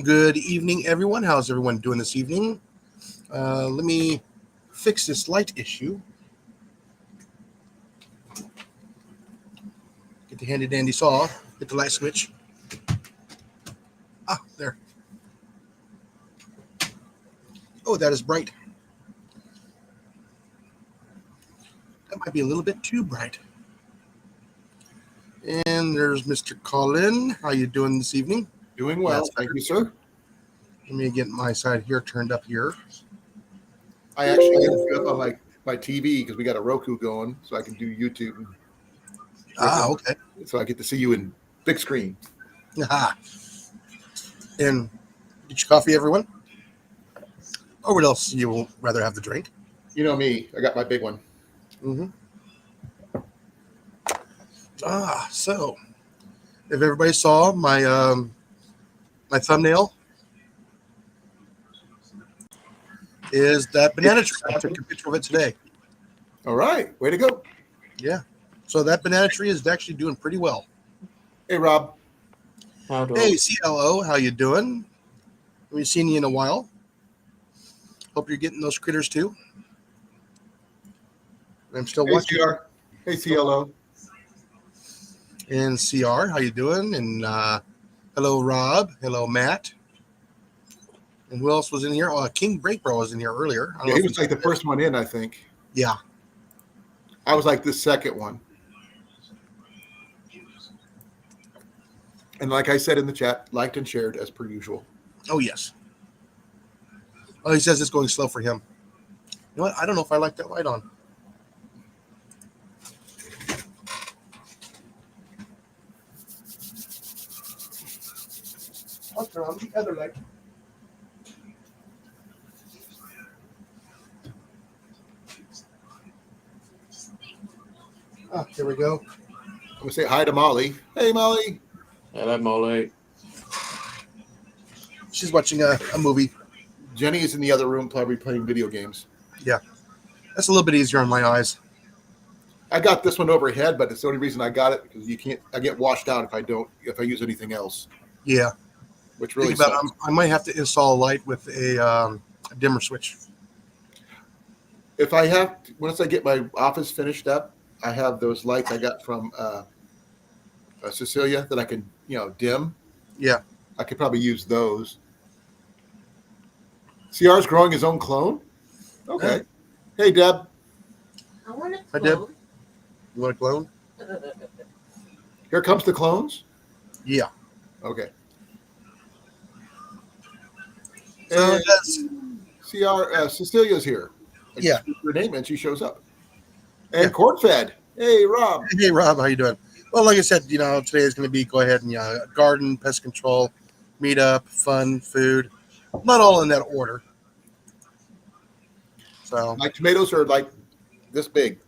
good evening, everyone. How's everyone doing this evening? Let me fix this light issue. Get the handy dandy saw. Hit the light switch. Ah, there. Oh, that is bright. That might be a little bit too bright. And there's Mr. Colin. How you doing this evening? Doing well, thank you, sir. Let me get my side here turned up here. I actually get it up on my TV because we got a Roku going, so I can do YouTube. Okay. So I get to see you in big screen. Aha. And get your coffee, everyone? Or what else you will rather have the drink? You know me, I got my big one. Mm-hmm. So if everybody saw my my thumbnail, is that banana tree. I took a picture of it today. All right, way to go. Yeah. So that banana tree is actually doing pretty well. Hey, Rob. Hey, CLO, how you doing? Haven't seen you in a while. Hope you're getting those critters too. I'm still watching. CR. Hey, CLO. And CR, how you doing? And hello, Rob. Hello, Matt. And who else was in here? Oh, King Breakbro was in here earlier. Yeah, he was like the first one in, I think. Yeah. I was like the second one. And like I said in the chat, liked and shared as per usual. Oh, yes. Oh, he says it's going slow for him. You know what? I don't know if I like that light on. I'll turn on the other light. Here we go. I'm going to say hi to Molly. Hey, Molly. Hello, Molly. She's watching a movie. Jenny is in the other room probably playing video games. Yeah. That's a little bit easier on my eyes. I got this one overhead, but it's the only reason I got it because I get washed out if I use anything else. Yeah. Which really think about it, I might have to install a light with a dimmer switch. Once I get my office finished up, I have those lights I got from Cecilia that I can, dim. Yeah. I could probably use those. CR's growing his own clone? Okay. Hey, Deb. I want a clone. Hi, Deb. You want a clone? Here comes the clones? Yeah. Okay. So CR, Cecilia's here. Yeah. Her name and she shows up. And Corn Fed. Hey, Rob. Hey, Rob. How you doing? Well, like I said, today is going to be go ahead and garden, pest control, meetup, fun, food. Not all in that order. So my tomatoes are like this big.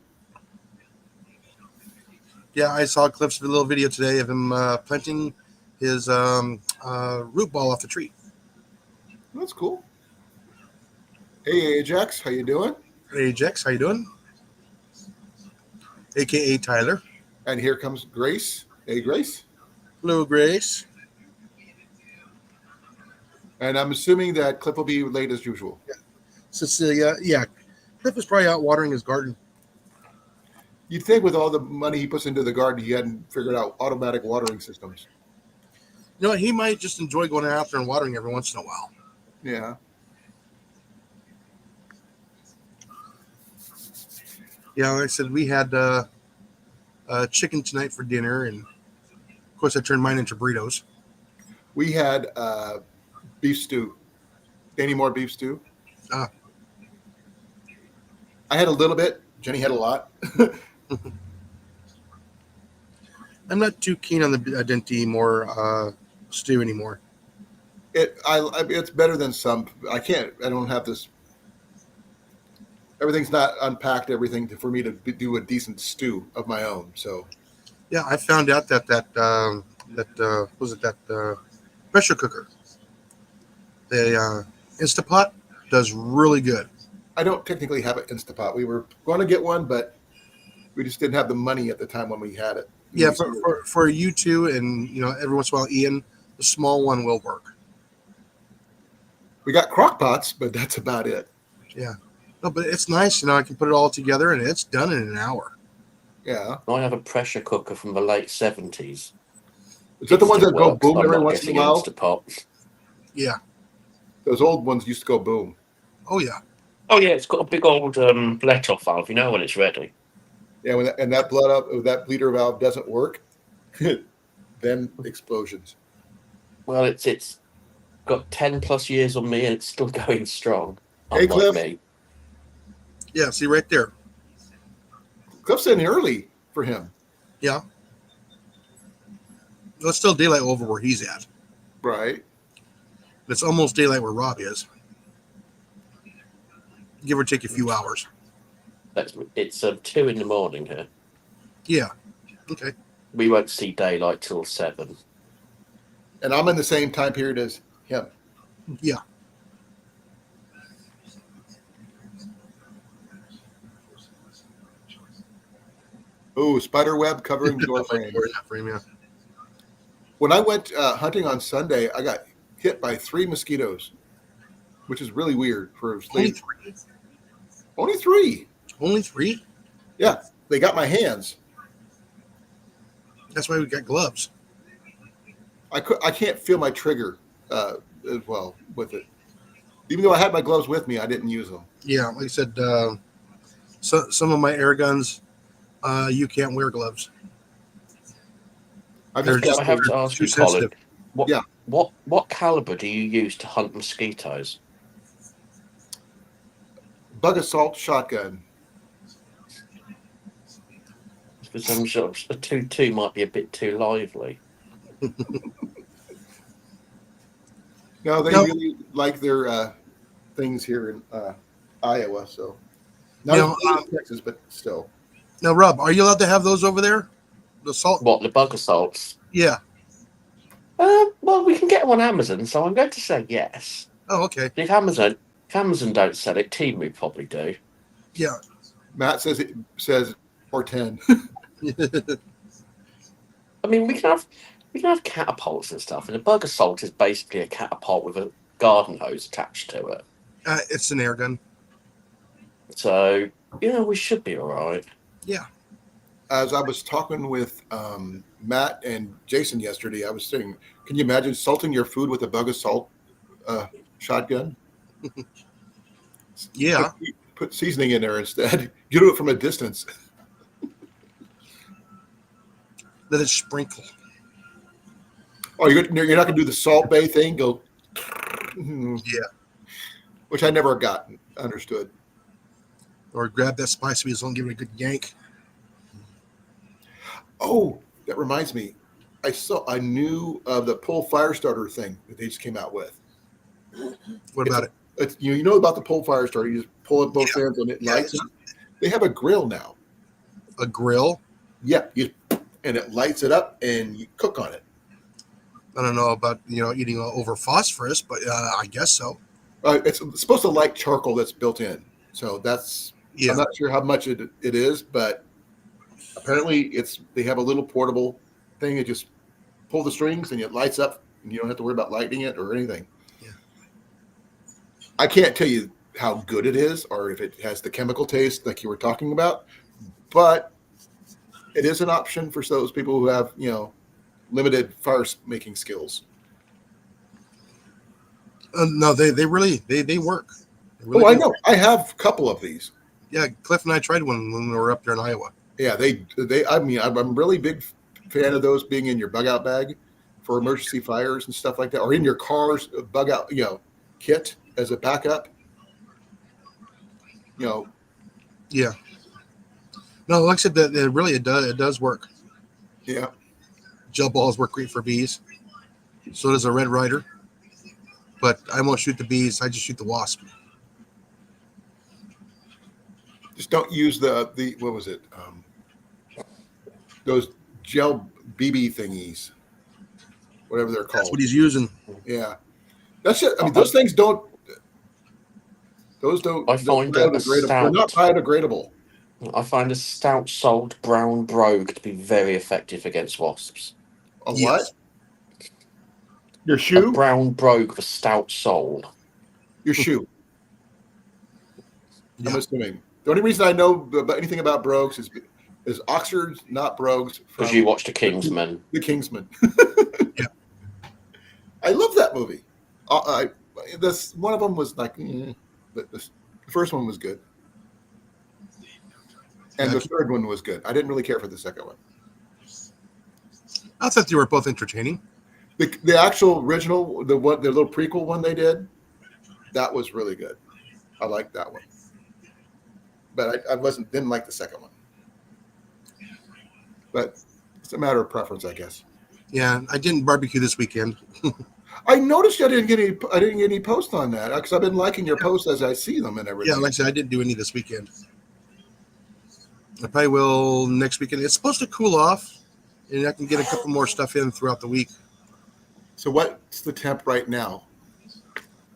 Yeah, I saw clips of a little video today of him planting his root ball off the tree. That's cool. Hey, Ajax, how you doing? Hey, Ajax, how you doing? AKA Tyler. And here comes Grace. Hey, Grace. Hello, Grace. And I'm assuming that Cliff will be late as usual. Yeah. Cecilia, yeah. Cliff is probably out watering his garden. You'd think with all the money he puts into the garden, he hadn't figured out automatic watering systems. You know what? He might just enjoy going out there and watering every once in a while. Yeah. Yeah, like I said, we had chicken tonight for dinner, and of course I turned mine into burritos. We had beef stew. Any more beef stew? I had a little bit. Jenny had a lot. I'm not too keen on the dente more stew anymore. It's better than some. I don't have this. Everything's not unpacked. Everything for me to do a decent stew of my own. So. Yeah, I found out that pressure cooker, the Instapot, does really good. I don't technically have an Instapot. We were going to get one, but we just didn't have the money at the time when we had it. Yeah, for you two and every once in a while Ian, the small one will work. We got crock pots, but that's about it. Yeah. No, but it's nice. I can put it all together, and it's done in an hour. Yeah. I have a pressure cooker from the late 70s. Is that the ones that go boom I'm every not once in a getting while? Instapot. Yeah. Those old ones used to go boom. Oh, yeah. Oh yeah, it's got a big old let-off valve. You know when it's ready. Yeah, when that bleeder valve doesn't work, then explosions. Well, it's got 10+ years on me and it's still going strong. Hey, Unlike Cliff. me. Yeah, see right there. Cliff's in early for him. Yeah. It's still daylight over where he's at. Right. It's almost daylight where Rob is. Give or take a few hours. It's 2 in the morning here. Yeah. Okay. We won't see daylight till 7. And I'm in the same time period as him. Yeah. Oh, spider web covering door frame. Yeah. When I went hunting on Sunday, I got hit by 3 mosquitoes, which is really weird for a Only sleep. 3. Only 3. Only 3? Yeah, they got my hands. That's why we got gloves. I can't feel my trigger as well with it. Even though I had my gloves with me, I didn't use them. Yeah, like I said, some of my air guns, you can't wear gloves. I They're just I got have to ask too you, Colin. sensitive. What caliber do you use to hunt mosquitoes? bug assault shotgun. For some shops, a 2.2 might be a bit too lively. No, they No. really like their things here in Iowa. So not You know, as big as Texas, but still. Now, Rob, are you allowed to have those over there? The salt? What, the bug assaults? Yeah. Well, we can get them on Amazon, so I'm going to say yes. Oh, okay. If Amazon don't sell it, Temu probably do. Yeah. Matt says or 10. I mean, we can have catapults and stuff, and a bug assault is basically a catapult with a garden hose attached to it. It's an air gun. So, we should be all right. Yeah. As I was talking with Matt and Jason yesterday, I was saying, can you imagine salting your food with a bug assault shotgun? Yeah. Put seasoning in there instead. You do it from a distance. Let it sprinkle. Oh, you're not going to do the Salt Bay thing? Go. Yeah. Which I never got understood. Or grab that spice weasel and give it a good yank. Oh, that reminds me. I knew of the pull fire starter thing that they just came out with. What about it? It's, you know about the pull fire starter. You just pull it both ends and it lights up. They have a grill now. A grill? Yeah, and it lights it up and you cook on it. I don't know about, eating over phosphorus, but I guess so. It's supposed to light charcoal that's built in. So that's, Yeah. I'm not sure how much it is, but apparently they have a little portable thing that just pull the strings and it lights up and you don't have to worry about lighting it or anything. Yeah. I can't tell you how good it is or if it has the chemical taste like you were talking about, but it is an option for those people who have, limited fire making skills. No, they really work. They really I do. know. I have a couple of these. Yeah, Cliff and I tried one when we were up there in Iowa. Yeah, I'm a really big fan of those being in your bug out bag for emergency fires and stuff like that, or in your car's bug out, kit as a backup. Yeah. No, like I said, that it does work. Yeah. Gel balls work great for bees. So does a Red Ryder. But I won't shoot the bees. I just shoot the wasp. Just don't use the what was it? Those gel BB thingies, whatever they're called. That's what he's using. Yeah, that's it. I mean, those things don't. Those don't. I find they're a not biodegradable. I find a stout-soled brown brogue to be very effective against wasps. A Yes. what? Your A shoe? brown brogue with a stout sole. Your shoe. Yeah. I'm assuming. The only reason I know about anything about brogues is Oxford's not brogues Because from you watched The Kingsman. The Kingsman. Yeah. I love that movie. This one of them was like, but the first one was good, and Yeah, the third one was good. I didn't really care for the second one. I thought they were both entertaining. The actual original, the little prequel one they did, that was really good. I liked that one, but I didn't like the second one. But it's a matter of preference, I guess. Yeah, I didn't barbecue this weekend. I noticed I didn't get any posts on that because I've been liking your posts as I see them and everything. Yeah, like I said, I didn't do any this weekend. I probably will next weekend. It's supposed to cool off, and I can get a couple more stuff in throughout the week. So what's the temp right now?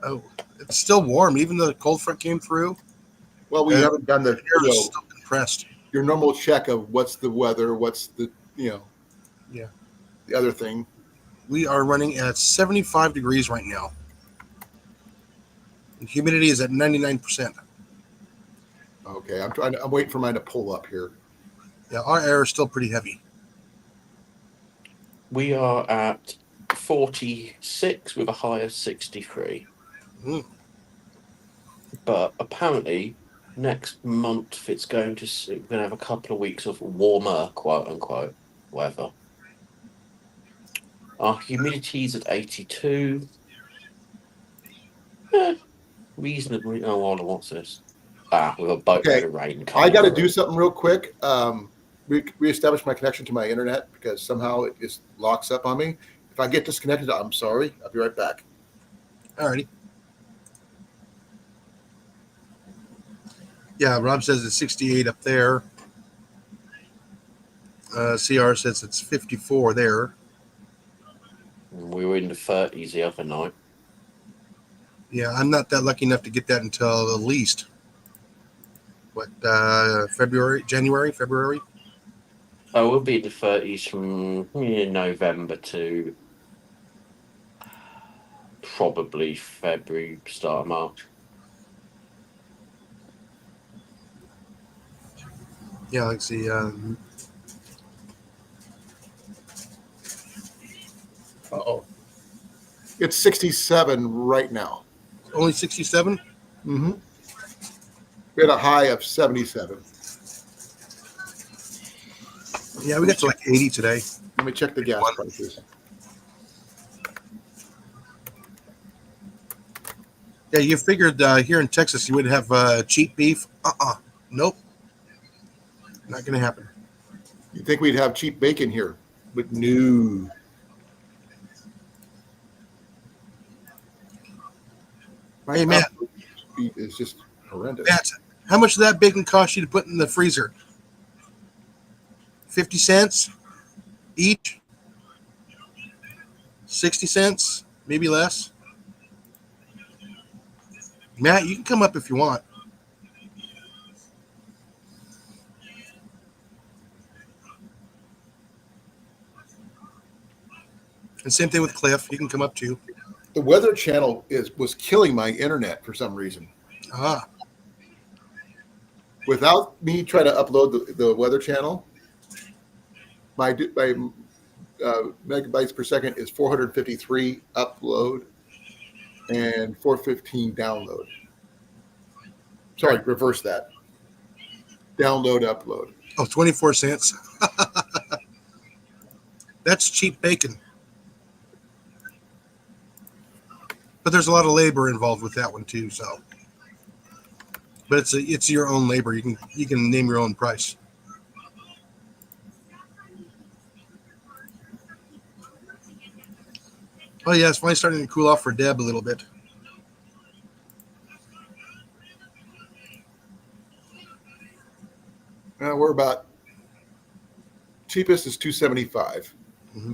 Oh, it's still warm, even though the cold front came through. Well, we haven't done the Air is still compressed. your normal check of what's the weather, what's the Yeah. the other thing. We are running at 75 degrees right now. And humidity is at 99%. Okay, I'm waiting for mine to pull up here. Yeah, our air is still pretty heavy. We are at 46 with a high of 63. Mm. But apparently, next month it's going to we're going to have a couple of weeks of warmer, quote unquote, weather. Our humidity is at 82. Reasonably. Oh, hold on, what's this? With a boatload of rain coming. I got to through. do something real quick. Reestablish my connection to my internet because somehow it just locks up on me. If I get disconnected, I'm sorry. I'll be right back. Alrighty. Yeah, Rob says it's 68 up there. CR says it's 54 there. We were in the 30s the other night. Yeah, I'm not that lucky enough to get that until at least, February? Oh, we'll be in the 30s from November to probably February, start of March. Yeah, let's see. It's 67 right now. Only 67? Mm-hmm. We had a high of 77. Yeah, we got to like 80 today. Let me check the gas prices. Yeah, you figured here in Texas you would have cheap beef. Nope. Not going to happen. You'd think we'd have cheap bacon here, but no. Hey, Matt. Beef is just horrendous. Matt, how much did that bacon cost you to put in the freezer? 50 cents each? 60 cents? Maybe less? Matt, you can come up if you want. And same thing with Cliff. You can come up too. The Weather Channel was killing my internet for some reason. Ah, Without me trying to upload the Weather Channel, my megabytes per second is 453 upload and 415 download. Sorry, reverse that. Download, upload. oh, 24 cents. That's cheap bacon. But there's a lot of labor involved with that one too, so. But it's your own labor. You can name your own price. Oh yeah, it's finally starting to cool off for Deb a little bit. We're about cheapest is 275. Mm-hmm.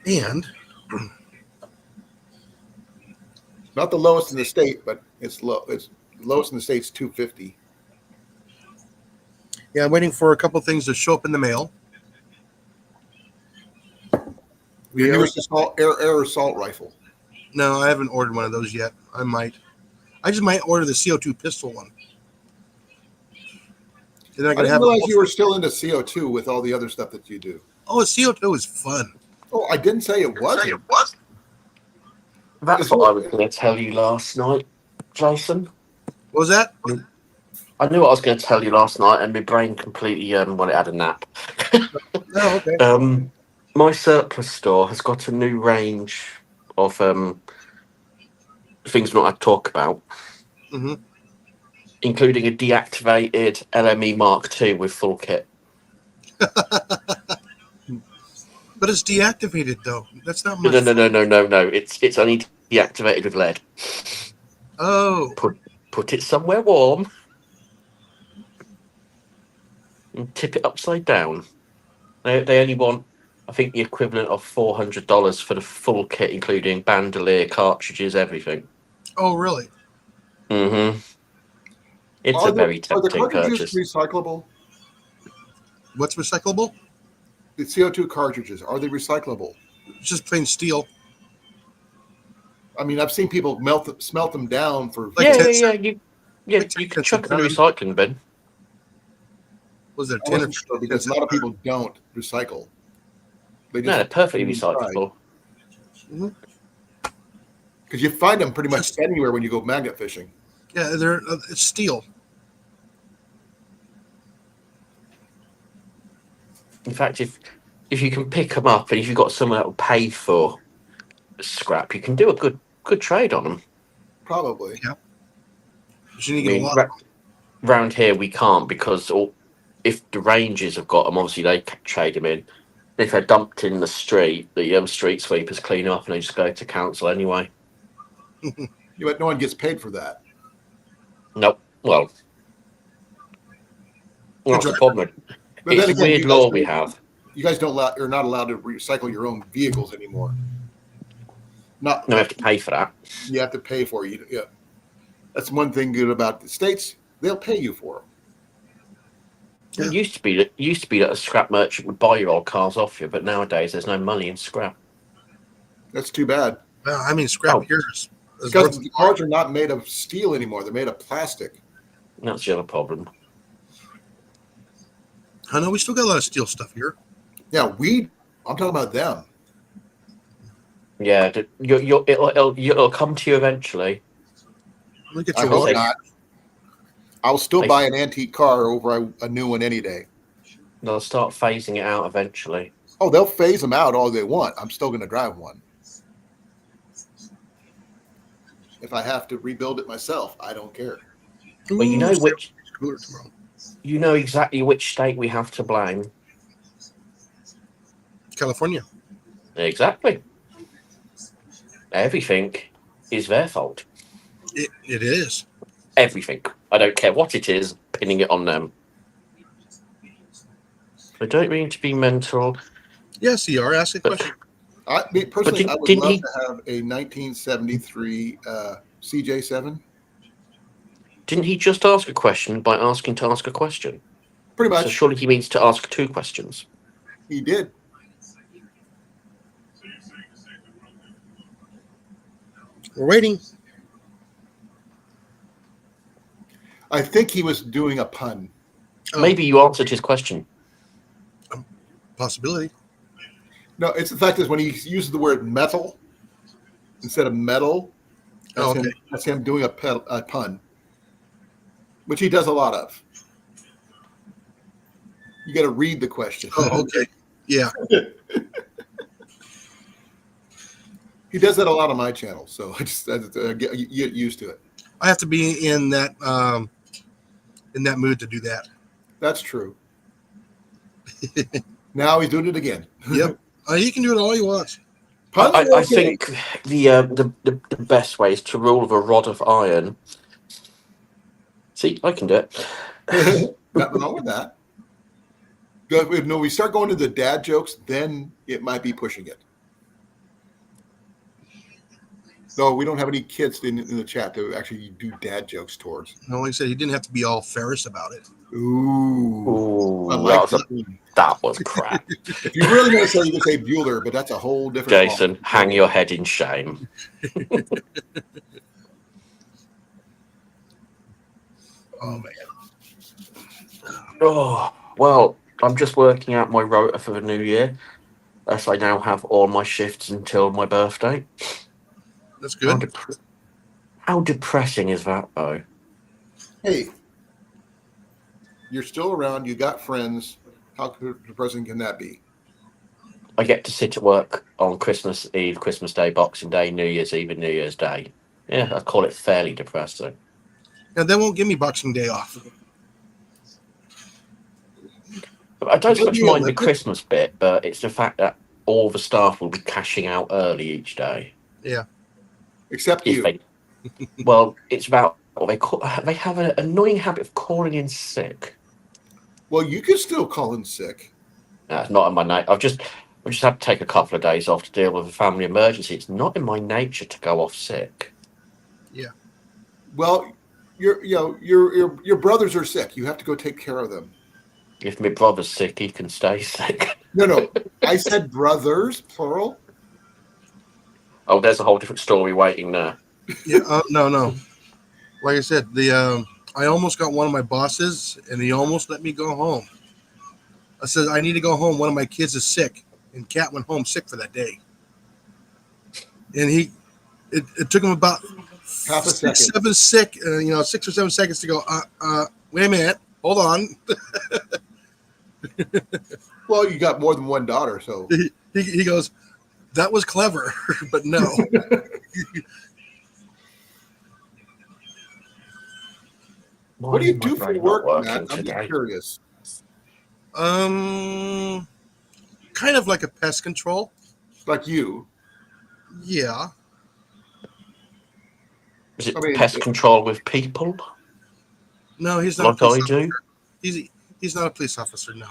And Not the lowest in the state, but it's low. It's lowest in the state's 250. yeah, I'm waiting for a couple things to show up in the mail. Your newest air assault rifle. No, I haven't ordered one of those yet. I might. I just might order the CO2 pistol one. And then I I can didn't have. realize you were still into CO2 with all the other stuff that you do. Oh, CO2 is fun. Oh, I didn't say it wasn't. That's what I was going to tell you last night, Jason. What was that? I knew what I was going to tell you last night, and my brain completely it had a nap. Oh, okay. My surplus store has got a new range of things we're not to talk about, hmm including a deactivated LME Mark II with full kit. But it's deactivated though. That's not much. No. It's only deactivated with lead. Oh, Put it somewhere warm and tip it upside down. They only want, I think, the equivalent of $400 for the full kit, including bandolier, cartridges, everything. oh, really? Mm-hmm. It's a very Are the tempting cartridges purchase. recyclable? What's recyclable? The CO2 cartridges, are they recyclable? It's just plain steel. I mean, I've seen people smelt them down for. Like Yeah. 10 You like can 10 chuck them in the cents recycling bin. Was there I 10 or wasn't sure because a lot of people don't recycle. They No, they're perfectly try. recyclable. Because you find them pretty much anywhere when you go magnet fishing. Yeah, it's steel. In fact, if you can pick them up and if you've got someone that will pay for scrap, you can do a good trade on them. Probably. You need to get a lot. Round here we can't because if the Rangers have got them, obviously they trade them in. If they're dumped in the street, the street sweepers clean up and they just go to council anyway. But no one gets paid for that. Nope. Well, that's the problem. But It's then a again, weird you law guys we have. You guys are not allowed to recycle your own vehicles anymore. Not. No, we have to pay for that. You have to pay for it. Yeah. That's one thing good about the States. They'll pay you for them. It used to be that a scrap merchant would buy your old cars off you, but nowadays there's no money in scrap. That's too bad. Well, I mean, scrap here is Because the cars are not made of steel anymore. They're made of plastic. That's the other problem. I know we still got a lot of steel stuff here. Yeah, I'm talking about them. Yeah, it'll come to you eventually. Look at I your hope watch. not. I'll still buy an antique car over a new one any day. They'll start phasing it out eventually. Oh, they'll phase them out all they want. I'm still going to drive one. If I have to rebuild it myself, I don't care. Well, you know which. Cooler tomorrow. You know exactly which state we have to blame. California. Exactly. Everything is their fault. It is. Everything. I don't care what it is, pinning it on them. I don't mean to be mental. Yes, you are. Ask a question. I would love to have a 1973 CJ7. Didn't he just ask a question by asking to ask a question? Pretty much. So surely he means to ask two questions. He did. We're waiting. I think he was doing a pun. Oh, Maybe you answered his question. possibility. No, it's the fact is when he uses the word metal instead of metal, that's him doing a pun, which he does a lot of. You got to read the question. Oh, okay. Yeah. He does that a lot on my channel, so I just get used to it. I have to be in that mood to do that. That's true. Now he's doing it again. Yep. He can do it all he wants. I think the best way is to rule with a rod of iron. See, I can do it. Nothing wrong with that. If we start going to the dad jokes, then it might be pushing it. No, we don't have any kids in the chat to actually do dad jokes towards. No, like I said, he didn't have to be all Ferris about it. Ooh. Ooh, I like that was crap. If you really want to say, you can say Bueller, but that's a whole different. Jason, hang your head in shame. Oh man. Oh, well, I'm just working out my rota for the new year. As I now have all my shifts until my birthday. That's good. How depressing is that, though? Hey, you're still around. You got friends. How depressing can that be? I get to sit at work on Christmas Eve, Christmas Day, Boxing Day, New Year's Eve, and New Year's Day. Yeah, I call it fairly depressing. Now they won't give me Boxing Day off. I don't so much mind the Christmas bit, but it's the fact that all the staff will be cashing out early each day. Yeah. Except you. Well, it's about they have an annoying habit of calling in sick. Well, you can still call in sick. No, it's not in my nature. I've just had to take a couple of days off to deal with a family emergency. It's not in my nature to go off sick. Yeah. Well, your brothers are sick. You have to go take care of them. If my brother's sick, he can stay sick. No. I said brothers, plural. Oh, there's a whole different story waiting there. Yeah. No. Like I said, I almost got one of my bosses, and he almost let me go home. I said I need to go home. One of my kids is sick, and Kat went home sick for that day. And it took him about half a second, 6 or 7 seconds to go. Wait a minute, hold on. Well, you got more than one daughter, so he goes, that was clever, but no. What do you do for work, Matt? I'm just curious. Kind of like a pest control. Like you? Yeah. Is it pest control with people? No, he's not. Like I do. He's not a police officer, no.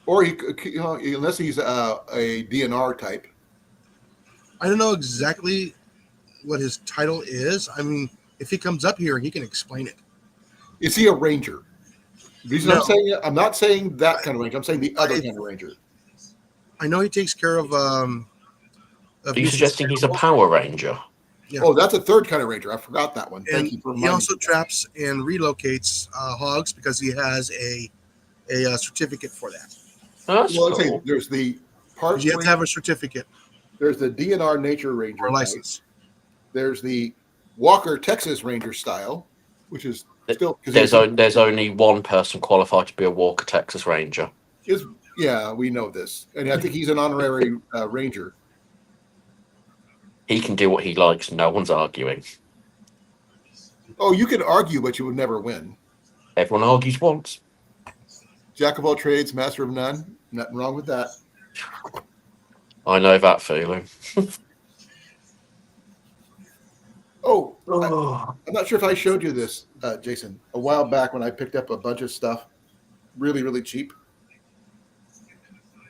Or unless he's a DNR type. I don't know exactly what his title is. I mean, if he comes up here, he can explain it. Is he a ranger? The reason I'm not saying that kind of ranger. I'm saying the other kind of ranger. I know he takes care of. Are you suggesting he's a Power Ranger? Yeah. Oh, that's a third kind of ranger. I forgot that one. Thank you for reminding me. He also traps and relocates hogs because he has a certificate for that. Oh, that's cool. Say, there's the part. You have to have a certificate. There's the DNR Nature Ranger license. There's the Walker Texas Ranger style, which is still there's only one person qualified to be a Walker Texas Ranger. Yeah, we know this, and I think he's an honorary ranger. He can do what he likes. No one's arguing. Oh, you can argue, but you would never win. Everyone argues once. Jack of all trades, master of none. Nothing wrong with that. I know that feeling. I'm not sure if I showed you this, Jason, a while back when I picked up a bunch of stuff really, really cheap.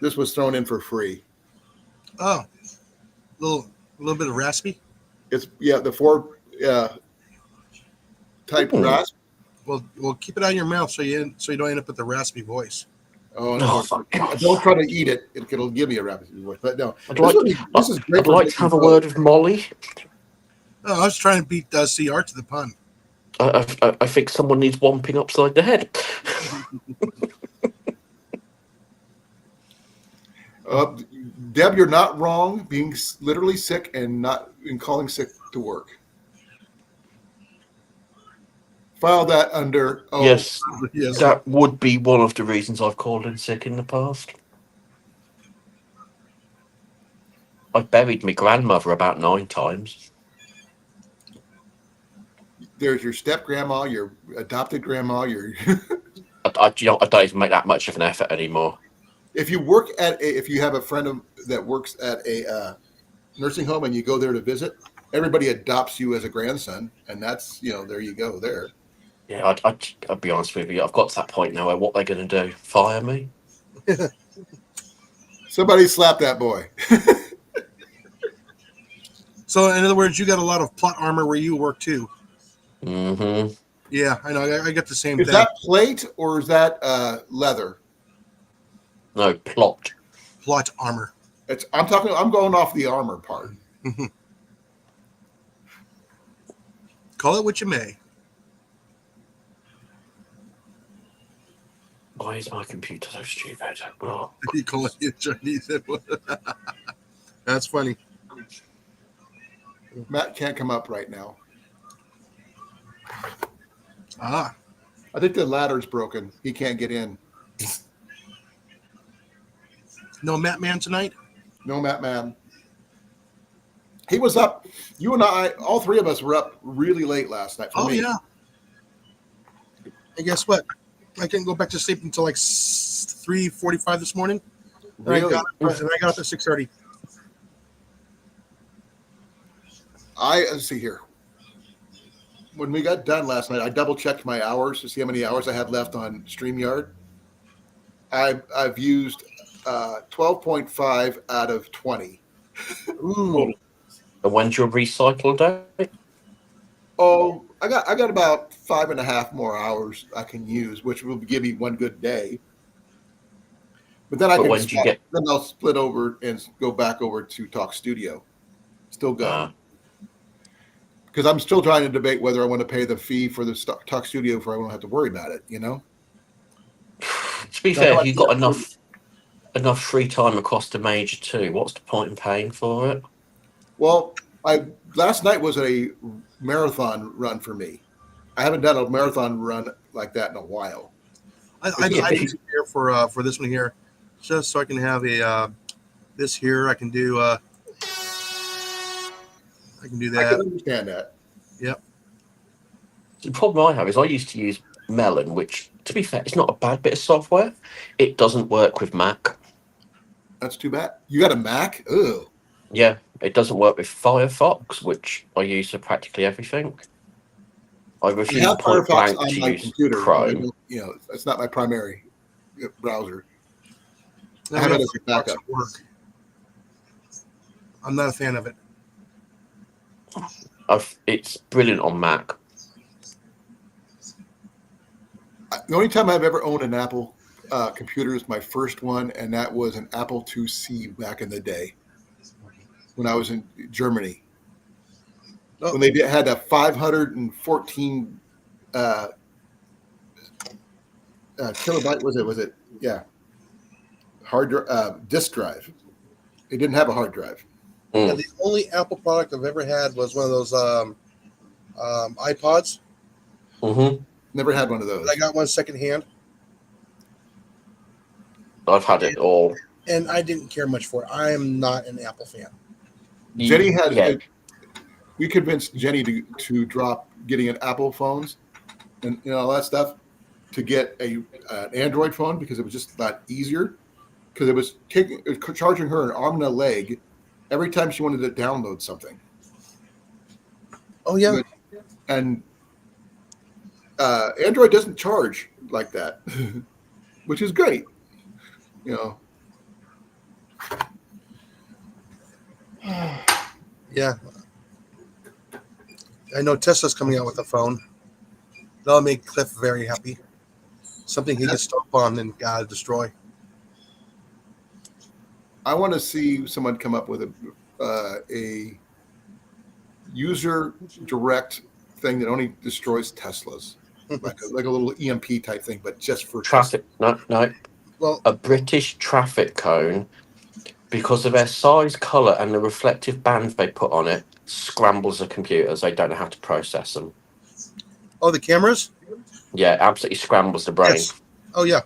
This was thrown in for free. Oh, a little bit of raspy. It's the 4 type rasp. Well, keep it out of your mouth so you don't end up with the raspy voice. Oh no! Don't try to eat it; it'll give me a raspy voice. But no, this is great. I'd like to have a word with Molly. No, I was trying to beat CR to the pun. I think someone needs whomping upside the head. Deb, you're not wrong. Being literally sick and calling sick to work. File that under. Yes, that would be one of the reasons I've called in sick in the past. I buried my grandmother about 9 times. There's your step grandma, your adopted grandma, your. I don't even make that much of an effort anymore. If you have a friend that works at a nursing home and you go there to visit, everybody adopts you as a grandson, and that's there you go there. Yeah, I'll be honest with you. I've got to that point now where what they're going to do? Fire me? Somebody slap that boy. So in other words, you got a lot of plot armor where you work too. Mm-hmm. Yeah, I know. I got the same Is thing. that plate or is that leather? No, plot. Plot armor. I'm going off the armor part. Call it what you may. Why is my computer so stupid? Oh. You call it Chinese. That's funny. Matt can't come up right now. Ah, I think the ladder's broken. He can't get in. no Matt Man tonight. No, Matt, man. He was up. You and I, all three of us were up really late last night. Oh yeah. And guess what? I couldn't go back to sleep until like 3:45 this morning. And Really? I got up at 6:30. Let's see here. When we got done last night, I double checked my hours to see how many hours I had left on StreamYard. I've used 12.5 out of 20. Ooh. And when's your recycle day? Oh, I got about 5.5 more hours I can use, which will give me one good day. But then then I'll split over and go back over to Talk Studio. Still go. Because I'm still trying to debate whether I want to pay the fee for the Talk Studio for I don't have to worry about it, you know? To be fair, you've got enough free time across the major too. What's the point in paying for it? Well, last night was a marathon run for me. I haven't done a marathon run like that in a while. I need to here for this one here, just so I can have a this here. I can do that. I can understand that. Yep. The problem I have is I used to use Melon, which, to be fair, it's not a bad bit of software. It doesn't work with Mac. That's too bad. You got a Mac? Ugh. Yeah, it doesn't work with Firefox, which I use for practically everything. I refuse have point Firefox blank on to my use computer. Chrome. You know, it's not my primary browser. Now I have we it as a backup. work. I'm not a fan of it. It's brilliant on Mac. The only time I've ever owned an Apple computer is my first one, and that was an Apple IIc back in the day when I was in Germany. Oh. When they had a 514 kilobyte, was it? Yeah. Disk drive. It didn't have a hard drive. Yeah, the only Apple product I've ever had was one of those iPods. Mm-hmm. Never had one of those. I got one secondhand, I've had it all. and I didn't care much for it. I am not an Apple fan. Jenny had. Yeah. We convinced Jenny to drop getting an Apple phones and all that stuff to get an Android phone because it was just a lot easier. Because it was charging her an arm and a leg every time she wanted to download something. Oh yeah, And Android doesn't charge like that, which is great. yeah. I know Tesla's coming out with a phone. That'll make Cliff very happy. Something he can stomp on and destroy. I want to see someone come up with a user direct thing that only destroys Teslas, like a little EMP type thing, but just for Traffic. No. Well, A British traffic cone, because of their size, colour, and the reflective bands they put on it, scrambles the computers. They don't know how to process them. oh, the cameras? Yeah, absolutely scrambles the brain. Yes. Oh yeah.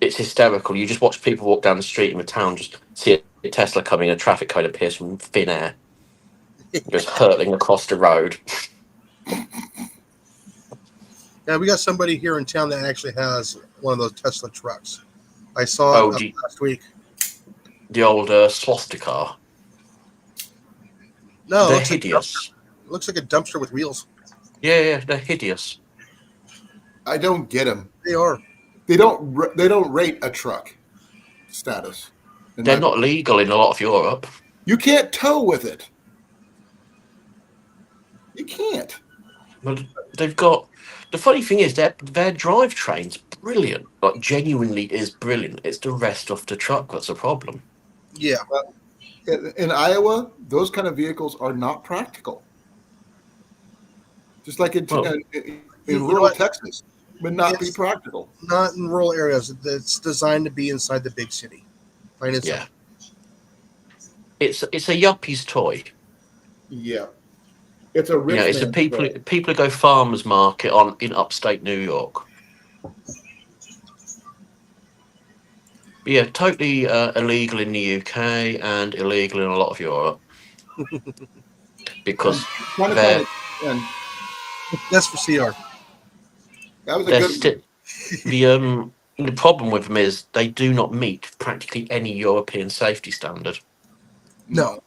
It's hysterical. You just watch people walk down the street in the town, just see a Tesla coming, a traffic cone appears from thin air, just hurtling across the road. Yeah, we got somebody here in town that actually has one of those Tesla trucks. I saw it last week. The old swastika. No, They're it hideous. looks like a dumpster with wheels. Yeah, they're hideous. I don't get them. They are. They don't rate a truck status. They're not legal in a lot of Europe. You can't tow with it. You can't. But they've got the funny thing is their drivetrain's brilliant. Like genuinely is brilliant. It's the rest of the truck that's a problem. Yeah, In Iowa, those kind of vehicles are not practical. Just like Well, in you know rural what? Texas, would not be It's practical. not in rural areas. It's designed to be inside the big city. Plain and yeah, simple. it's a yuppie's toy. Yeah, it's a You know, rich it's a man's toy. people who go farmers market on in upstate New York. But yeah, totally illegal in the UK and illegal in a lot of Europe And because trying to find they're it, and That's for CR. that was a they're good one. sti- the problem with them is they do not meet practically any European safety standard. No. No,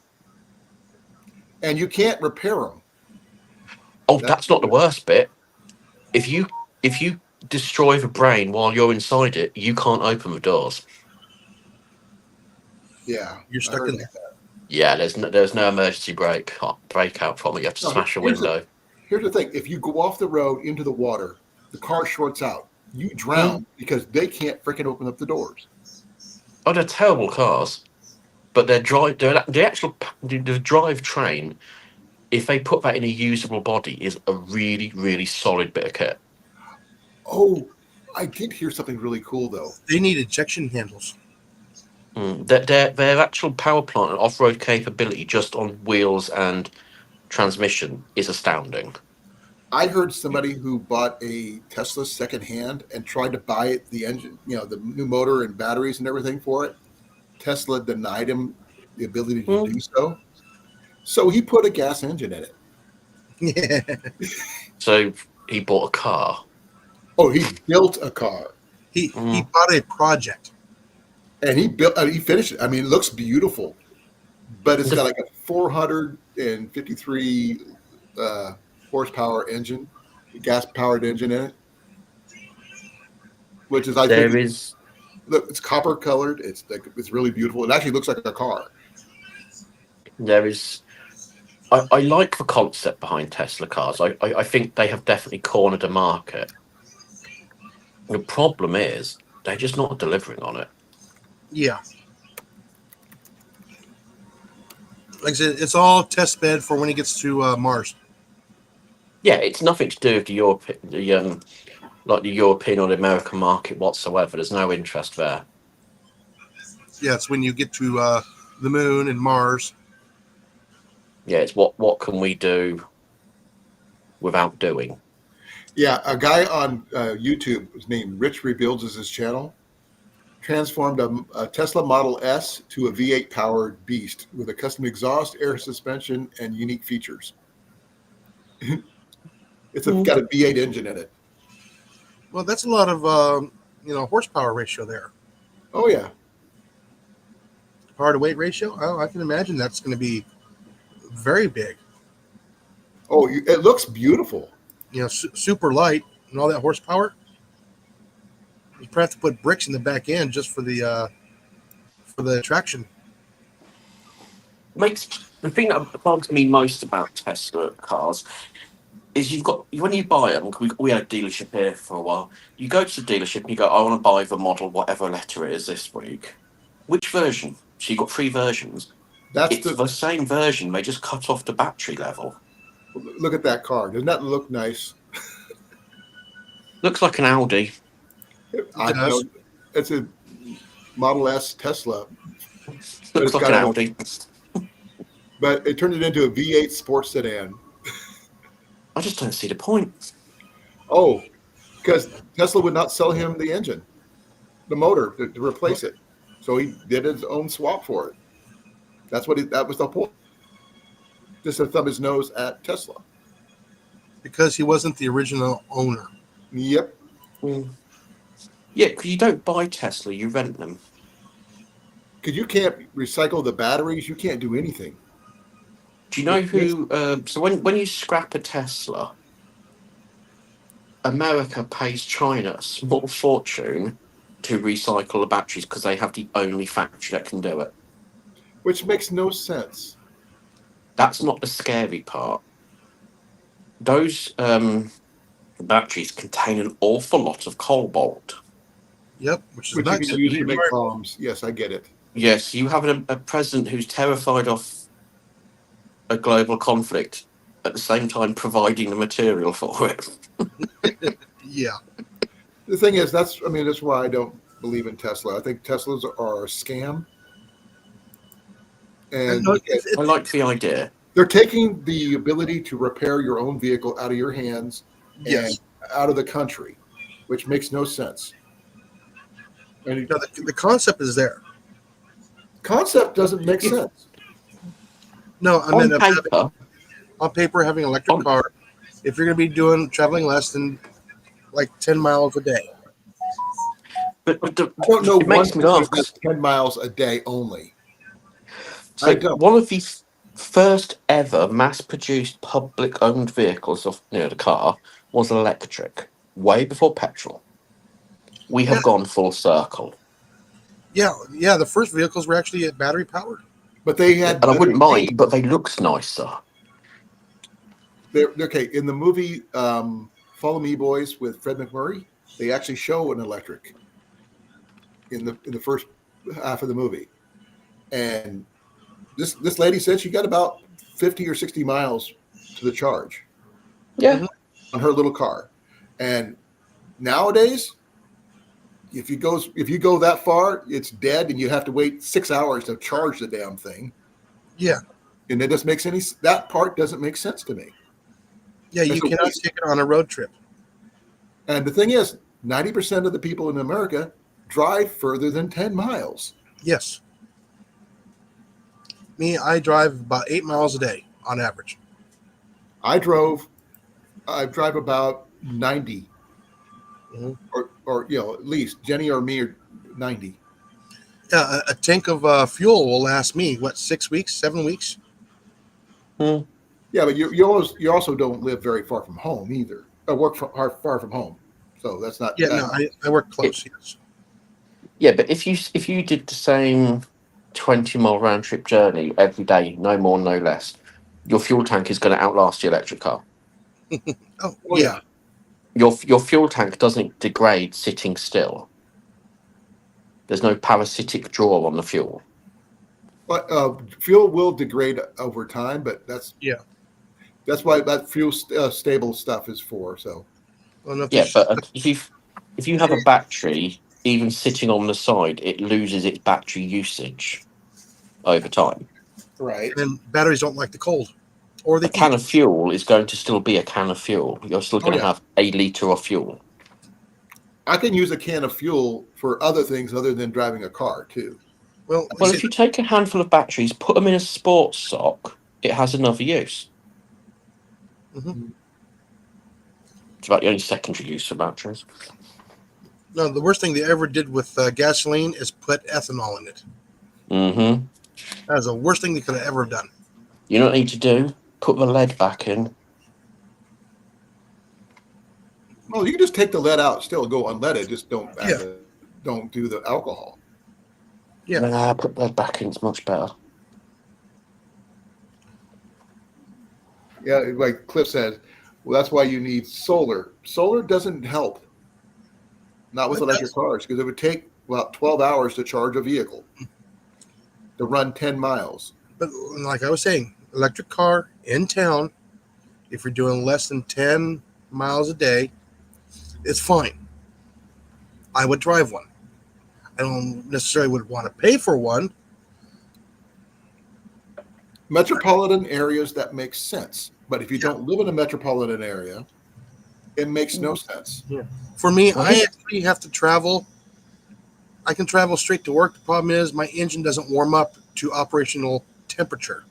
and you can't repair them. Oh, That's that's not the worst bit. If you destroy the brain while you're inside it, you can't open the doors. yeah. You're I stuck heard in about there. that. Yeah, there's no emergency breakout from it. You have to No, smash a here's the window. here's the thing: if you go off the road into the water, the car shorts out. You Hmm? drown because they can't freaking open up the doors. Oh, they're terrible cars, but the drive train. If they put that in a usable body, is a really really solid bit of kit. Oh, I did hear something really cool though. They need ejection handles. Their actual power plant and off road capability just on wheels and transmission is astounding. I heard somebody who bought a Tesla secondhand and tried to buy it, the engine, the new motor and batteries and everything for it. Tesla denied him the ability to Hmm. do so. So he put a gas engine in it. Yeah. So he bought a car. Oh, he built a car He bought a project. and he finished it. I mean, it looks beautiful, but it's The- got like a 453 horsepower engine, gas powered engine in it, which is I think There is look, it's copper colored. It's really beautiful. It actually looks like a car. there is I like the concept behind Tesla cars. I think they have definitely cornered a market. The problem is they're just not delivering on it. Yeah. Like I said, it's all test bed for when he gets to Mars. Yeah, it's nothing to do with the European or the American market whatsoever. There's no interest there. Yeah, it's when you get to the moon and Mars. Yeah, it's what can we do without doing. Yeah, a guy on YouTube, his name Rich Rebuilds is his channel, transformed a Tesla Model S to a V8 powered beast with a custom exhaust, air suspension, and unique features. It's got a V8 engine in it. Well, that's a lot of horsepower ratio there. Oh yeah, Power to weight ratio. Oh, I can imagine that's going to be very big. oh, it looks beautiful. Super light and all that horsepower. You probably have to put bricks in the back end just for the traction. Makes the thing that bugs me most about Tesla cars is you've got when you buy them. We had a dealership here for a while. You go to the dealership and you go, I want to buy the model, whatever letter it is this week. Which version? So you've got 3 versions. That's It's the same version. They just cut off the battery level. look at that car. Doesn't that look nice? Looks like an Audi. I does. know it's a Model S Tesla, it's Looks like got an a- Audi. but it turned it into a V8 sports sedan. I just don't see the point. Oh, because Tesla would not sell him the engine, the motor to replace it. So he did his own swap for it. That was the point. Just to thumb his nose at Tesla. Because he wasn't the original owner. Yep. Yeah, because you don't buy Tesla, you rent them. Because you can't recycle the batteries. You can't do anything. Do you know who? So when you scrap a Tesla, America pays China a small fortune to recycle the batteries because they have the only factory that can do it. Which makes no sense. That's not the scary part. those batteries contain an awful lot of cobalt. Yep, which is Which you nuts. can use to make bombs. Yes, I get it. Yes, you have a president who's terrified of a global conflict, at the same time providing the material for it. Yeah. The thing is, that's why I don't believe in Tesla. I think Teslas are a scam, and No, I like the idea. they're taking the ability to repair your own vehicle out of your hands yes. and out of the country, which makes no sense. And No, the concept is there. concept doesn't make sense. No, I On mean, paper, on paper, having an electric car, if you're going to be traveling less than like 10 miles a day. but I don't know it one makes me that laugh. does 10 miles a day only. So I don't. one of the first ever mass-produced public-owned vehicles of the car was electric, way before petrol. We have gone full circle, Yeah. The first vehicles were actually battery powered. But they had. and I wouldn't mind, but they looked nicer. Okay, in the movie Follow Me Boys with Fred McMurray, they actually show an electric in the first half of the movie. And this lady said she got about 50 or 60 miles to the charge. Yeah. On her little car. And nowadays, if you go that far, it's dead and you have to wait 6 hours to charge the damn thing. Yeah. And that part doesn't make sense to me. Yeah, you cannot take it on a road trip. And the thing is, 90% of the people in America drive further than 10 miles. Yes. Me, I drive about 8 miles a day on average. I drive about 90. Mm-hmm. Or at least Jenny or me are 90. Yeah, a tank of fuel will last me, 6 weeks, 7 weeks? Yeah, but you also don't live very far from home either. I work far from home, so that's not. Yeah, no, I work close. Yes. Yeah, but if you did the same 20-mile round trip journey every day, no more, no less, your fuel tank is going to outlast your electric car. Oh, Oh, yeah. Your fuel tank doesn't degrade sitting still. There's no parasitic draw on the fuel. But fuel will degrade over time, but that's why that fuel stable stuff is for. So Well, Yeah, but if you have a battery, even sitting on the side, it loses its battery usage over time. right. and batteries don't like the cold. Or the A can of fuel is going to still be a can of fuel. You're still going to yeah. have a litre of fuel. I can use a can of fuel for other things other than driving a car too. Well, Well, if you take a handful of batteries, put them in a sports sock, it has another use. Mhm. It's about the only secondary use for batteries. no, the worst thing they ever did with gasoline is put ethanol in it. Mm-hmm. That is the worst thing they could have ever done. You know what you need to do? Put the lead back in. Well, you can just take the lead out, still go unleaded. Just don't do the alcohol. Yeah. Nah, put lead back in. It's much better. Yeah, like Cliff said, well, that's why you need solar. Solar doesn't help. Not with electric cars, because it would take about 12 hours to charge a vehicle to run 10 miles. But like I was saying, electric car in town, if you're doing less than 10 miles a day, it's fine. I would drive one. I don't necessarily would want to pay for one. Metropolitan areas, that makes sense. But if you don't live in a metropolitan area, it makes no sense. For me, I actually have to travel. I can travel straight to work. The problem is my engine doesn't warm up to operational temperature.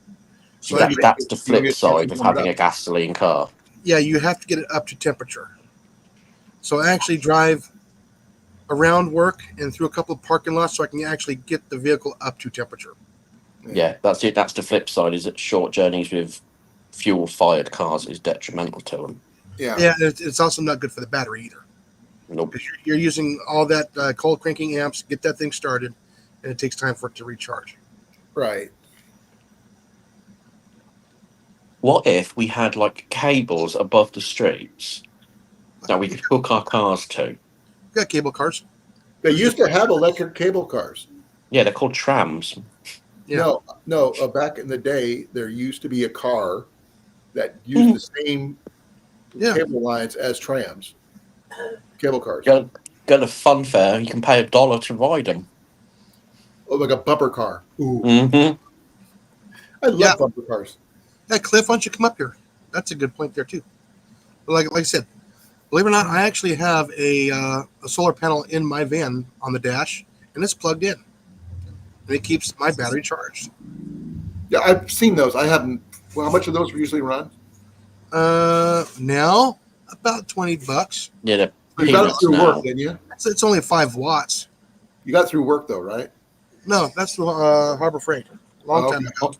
So That's the flip side of having a gasoline car. yeah, you have to get it up to temperature. So I actually drive around work and through a couple of parking lots so I can actually get the vehicle up to temperature. Yeah, that's it. That's the flip side. Is that short journeys with fuel-fired cars is detrimental to them. Yeah. It's also not good for the battery either. Nope. You're using all that cold cranking amps, get that thing started, and it takes time for it to recharge. Right. What if we had like cables above the streets that we could hook our cars to? You got cable cars. They used to have electric cable cars. Yeah, they're called trams. Yeah. No. Back in the day, there used to be a car that used the same Yeah. cable lines as trams, cable cars. Go to fun fair, you can pay $1 to ride them. Oh, like a bumper car. Ooh, Mm-hmm. I love Yeah. bumper cars. Hey, Cliff, why don't you come up here? That's a good point there too. But like I said, believe it or not, I actually have a solar panel in my van on the dash, and it's plugged in, and it keeps my battery charged. Yeah, I've seen those. I haven't. Well, how much of those usually run? Now about $20. Yeah, they're You got it peanuts through now. work, didn't you? It's only 5 watts. You got it through work though, right? No, that's the Harbor Freight. Long Oh, time ago.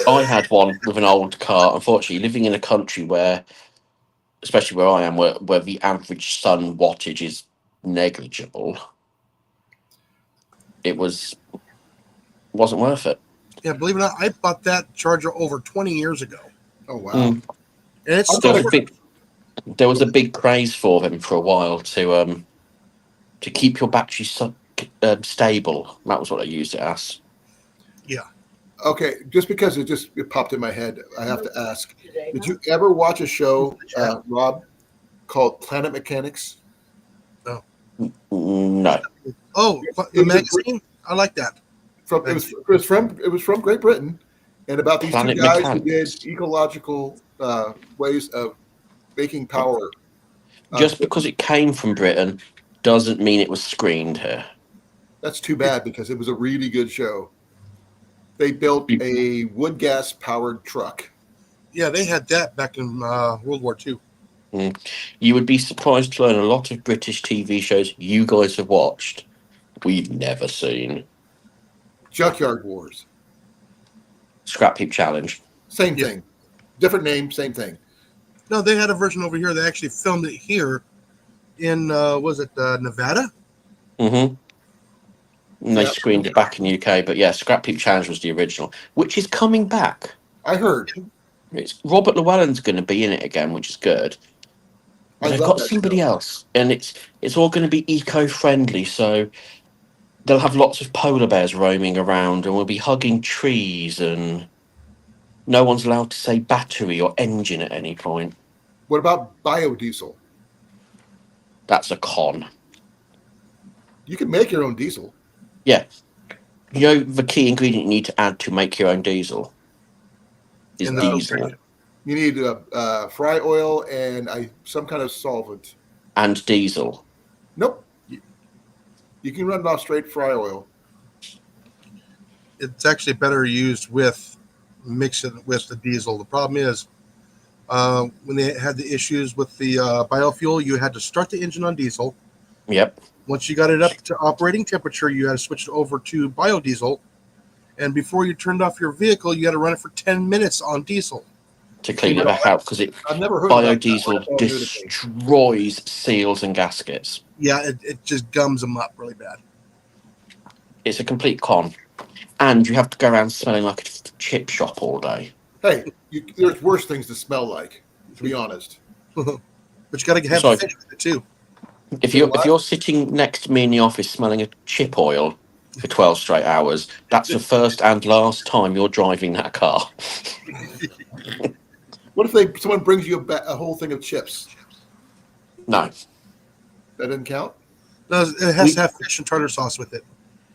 I had one with an old car. Unfortunately, living in a country where, especially where I am, where the average sun wattage is negligible, it wasn't worth it. Yeah, believe it or not, I bought that charger over 20 years ago, Oh wow. Mm. and it's I've still got a There was a big craze for them for a while to keep your battery stable. That was what I used it as. Okay, just because it popped in my head, I have to ask: did you ever watch a show, Rob, called Planet Mechanics? No. Oh, the magazine. I like that. It was from Great Britain, and about these Planet two guys Mechanics. who did ecological ways of making power. Just because it came from Britain doesn't mean it was screened here. That's too bad because it was a really good show. They built a wood gas powered truck. Yeah, they had that back in World War II. You would be surprised to learn a lot of British TV shows you guys have watched, we've never seen. Junkyard Wars. Scrap Heap Challenge. Same Yeah. thing. Different name, same thing. No, they had a version over here. They actually filmed it here in was it Nevada? Mm-hmm. And they Yeah. screened it back in the UK, but yeah, Scrap Heap Challenge was the original, which is coming back. I heard. It's Robert Llewellyn's going to be in it again, which is good. I They've love got that somebody show. else, and it's all going to be eco-friendly. So they'll have lots of polar bears roaming around, and we'll be hugging trees, and no one's allowed to say battery or engine at any point. What about biodiesel? That's a con. You can make your own diesel. Yeah, you know the key ingredient you need to add to make your own diesel is In the diesel filtration. You need fry oil and some kind of solvent. and diesel. Nope. You can run it off straight fry oil. It's actually better used with mixing with the diesel. The problem is when they had the issues with the biofuel, you had to start the engine on diesel. Yep. Once you got it up to operating temperature, you had to switch it over to biodiesel. And before you turned off your vehicle, you had to run it for 10 minutes on diesel. To clean it back out because I've never heard of that. biodiesel That's all new to me. destroys seals and gaskets. Yeah, it just gums them up really bad. It's a complete con, and you have to go around smelling like a chip shop all day. Hey, there's worse things to smell like, to be honest. But you got to have Sorry. fish with it too. If you're sitting next to me in the office smelling a chip oil for 12 straight hours, that's the first and last time you're driving that car. What if someone brings you a whole thing of chips? No, That doesn't count. No, it has to have fish and tartar sauce with it.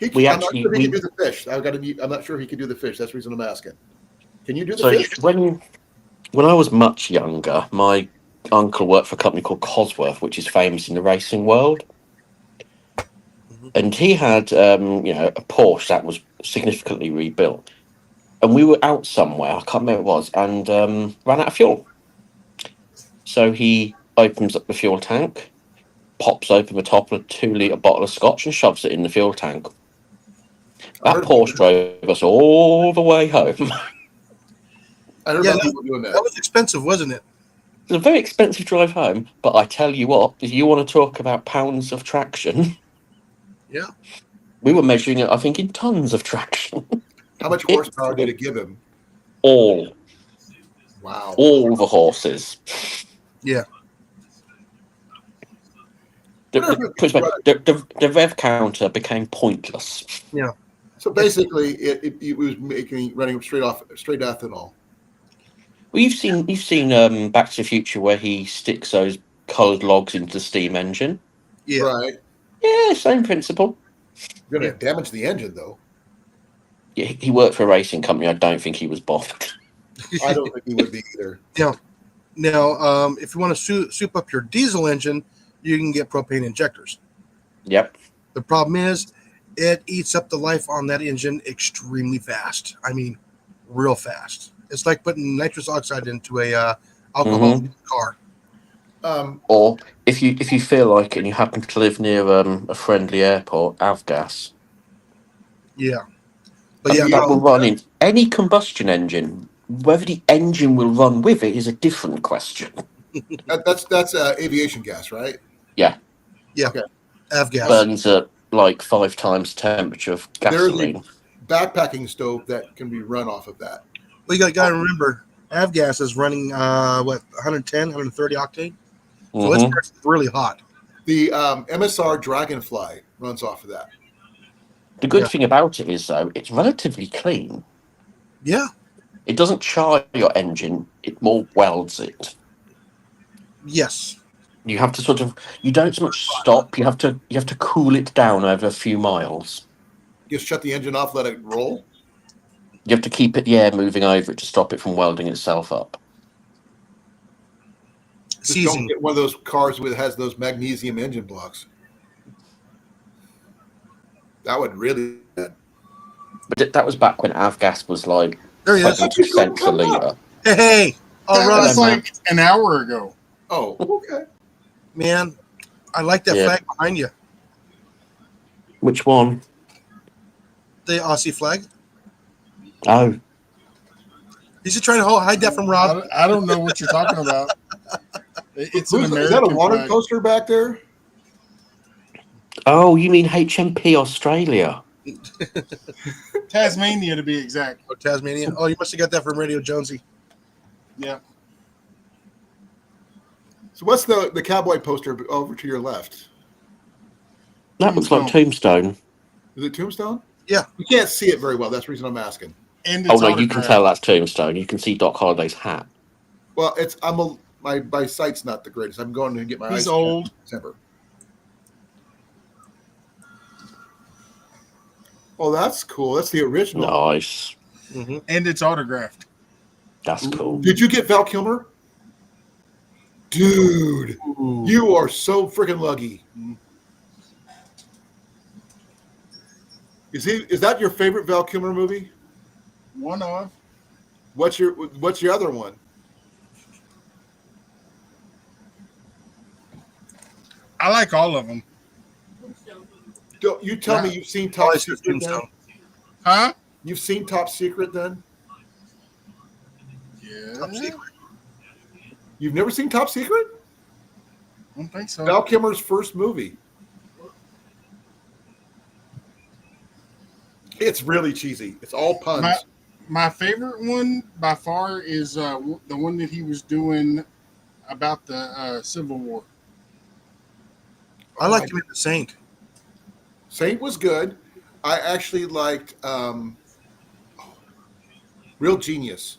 I'm not sure he can do the fish. I'm not sure he can do the fish. That's the reason I'm asking. Can you do the so fish? when I was much younger, my uncle worked for a company called Cosworth, which is famous in the racing world. And he had, a Porsche that was significantly rebuilt. And we were out somewhere, I can't remember what it was, and ran out of fuel. So he opens up the fuel tank, pops open the top of a 2-litre bottle of scotch and shoves it in the fuel tank. That Porsche drove us all the way home. I heard about people doing That that. was expensive, wasn't it? It was a very expensive drive home, but I tell you what, if you want to talk about pounds of traction, Yeah. we were measuring it, I think, in tons of traction. How much horsepower did it give him? All. Wow. All the horses. Yeah. The rev counter became pointless. So basically, it was running straight ethanol. Well, you've seen Back to the Future where he sticks those coloured logs into the steam engine. Yeah. Right. Yeah, same principle. Going to damage the engine, though. Yeah, he worked for a racing company. I don't think he was bothered. I don't think he would be either. Now, if you want to soup up your diesel engine, you can get propane injectors. Yep. The problem is, it eats up the life on that engine extremely fast. I mean, real fast. It's like putting nitrous oxide into a alcohol car. Or if you feel like it and you happen to live near a friendly airport, Avgas. Yeah. But yeah, that will run in any combustion engine. Whether the engine will run with it is a different question. That's aviation gas, right? Yeah. Okay. Avgas. Burns at like 5 times temperature of gasoline. There's a backpacking stove that can be run off of that. Well, you got to remember, Avgas is running 110, 130 octane, so it's really hot. The MSR Dragonfly runs off of that. The good thing about it is, though, it's relatively clean. Yeah. It doesn't char your engine; it more welds it. Yes. You have to you don't so much stop. You have to cool it down over a few miles. Just shut the engine off, let it roll. You have to keep the air moving over it to stop it from welding itself up. Just don't get one of those cars that has those magnesium engine blocks. That would really. But that was back when Avgas was like there he is. 20 cents a litre. Hey, all that right, was like an hour ago. Oh, okay. Man, I like that flag behind you. Which one? The Aussie flag. Oh. He's just trying to hide that from Rob. I don't know what you're talking about. It's an American Is that a water flag. coaster back there? Oh, you mean HMP Australia? Tasmania, to be exact. Oh, Tasmania. Oh, you must have got that from Radio Jonesy. Yeah. So what's the cowboy poster over to your left? That looks like Tombstone. Is it Tombstone? Yeah. You can't see it very well. That's the reason I'm asking. And Oh no, you can tell that's Tombstone. You can see Doc Holliday's hat. Well, my sight's not the greatest. I'm going to get my eyes. He's old. December. Oh, that's cool. That's the original. Nice. Mm-hmm. And it's autographed. That's cool. Did you get Val Kilmer? Dude, you are so freaking lucky. Is that your favorite Val Kilmer movie? One of. What's your other one? I like all of them. Don't you tell me you've seen Top Secret then? Huh? You've seen Top Secret then? Yeah. Top Secret. You've never seen Top Secret? I don't think so. Val Kilmer's first movie. It's really cheesy. It's all puns. My favorite one by far is the one that he was doing about the Civil War. I liked him in The Saint. Saint was good. I actually liked Real Genius.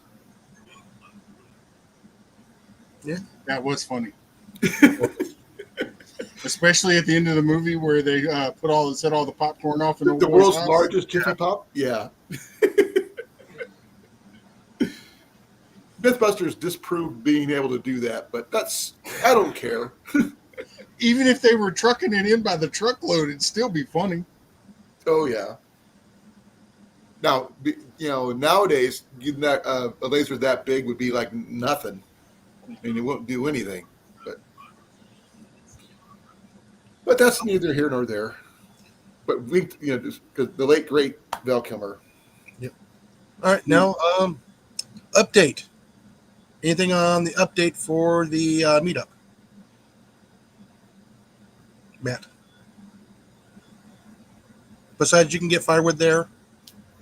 Yeah. That was funny. Especially at the end of the movie where they set all the popcorn off in The world's largest Jiffy Pop? Yeah. Mythbusters disproved being able to do that, but I don't care. Even if they were trucking it in by the truckload, it'd still be funny. Oh, yeah. Now, nowadays, a laser that big would be like nothing. And it won't do anything. But that's neither here nor there. But just because the late great Val Kilmer. Yep. All right, now update. Anything on the update for the meetup, Matt? Besides, you can get firewood there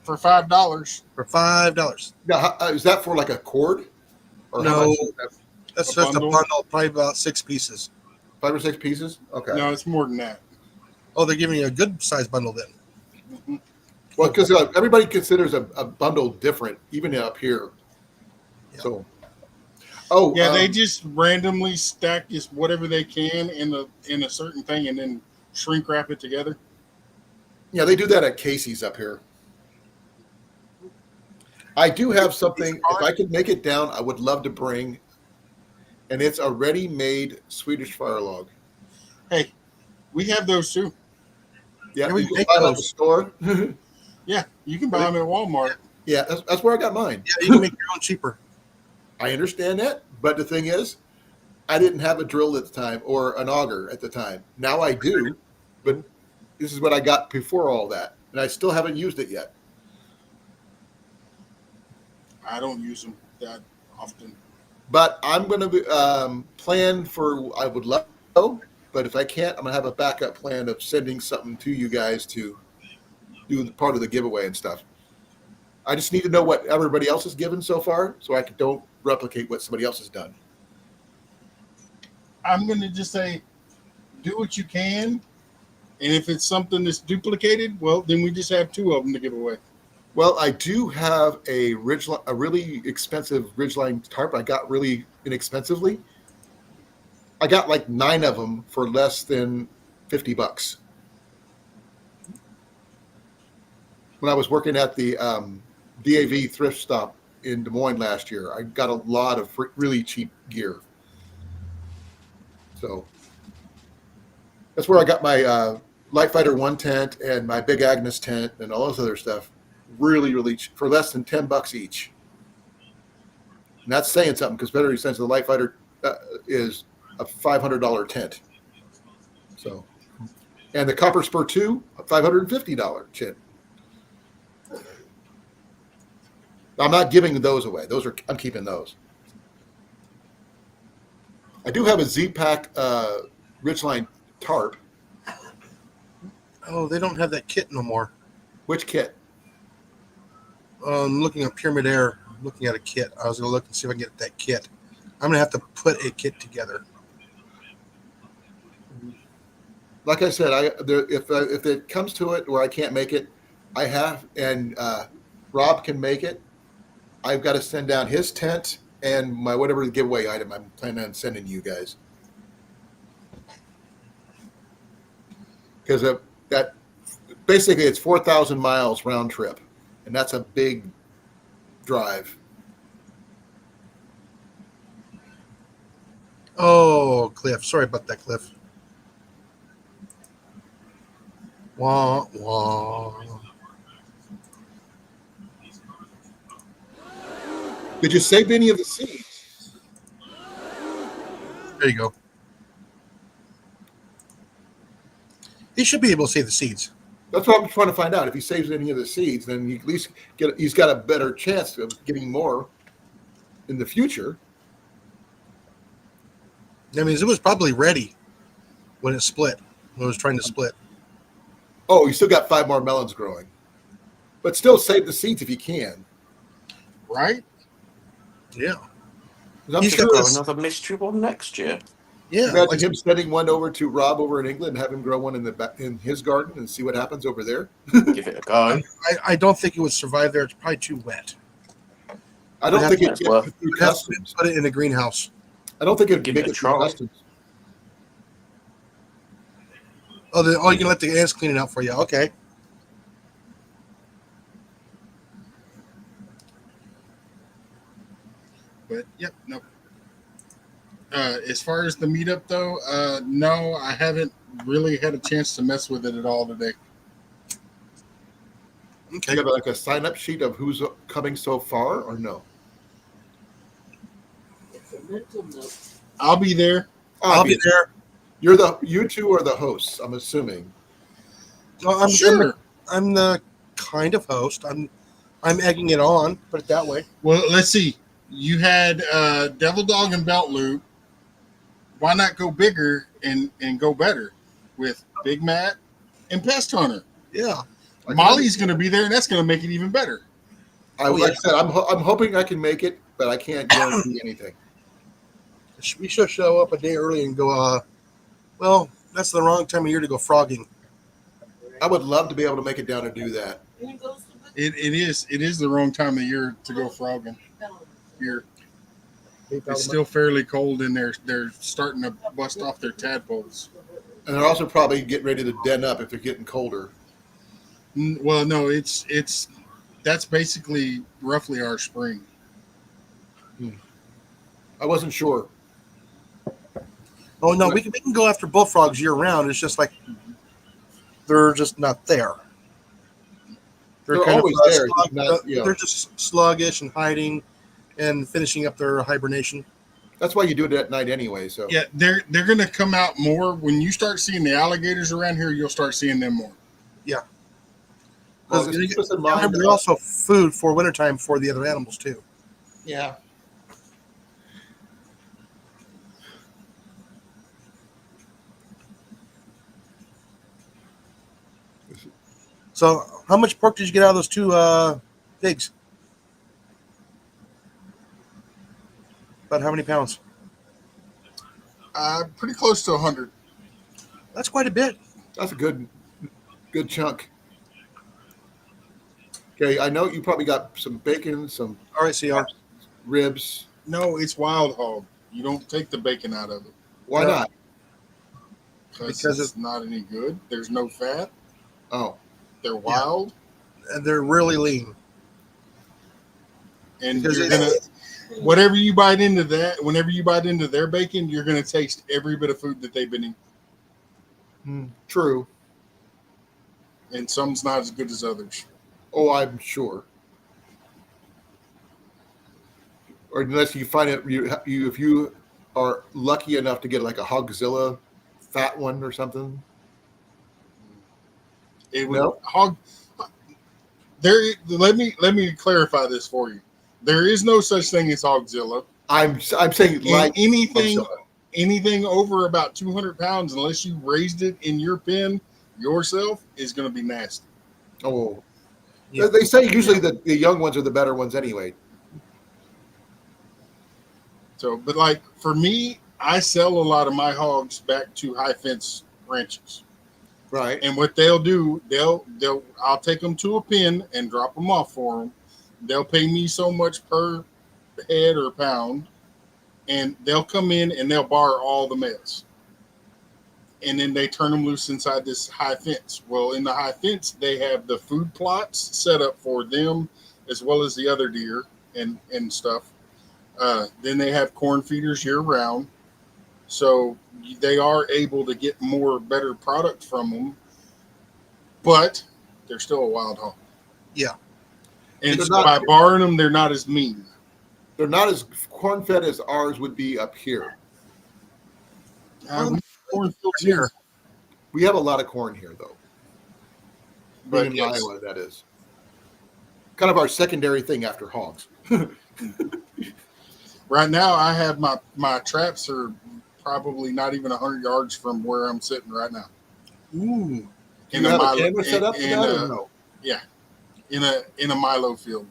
For $5. for $5. Now, is that for like a cord? Or No. how much is that? That's A just bundle? a bundle, probably about 6 pieces. 5 or 6 pieces? Okay. No, it's more than that. Oh, they're giving you a good size bundle then. Mhm. Well, because everybody considers a bundle different, even up here. Yeah. So, oh, Yeah, they just randomly stack just whatever they can in a certain thing and then shrink wrap it together. yeah, they do that at Casey's up here. I do have something. If I could make it down, I would love to bring, and it's a ready-made Swedish fire log. Hey, we have those too. Yeah, Yeah, we you can make buy them at the those. store. Yeah, you can buy them at Walmart. Yeah, that's where I got mine. Yeah, you can make your own cheaper. I understand that, but the thing is, I didn't have a drill at the time or an auger at the time. Now I do, but this is what I got before all that, and I still haven't used it yet. I don't use them that often. But I'm going to plan for. I would love to go, but if I can't, I'm going to have a backup plan of sending something to you guys to do the part of the giveaway and stuff. I just need to know what everybody else has given so far, so I don't replicate what somebody else has done. I'm going to just say, do what you can. And if it's something that's duplicated, well, then we just have 2 of them to give away. Well, I do have a really expensive Ridgeline tarp. I got really inexpensively. I got like 9 of them for less than $50. When I was working at the DAV thrift stop in Des Moines last year, I got a lot of really cheap gear. So that's where I got my Light Fighter 1 tent and my Big Agnes tent and all this other stuff. Really, really cheap, for less than $10 each. And that's saying something, because Battery Sense, the Light Fighter is a $500 tent. So, and the Copper Spur 2, a $550 tent. I'm not giving those away. I'm keeping those. I do have a Z-Pack Ridgeline tarp. Oh, they don't have that kit no more. Which kit? Looking at Pyramid Air, looking at a kit. I was going to look and see if I can get that kit. I'm going to have to put a kit together. Like I said, if it comes to it where I can't make it, I have, and Rob can make it. I've got to send down his tent and my whatever giveaway item I'm planning on sending you guys. Because that basically it's 4,000 miles round trip, and that's a big drive. Oh, Cliff. Sorry about that, Cliff. Wah, wah. Did you save any of the seeds? There you go. He should be able to save the seeds. That's what I'm trying to find out. If he saves any of the seeds, then you at least he's got a better chance of getting more in the future. That means it was probably ready when it split, when it was trying to split. Oh, you still got 5 more melons growing. But still save the seeds if you can. Right? Yeah. I'm He's sure got Grow this- another mystery one next year. Yeah. imagine Like, him sending one over to Rob over in England and have him grow one in his garden and see what happens over there. Give it a go. I don't think it would survive there. It's probably too wet. I don't think That's it worth- gets through You'd have to customs. put it in a greenhouse. I don't think it would Give make it a it through try. customs. Oh, you can let the ants clean it out for you. Okay. But, yep, no. As far as the meetup, though, no, I haven't really had a chance to mess with it at all today. Okay. You have like a sign-up sheet of who's coming so far, or no? I'll be there. I'll be there. You two are the hosts, I'm assuming. Well, I'm Sure. I'm the kind of host. I'm egging it on. Put it that way. Well, let's see. You had Devil Dog and Belt Loop. Why not go bigger and go better with Big Matt and Pest Hunter? Yeah. Molly's going to be there, and that's going to make it even better. Like I said, I'm hoping I can make it. but I can't guarantee anything. We should show up a day early and go. Well, that's the wrong time of year to go frogging. I would love to be able to make it down and do that. It is the wrong time of year to go frogging. Here, it's still fairly cold, and they're starting to bust off their tadpoles. And they're also probably getting ready to den up if they're getting colder. Well, no, that's basically roughly our spring. I wasn't sure. Oh no, we can go after bullfrogs year round. It's just like they're just not there. They're kind always of, there, just not, you know. They're just sluggish and hiding and finishing up their hibernation. That's why you do it at night anyway. So Yeah, they're going to come out more when you start seeing the alligators around here. You'll start seeing them more. well, just keep us in mind. They're also food for wintertime for the other animals too. Yeah. So, how much pork did you get out of those two pigs? About how many pounds? Pretty close to 100. That's quite a bit. That's a good chunk. Okay, I know you probably got some bacon, some All right, CR. ribs. No, it's wild hog. You don't take the bacon out of it Why No. not? because it's not any good. There's no fat. Oh, They're wild, And they're really lean. and Because you're it's- gonna whatever you bite into that. Whenever you bite into their bacon, you're gonna taste every bit of food that they've been eating, true. and some's not as good as others. Oh, I'm sure. Or unless you find it, if you are lucky enough to get like a Hogzilla fat one or something. It would No? hog. Let me clarify this for you. There is no such thing as Hogzilla. I'm saying And like anything over about 200 pounds, unless you raised it in your pen yourself, is going to be nasty. oh, Yeah. they say usually that the young ones are the better ones anyway. So, but like for me, I sell a lot of my hogs back to high fence ranches, Right. and what they'll do, I'll take them to a pen and drop them off for them. They'll pay me so much per head or pound, and they'll come in and they'll bar all the males. And then they turn them loose inside this high fence. Well, in the high fence, they have the food plots set up for them as well as the other deer and stuff. Then they have corn feeders year round. So they are able to get better product from them, but they're still a wild hog. Yeah. And They're so not- by barring them, they're not as mean. They're not as corn fed as ours would be up here. Cornfields here. We have a lot of corn here though. But Being in yes. Iowa, that is. Kind of our secondary thing after hogs. Right now, I have my traps are probably not even 100 yards from where I'm sitting right now. Ooh. Do you have a camera set up for that or no? in a Milo field.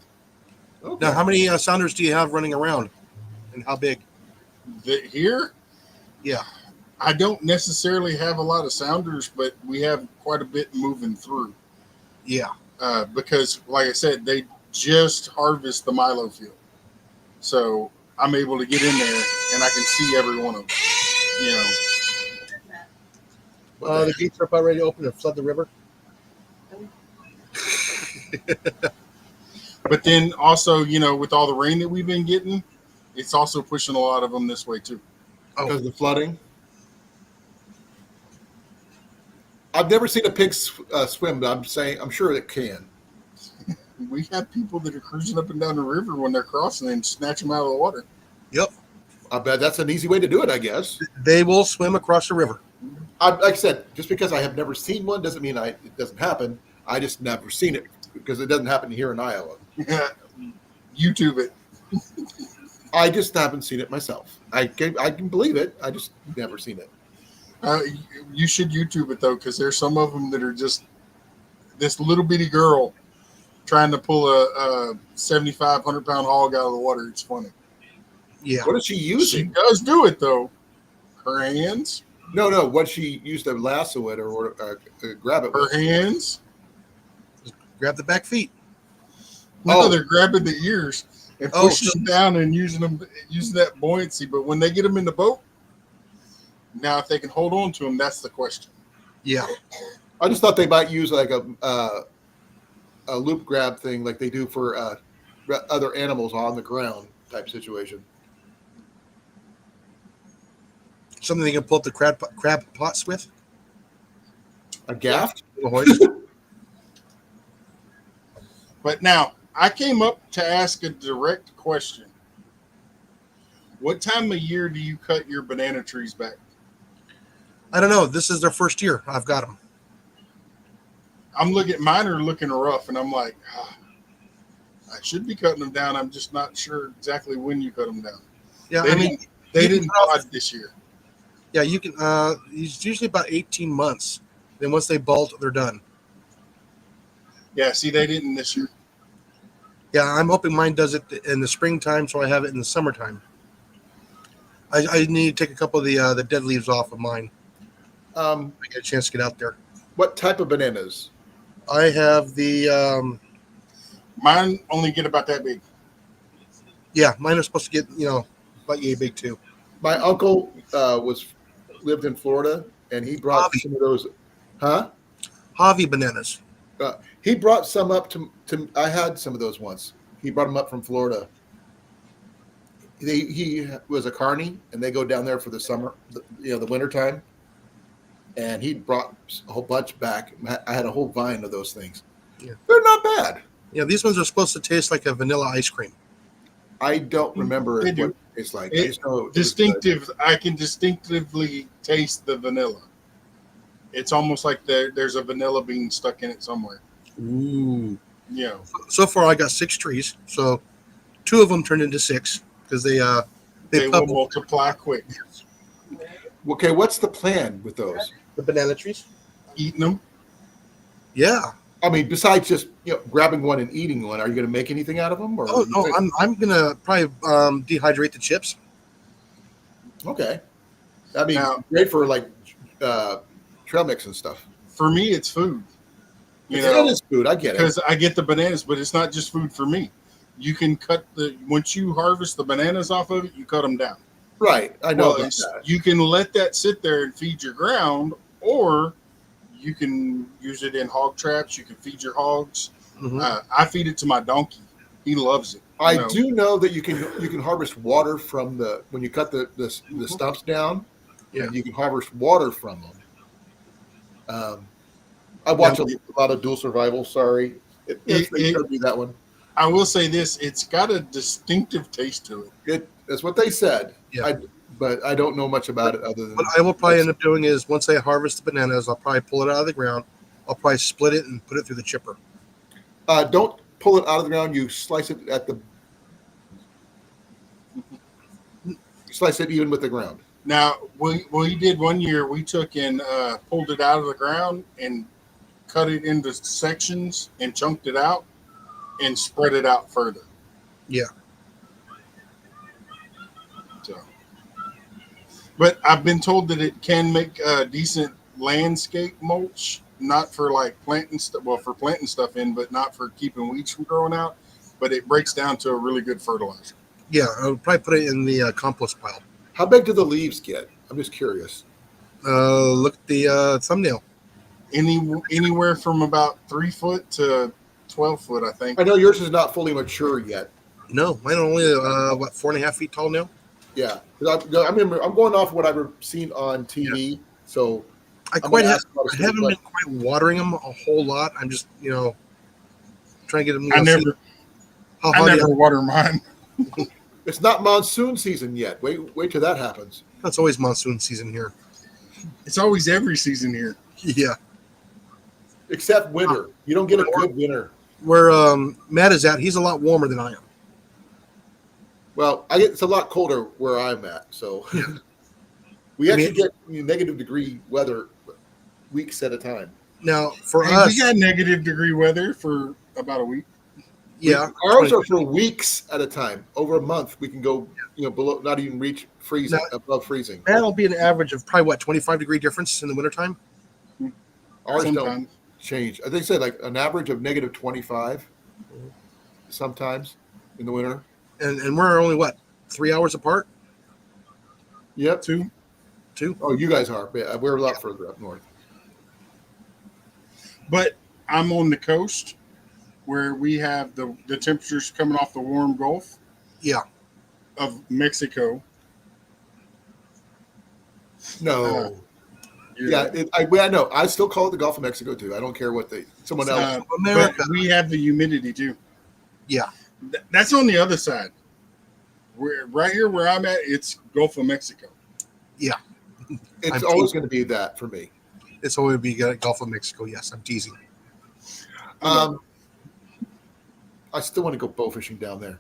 Okay. Now, how many sounders do you have running around, and how big? Here, Yeah. I don't necessarily have a lot of sounders, but we have quite a bit moving through. Yeah. Because, like I said, they just harvest the Milo field, so I'm able to get in there and I can see every one of them. You know, The gates are about ready to open and flood the river. but then also, with all the rain that we've been getting, it's also pushing a lot of them this way too. Because of the flooding. I've never seen a pig swim, but I'm sure it can. We have people that are cruising up and down the river when they're crossing and snatch them out of the water. Yep. I bet that's an easy way to do it, I guess. They will swim across the river. Like I said, just because I have never seen one doesn't mean it doesn't happen. I just never seen it because it doesn't happen here in Iowa. YouTube it. I just haven't seen it myself. I can believe it. I just never seen it. You should YouTube it though, because there's some of them that are just this little bitty girl trying to pull a 7,500-pound hog out of the water. It's funny. Yeah. What is she She using? does do it though. Her hands, No. What she used to lasso it or grab it her with? hands. Grab the back feet. No, Oh. they're grabbing the ears and Oh, pushing them down and using that buoyancy. But when they get them in the boat, now if they can hold on to them, that's the question. Yeah. I just thought they might use like a loop grab thing like they do for other animals on the ground type situation. Something they can pull up the crab pots with. A gaff? Little hoist. But now I came up to ask a direct question. What time of year do you cut your banana trees back? I don't know. This is their first year. I've got them. Mine are looking rough, and I'm like, I should be cutting them down. I'm just not sure exactly when you cut them down. Yeah, They I mean, They you can didn't cut off- pod this year. yeah, you can. It's usually about 18 months. Then once they bolt, they're done. Yeah, see, they didn't this year. Yeah, I'm hoping mine does it in the springtime, so I have it in the summertime. I need to take a couple of the dead leaves off of mine. I get a chance to get out there. What type of bananas? I have the Mine only get about that big. yeah, mine are supposed to get about yay big too. My uncle lived in Florida, and he brought Bobby. some of those. Huh? Javi bananas. He brought some up to. I had some of those once. He brought them up from Florida. He was a carny, and they go down there for the summer, the winter time. And he brought a whole bunch back. I had a whole vine of those things. Yeah. They're not bad. Yeah, these ones are supposed to taste like a vanilla ice cream. I don't remember They what do. it's like. It- I just know it was Distinctive. I can distinctively taste the vanilla. It's almost like there's a vanilla bean stuck in it somewhere. Ooh. You know, So far, I got 6 trees. So 2 of them turned into 6 because they they will puppled. multiply quick. good. Okay, what's the plan with those? The banana trees. Eating them. Yeah. I mean, besides just grabbing one and eating one, are you going to make anything out of them? Or Oh no, I'm gonna probably dehydrate the chips. Okay. I mean, Now- great for like trail mix and stuff. For me, it's food. You It know, is food. I get it. because I get the bananas, but it's not just food for me. You can once you harvest the bananas off of it, you cut them down. Right. I know Well, about that. you can let that sit there and feed your ground, or you can use it in hog traps. You can feed your hogs. Mhm. I feed it to my donkey. He loves it. You I know, do know that you can harvest water from when you cut the stumps down. Yeah. You can harvest water from them. I watch a lot of Dual Survival. Sorry, they showed me that one. I will say this: it's got a distinctive taste to it. That's what they said. Yeah. But I don't know much about it other than. What I will probably end up doing is once I harvest the bananas, I'll probably pull it out of the ground. I'll probably split it and put it through the chipper. Don't pull it out of the ground. You slice it slice it even with the ground. Now, we did one year. We took and pulled it out of the ground and cut it into sections and chunked it out and spread it out further. Yeah. So, but I've been told that it can make a decent landscape mulch, not for like planting stuff. Well, for planting stuff in, but not for keeping weeds from growing out. But it breaks down to a really good fertilizer. Yeah, I'll probably put it in the compost pile. How big do the leaves get? I'm just curious. Look at the thumbnail. Anywhere from about 3 foot to 12 foot, I think. I know yours is not fully mature yet. No, mine are only 4.5 feet tall now. Yeah, 'cause I remember I'm going off what I've seen on TV. So I I'm quite gonna have. ask about I it, haven't but- been quite watering them a whole lot. I'm just trying to get them. I see never how hot I never water mine. It's not monsoon season yet. Wait till that happens. That's always monsoon season here. It's always every season here. Yeah, Except winter. You don't get a good winter. where Matt is at, he's a lot warmer than I am. Well, it's a lot colder where I'm at. So we I mean- actually get negative degree weather weeks at a time. Now, for Hey, us, we got negative degree weather for about a week. Yeah, Ours 20 are for weeks at a time. Over a month, we can go, below, not even reach freezing, above freezing. that'll be an average of probably 25-degree difference in the wintertime. Ours don't Sometimes. change. I think they said like an average of negative 25 sometimes in the winter. And we're only what, 3 hours apart? Yep. Two. Oh, you guys are. Yeah, we're a lot further up north. But I'm on the coast where we have the temperatures coming off the warm Gulf Yeah. of Mexico. No. Yeah. I know. I still call it the Gulf of Mexico too. I don't care what someone else. America. But we have the humidity too. Yeah. That's on the other side. Right here where I'm at, it's Gulf of Mexico. It's I'm always teasing. going to be that for me. It's always be Gulf of Mexico. Yes, I'm teasing. I still want to go bow fishing down there.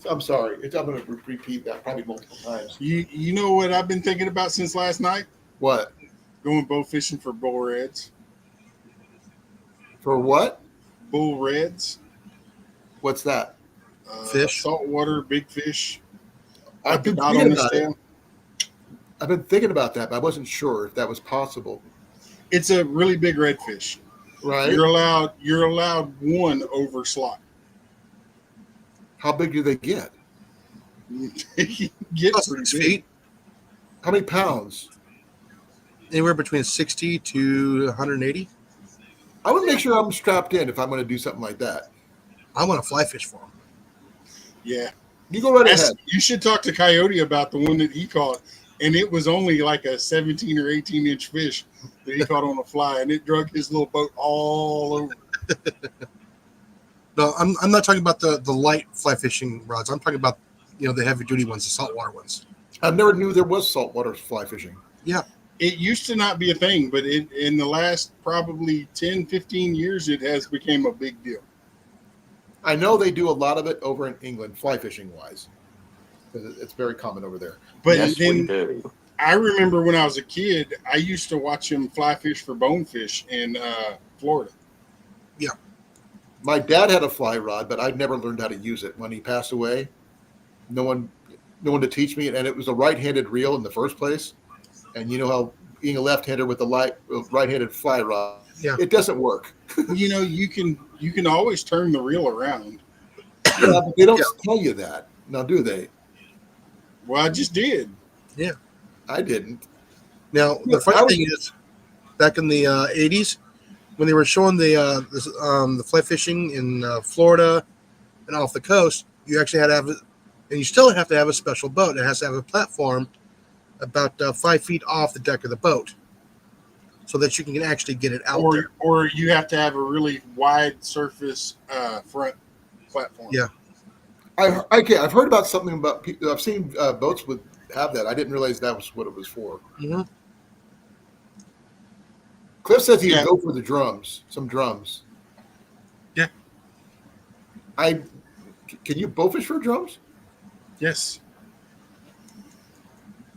I'm sorry. I'm going to repeat that probably multiple times. You know what I've been thinking about since last night? What? Going bow fishing for bull reds. For what? Bull reds. What's that? Fish? Saltwater, big fish. I've been Not thinking on this about it. tail. I've been thinking about that, but I wasn't sure if that was possible. It's a really big redfish. Right? You're allowed one over slot. How big do they get? Get Plus pretty 6 big. feet, How many pounds? anywhere between 60 to 180. I would make sure I'm strapped in if I'm going to do something like that. I want to fly fish for them. Yeah. You go right ahead. You should talk to Coyote about the one that he caught. And it was only like a 17 or 18 inch fish that he caught on a fly, and it drug his little boat all over. No, I'm not talking about the light fly fishing rods. I'm talking about the heavy duty ones, the saltwater ones. I never knew there was saltwater fly fishing. It used to not be a thing, but in the last probably 10, 15 years, it has become a big deal. I know they do a lot of it over in England, fly fishing wise. It's very common over there. But Yes, we then do. I remember when I was a kid, I used to watch him fly fish for bonefish in Florida. My dad had a fly rod, but I never learned how to use it. When he passed away, no one to teach me, and it was a right-handed reel in the first place. And you know how being a left-hander with a right-handed fly rod, it doesn't work. You can always turn the reel around. Yeah, but they don't tell you that now, do they? Well, I just did. I didn't. Now, the funny thing is, back in the 80s, when they were showing the fly fishing in Florida and off the coast, you actually had to have, and you still have to have a special boat. It has to have a platform about 5 feet off the deck of the boat, so that you can actually get it out there. Or you have to have a really wide surface front platform. Yeah. I've heard about something about. I've seen boats would have that. I didn't realize that was what it was for. Mm-hmm. Cliff says he'd go for the drums. Some drums. Yeah. Can you bowfish for drums? Yes.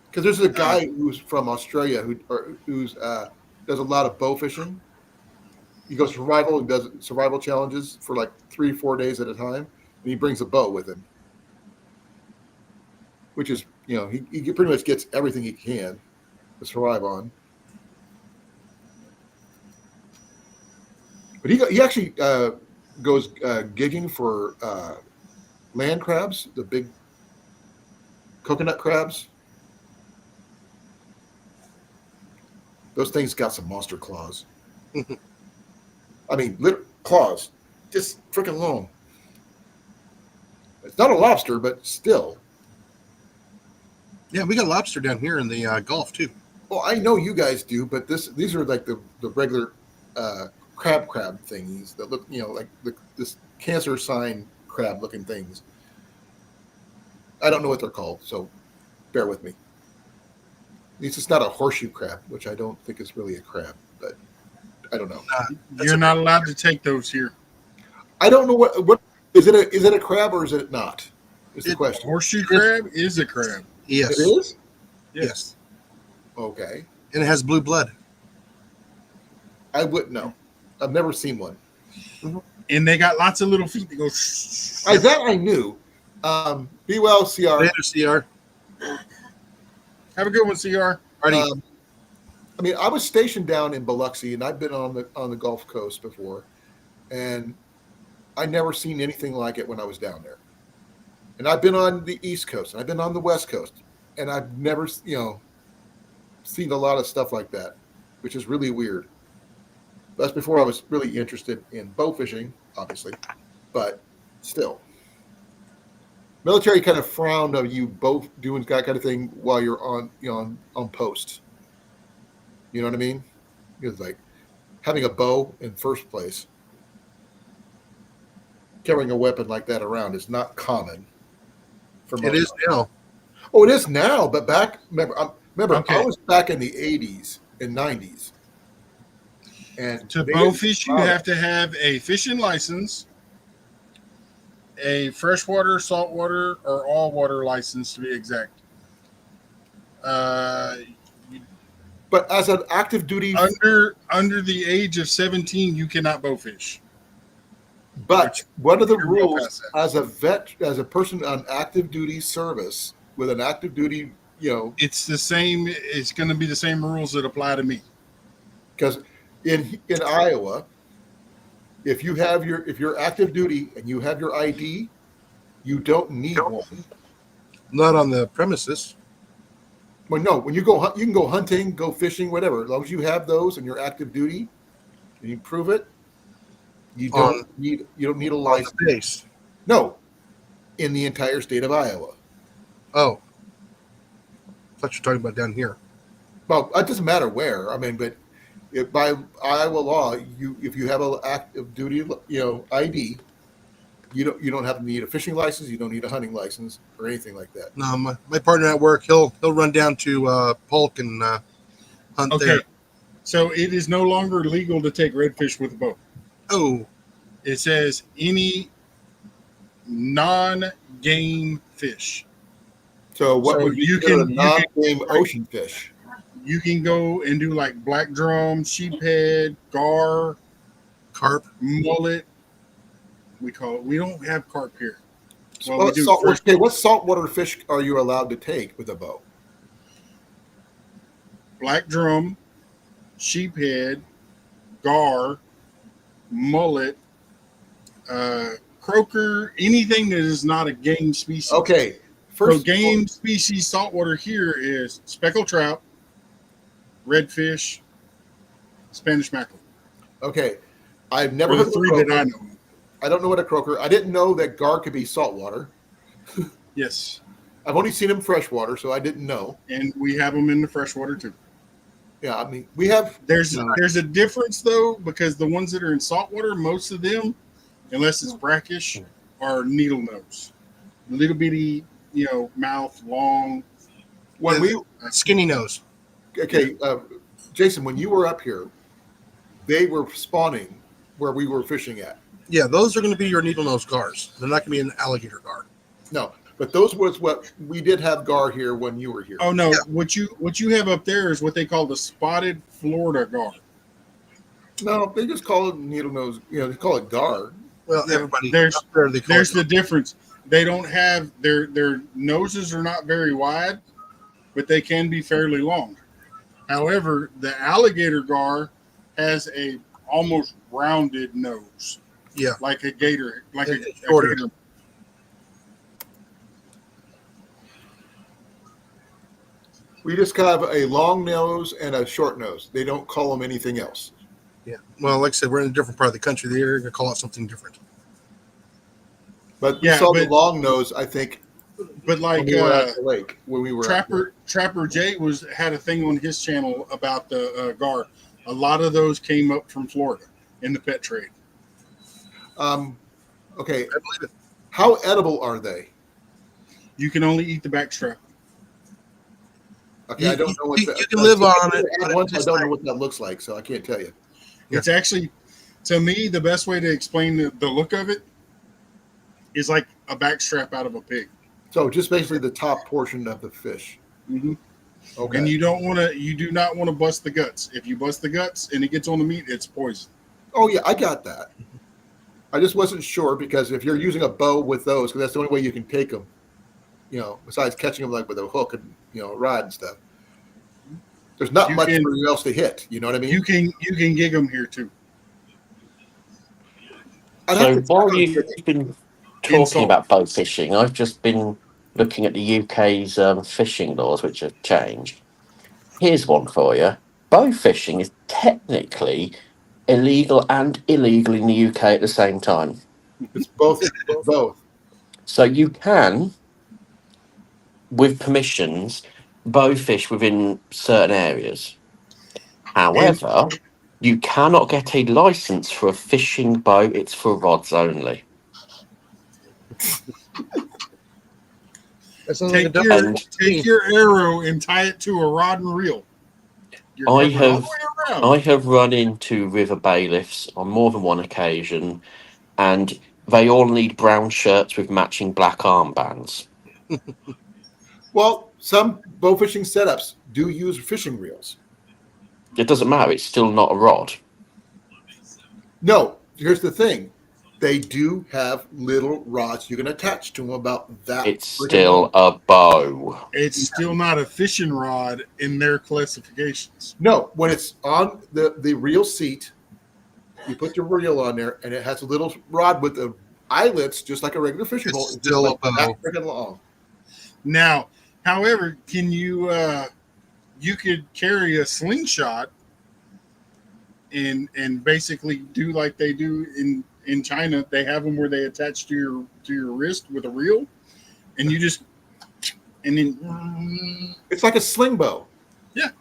Because there's a guy who's from Australia who's does a lot of bow fishing. He goes survival and does survival challenges for like 3-4 days at a time, and he brings a bow with him, which is he pretty much gets everything he can to survive on. But he actually goes gigging for land crabs, the big coconut crabs. Those things got some monster claws. I mean, claws, just freaking long. It's not a lobster, but still. Yeah, we got lobster down here in the Gulf too. Well, I know you guys do, but these are like the regular crab thingies that look, like this cancer sign crab looking things. I don't know what they're called, so bear with me. At least it's not a horseshoe crab, which I don't think is really a crab, but I don't know. You're not allowed to take those here. I don't know what is it. Is it a crab or is it not? Is the question. Horseshoe crab is a crab. Yes. It is. Yes. Okay. And it has blue blood. I wouldn't know. I've never seen one. and they got lots of little feet that go. That I knew. Be well, CR. Later, CR. Have a good one, CR. Alrighty. I mean, I was stationed down in Biloxi, and I've been on the Gulf Coast before, and I never seen anything like it when I was down there. And I've been on the East Coast, and I've been on the West Coast, and I've never, seen a lot of stuff like that, which is really weird. That's before I was really interested in bow fishing, obviously, but still. Military kind of frowned on you both doing that kind of thing while you're on post. You know what I mean? It's like having a bow in first place, carrying a weapon like that around is not common. It is now. Oh, it is now, but remember, Okay. I was back in the 80s and 90s. And To they bow didn't fish, you allow have that. to have a fishing license, a freshwater, saltwater, or all water license to be exact. But as an active duty, Under the age of 17, you cannot bow fish. but one of the You're well rules past that. as a person on active duty service with an active duty, It's the same. It's going to be the same rules that apply to me. because in Iowa, if you're active duty and you have your ID, you don't need one. Not on the premises. Well, no, when you go you can go hunting, go fishing, whatever. As long as you have those and you're active duty, and you prove it, you don't need a On the license. base. No, in the entire state of Iowa. Oh. I thought you were talking about down here. Well, it doesn't matter where. I mean, but by Iowa law, if you have an active duty, ID, you don't have to need a fishing license. You don't need a hunting license or anything like that. No, my partner at work, he'll run down to Polk and hunt Okay. there. So it is no longer legal to take redfish with a bow. Oh, It says any non-game fish. So what So would you you consider a can- non-game ocean fish? You can go and do like black drum, sheephead, gar, carp. mullet. We don't have carp here. Well, we What do. what saltwater fish are you allowed to take with a bow? Black drum, sheephead, gar, mullet, croaker, anything that is not a game species. Okay, So game species saltwater here is speckled trout, redfish, Spanish mackerel. Okay, I've never Are heard the of three a that I croaker. know. I don't know what a croaker. I didn't know that gar could be saltwater. Yes, I've only seen them freshwater, so I didn't know. and we have them in the freshwater too. Yeah, I mean, we have. There's a difference though, because the ones that are in saltwater, most of them, unless it's brackish, are needle nose, little bitty, mouth long. When we Skinny nose. okay, Jason, when you were up here, they were spawning where we were fishing at. Yeah, those are going to be your needle nose gars. They're not going to be an alligator gar. No, but those was what we did have gar here when you were here. Oh no, Yeah. what you have up there is what they call the spotted Florida gar. No, they just call it needle nose. They call it gar. Well, Yeah, everybody there's- up there, they call There's it the difference. They don't have their noses are not very wide, but they can be fairly long. However, the alligator gar has a almost rounded nose, yeah. like a gator, like a It's shorter. gator. We just have a long nose and a short nose. They don't call them anything else. Yeah. Well, like I said, we're in a different part of the country. They're going to call it something different. But we Yeah, saw the but- long nose, I think, But like when we were at the lake. When we were out there. Trapper Jay had a thing on his channel about the gar. A lot of those came up from Florida in the pet trade. Okay, I believe it. how edible are they? You can only eat the backstrap. Okay, I don't know what You can live on it, but Once I it's don't like- know what that looks like, so I can't tell you. Yeah. It's actually, to me, the best way to explain the look of it is like a backstrap out of a pig. So just basically the top portion of the fish. Mm-hmm. Okay. And you do not want to bust the guts. If you bust the guts and it gets on the meat, it's poison. Oh yeah, I got that. I just wasn't sure because if you're using a bow with those, because that's the only way you can take them, besides catching them like with a hook and rod and stuff. There's not much for you else to hit. You know what I mean? You can gig them here too. So while you've been talking about bow fishing, I've just been looking at the UK's fishing laws, which have changed. Here's one for you. Bow fishing is technically illegal and illegal in the UK at the same time. It's both. So you can, with permissions, bow fish within certain areas. However, you cannot get a license for a fishing bow. It's for rods only. Take your arrow and tie it to a rod and reel. I have run into river bailiffs on more than one occasion, and they all need brown shirts with matching black armbands. Well, some bow fishing setups do use fishing reels. It doesn't matter. It's still not a rod. No, here's the thing. They do have little rods you can attach to them about that. It's still a bow. It's still not a fishing rod in their classifications. No, when it's on the reel seat, you put your reel on there, and it has a little rod with the eyelets, just like a regular fishing pole. It's still like a bow. that freaking long. Now, however, can you could carry a slingshot and basically do like they do in China. They have them where they attach to your wrist with a reel, and you just it's like a sling bow. Yeah,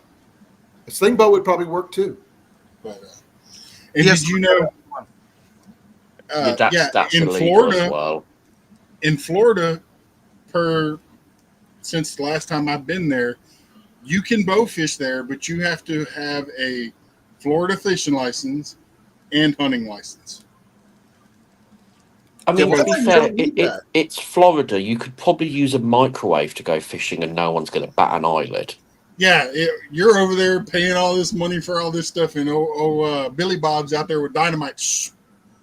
a sling bow would probably work too. But, did you know? That's in illegal Florida as well. In Florida, since the last time I've been there, you can bow fish there, but you have to have a Florida fishing license and hunting license. I mean, to be fair, it's Florida. You could probably use a microwave to go fishing and no one's going to bat an eyelid. Yeah, you're over there paying all this money for all this stuff, and Billy Bob's out there with dynamite.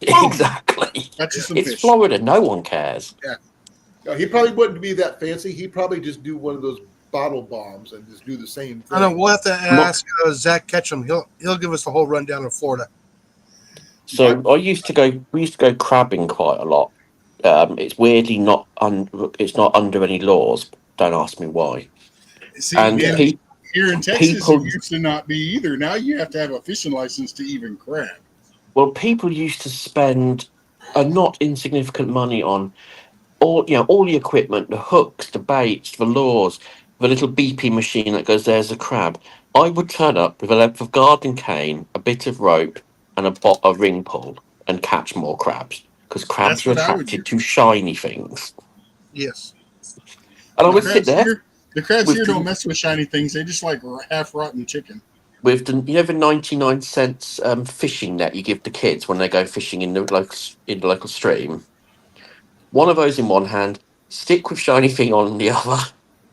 Boom! Exactly. That's just some it's fish. Florida. No one cares. Yeah. No, he probably wouldn't be that fancy. He'd probably just do one of those bottle bombs and just do the same thing. I know. We'll have to ask Zach Ketchum. He'll give us the whole rundown of Florida. So we used to go crabbing quite a lot. It's weirdly not under any laws. Don't ask me why. See, and here in Texas, it used to not be either. Now you have to have a fishing license to even crab. Well, people used to spend a not insignificant money on all the equipment, the hooks, the baits, the lures, the little beeping machine that goes, there's a crab. I would turn up with a length of garden cane, a bit of rope, and a ring pull and catch more crabs, because crabs are attracted to shiny things. Yes. And I would sit there. The crabs here don't mess with shiny things. They just like half rotten chicken. With the 99-cent fishing net you give the kids when they go fishing in the local stream. One of those in one hand, stick with shiny thing on the other,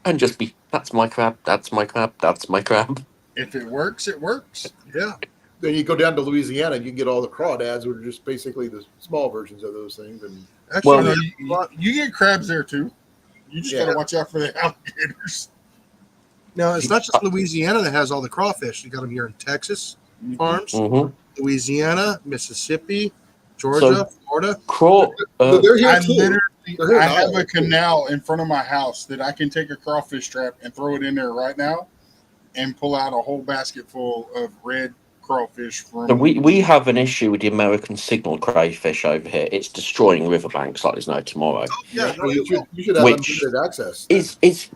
and just be, that's my crab, that's my crab, that's my crab. If it works, it works. Yeah. Then you go down to Louisiana, you can get all the crawdads, which are just basically the small versions of those things. And actually, you get crabs there too. You just gotta watch out for the alligators. Now, it's not just Louisiana that has all the crawfish. You got them here in Texas farms, Louisiana, Mississippi, Georgia, Florida. They're here too. I have a canal in front of my house that I can take a crawfish trap and throw it in there right now and pull out a whole basket full of red crawfish. So we have an issue with the American signal crayfish over here. It's destroying riverbanks like there's no tomorrow. Yeah, you should have unlimited access. It's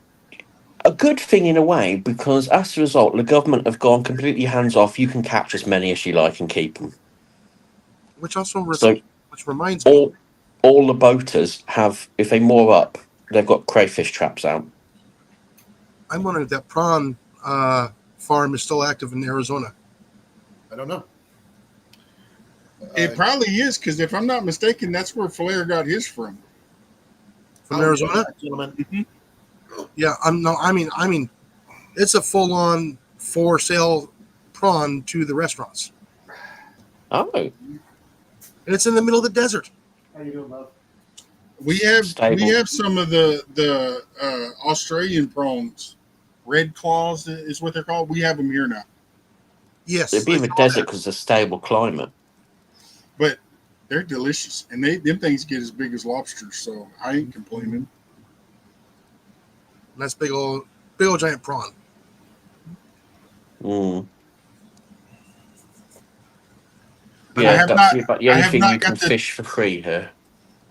a good thing in a way, because as a result, the government have gone completely hands off. You can catch as many as you like and keep them. Which reminds me, all the boaters have, if they moor up, they've got crayfish traps out. I'm wondering if that prawn farm is still active in Arizona. I don't know. It probably is, because if I'm not mistaken, that's where Flair got his from. From Arizona? Mm-hmm. Yeah, I mean, it's a full-on for sale prawn to the restaurants. Oh. and it's in the middle of the desert. How you doing, love? We have Stable. some of the Australian prawns. Red claws is what they're called. We have them here now, Yes, They'd be in the desert because it's a stable climate. but they're delicious, and them things get as big as lobsters. So I ain't complaining. That's big old giant prawn. Mm. But I Yeah, have that's not- about the I only have thing not you got can the- fish for free here.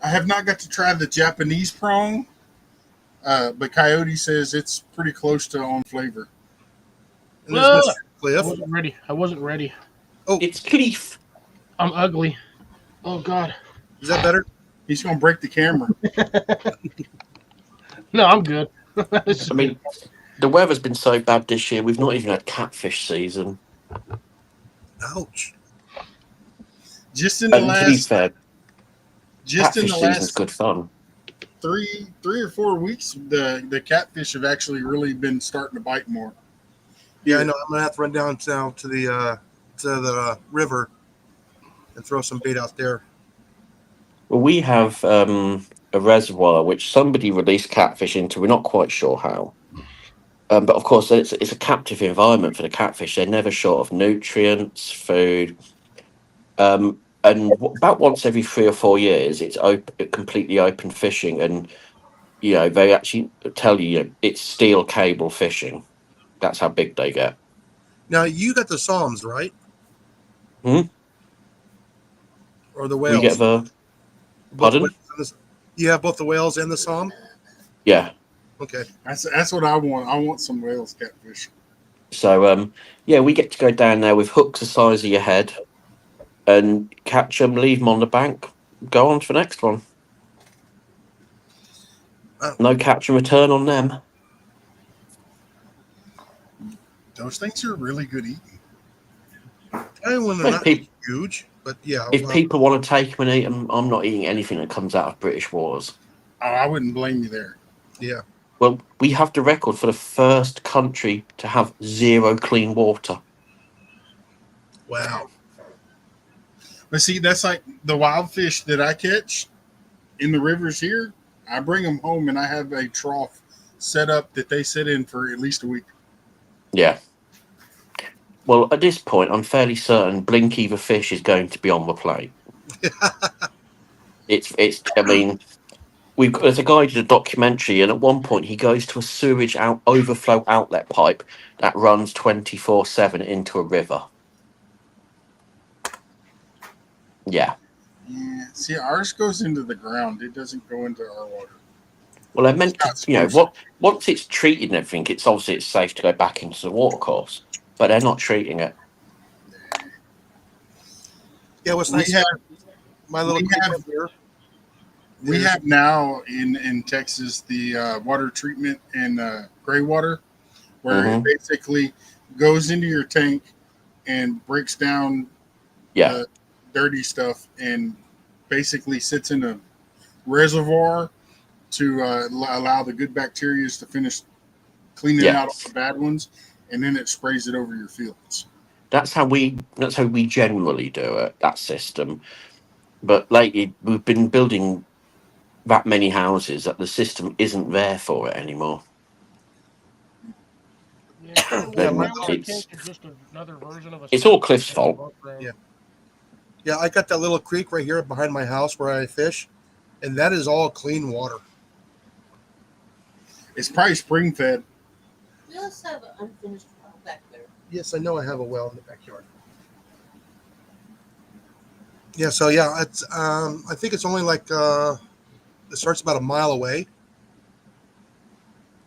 I have not got to try the Japanese prawn, but Coyote says it's pretty close to on flavor. And there's Mr. I Cliff. wasn't ready. I wasn't ready. It's Cleef. I'm ugly. Oh God. Is that better? He's gonna break the camera. No, I'm good. I mean, the weather's been so bad this year. We've not even had catfish season. Ouch. Just in the And to be last, fair, just in catfish the season's last good fun. three or 4 weeks, the catfish have actually really been starting to bite more. Yeah, I know. I'm gonna have to run down now to the river and throw some bait out there. Well, we have a reservoir which somebody released catfish into. We're not quite sure how. But of course, it's a captive environment for the catfish. They're never short of nutrients, food. And about once every 3 or 4 years, it's completely open fishing. And, they actually tell you, it's steel cable fishing. That's how big they get. Now you got the Psalms, right? Hmm? Or the We whales? get the... Both the Pardon? whales and the- you have both the whales and the Psalm? Yeah. Okay. That's what I want. I want some whales catfish. So, we get to go down there with hooks the size of your head and catch them, leave them on the bank, go on to the next one. Oh. No catch and return on them. Those things are really good eating. I when they're If not peop- huge, but yeah. If well, people want to take them and eat them, I'm not eating anything that comes out of British waters. Oh, I wouldn't blame you there. yeah. Well, we have the record for the first country to have 0 clean water. Wow. But see, that's like the wild fish that I catch in the rivers here. I bring them home and I have a trough set up that they sit in for at least a week. Yeah. Well, at this point, I'm fairly certain Blinky the fish is going to be on the plate. It's. I mean, there's a guy who did a documentary, and at one point he goes to a sewage overflow outlet pipe that runs 24/7 into a river. Yeah. Yeah. See, ours goes into the ground. It doesn't go into our water. Well, I meant It's to, not supposed once it's treated and everything, it's safe to go back into the water course, but they're not treating it. Yeah, what's We nice have- about my little we creek have- up here. We is- have now in Texas the water treatment and gray water, where it basically goes into your tank and breaks down Yeah. dirty stuff and basically sits in a reservoir to allow the good bacteria to finish cleaning out all Yes. the bad ones, and then it sprays it over your fields. That's how we generally do it, that system. But lately we've been building that many houses that the system isn't there for it anymore. Yeah, my Then water it's- tank is just another version of a. It's all Cliff's fault. Yeah. Yeah, I got that little creek right here behind my house where I fish, and that is all clean water. It's probably spring fed. We also have an unfinished well back there. Yes, I know I have a well in the backyard. Yeah, so yeah, it's I think it's only like it starts about a mile away,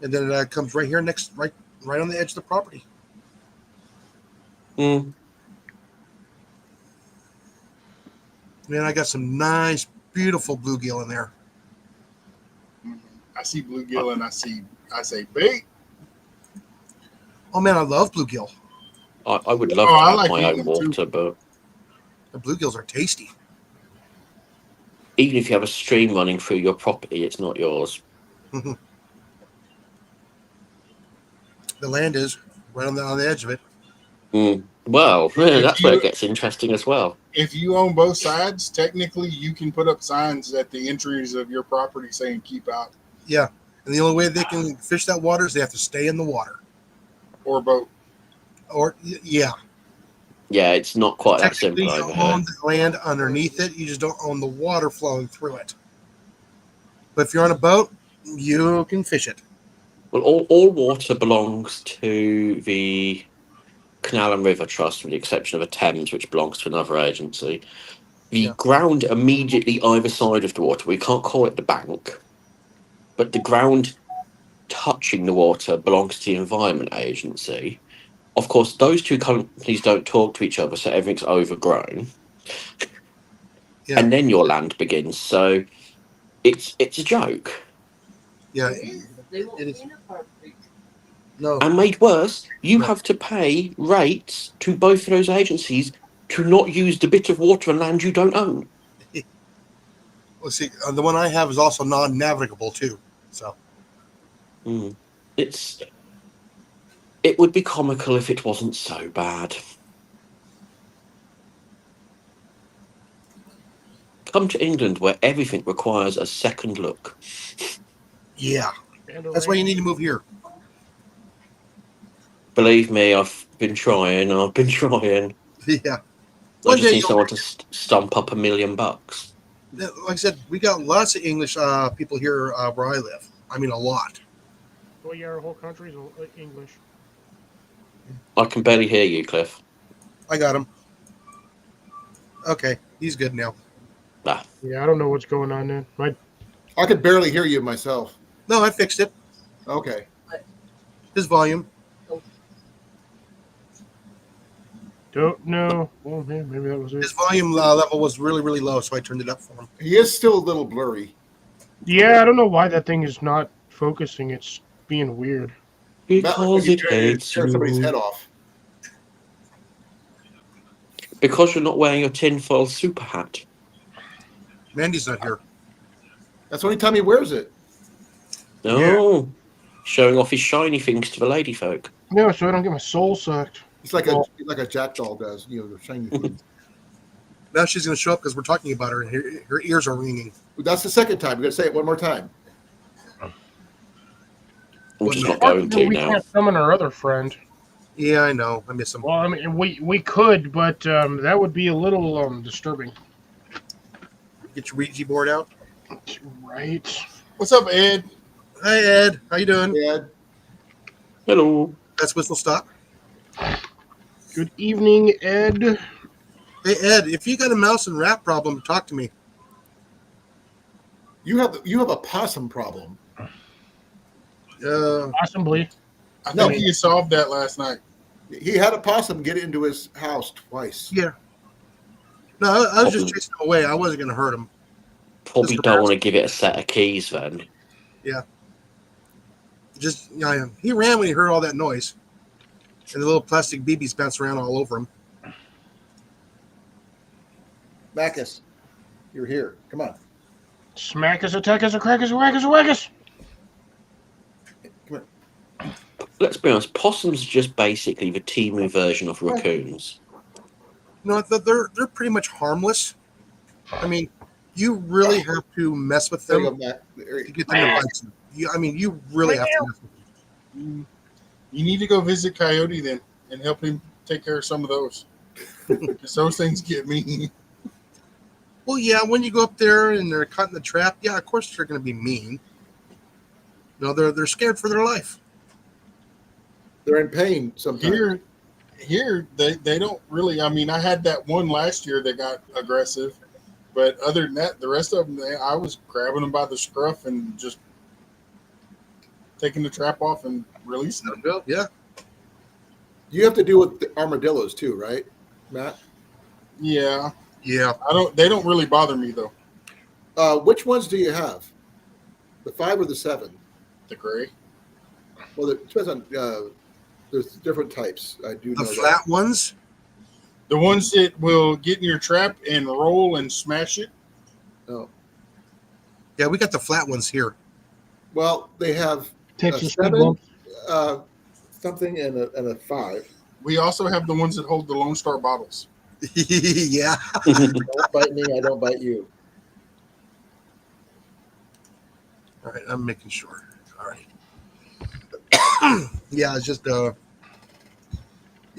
and then it comes right here right on the edge of the property. Mm. Man, I got some nice, beautiful bluegill in there. I see bluegill and I say bait. Oh man, I love bluegill. I would love Oh, to I have like my eating own them too. water, but The bluegills are tasty. even if you have a stream running through your property, it's not yours. The land is right on the edge of it. Mm. Well, If that's where you it gets interesting as well. if you own both sides, technically you can put up signs at the entries of your property saying "keep out" Yeah, and the only way they can fish that water is they have to stay in the water. or boat. Or yeah, Yeah, it's not quite that technically simple you over here. own the land underneath it. You just don't own the water flowing through it. But if you're on a boat, you can fish it. Well, all water belongs to the Canal and River Trust, with the exception of the Thames, which belongs to another agency. The Yeah. ground immediately either side of the water, we can't call it the bank, but the ground touching the water belongs to the Environment Agency. Of course, those two companies don't talk to each other, so everything's overgrown. Yeah. And then your land begins. So it's a joke. Yeah, It is. They won't it is. clean up our creek. no, And made worse, you No. have to pay rates to both of those agencies to not use the bit of water and land you don't own. let's see. The one I have is also non-navigable too. So It would be comical if it wasn't so bad. Come to England where everything requires a second look. yeah, And that's why you need to move here. Believe me, I've been trying. Yeah, I One just day need you'll- someone to stump up $1 million. like I said, we got lots of English people here where I live. I mean, a lot. Well, yeah, our whole country's English. I can barely hear you, Cliff. I got him. Okay, he's good now. Yeah, I don't know what's going on there. I could barely hear you myself. No, I fixed it. Okay. His volume. Don't know. Well, man, maybe that was it. His volume level was really, really low, so I turned it up for him. He is still a little blurry. Yeah, I don't know why that thing is not focusing. It's being weird. Because it hates tear somebody's head you. off. Because you're not wearing your tinfoil super hat. Mandy's not here. That's the only time he wears it. No. Showing off his shiny things to the lady folk. No, so I don't get my soul sucked. He's like a jackdaw does, the shiny thing. Now she's going to show up because we're talking about her, and her ears are ringing. That's the second time. We're gonna say it one more time. I'm just Well, not going to we now. can't summon our other friend. Yeah, I know. I miss him. Well, I mean, we could, but that would be a little disturbing. Get your Ouija board out. Right. What's up, Ed? Hi, Ed. How you doing? Yeah. Hello. That's whistle stop. Good evening, Ed. Hey, Ed, if you got a mouse and rat problem, talk to me. You have a possum problem. Possibly. I No. think he solved that last night. He had a possum get into his house twice. Yeah. No, I was just chasing him away. I wasn't going to hurt him. Probably Mr. don't Mouse. want to give it a set of keys then. Just he ran when he heard all that noise, and the little plastic BBs bounced around all over him. Bacchus, you're here. Come on. Smack us, attack us, or crack us, or whack us, or whack us. Come here. Let's be honest, possums are just basically the Temu version of raccoons. No, they're pretty much harmless. I mean, you really have to mess with There you them go, Matt. There to you- get them to bite you. You really have to mess with them. You need to go visit Coyote then and help him take care of some of those. Because those things get me. Well, yeah, when you go up there and they're caught in the trap, yeah, of course they're going to be mean. No, they're scared for their life. They're in pain sometimes. Here they don't really. I mean, I had that one last year that got aggressive, but other than that, the rest of them, I was grabbing them by the scruff and just taking the trap off and releasing them. Yeah. You have to deal with the armadillos too, right, Matt? Yeah, Yeah. They don't really bother me though. Which ones do you have? The 5 or the 7? The gray. Well, it depends on. There's different types. I do know The flat ones. The ones that will get in your trap and roll and smash it. Oh, Yeah, we got the flat ones here. well, they have Texas speed 7, bumps. something, and a 5. We also have the ones that hold the Lone Star bottles. Yeah. Don't bite me. I don't bite you. All right, I'm making sure. All right. Yeah, it's just like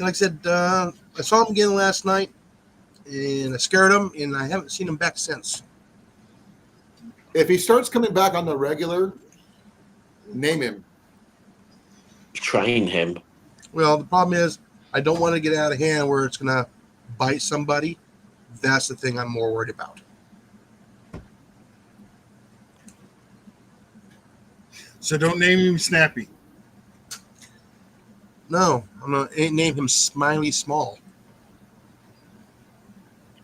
I said, I saw him again last night, and I scared him, and I haven't seen him back since. If he starts coming back on the regular, name him. Train him. Well, the problem is I don't want to get out of hand where it's gonna bite somebody. That's the thing I'm more worried about. So don't name him Snappy. No, I'm gonna name him Smiley Small.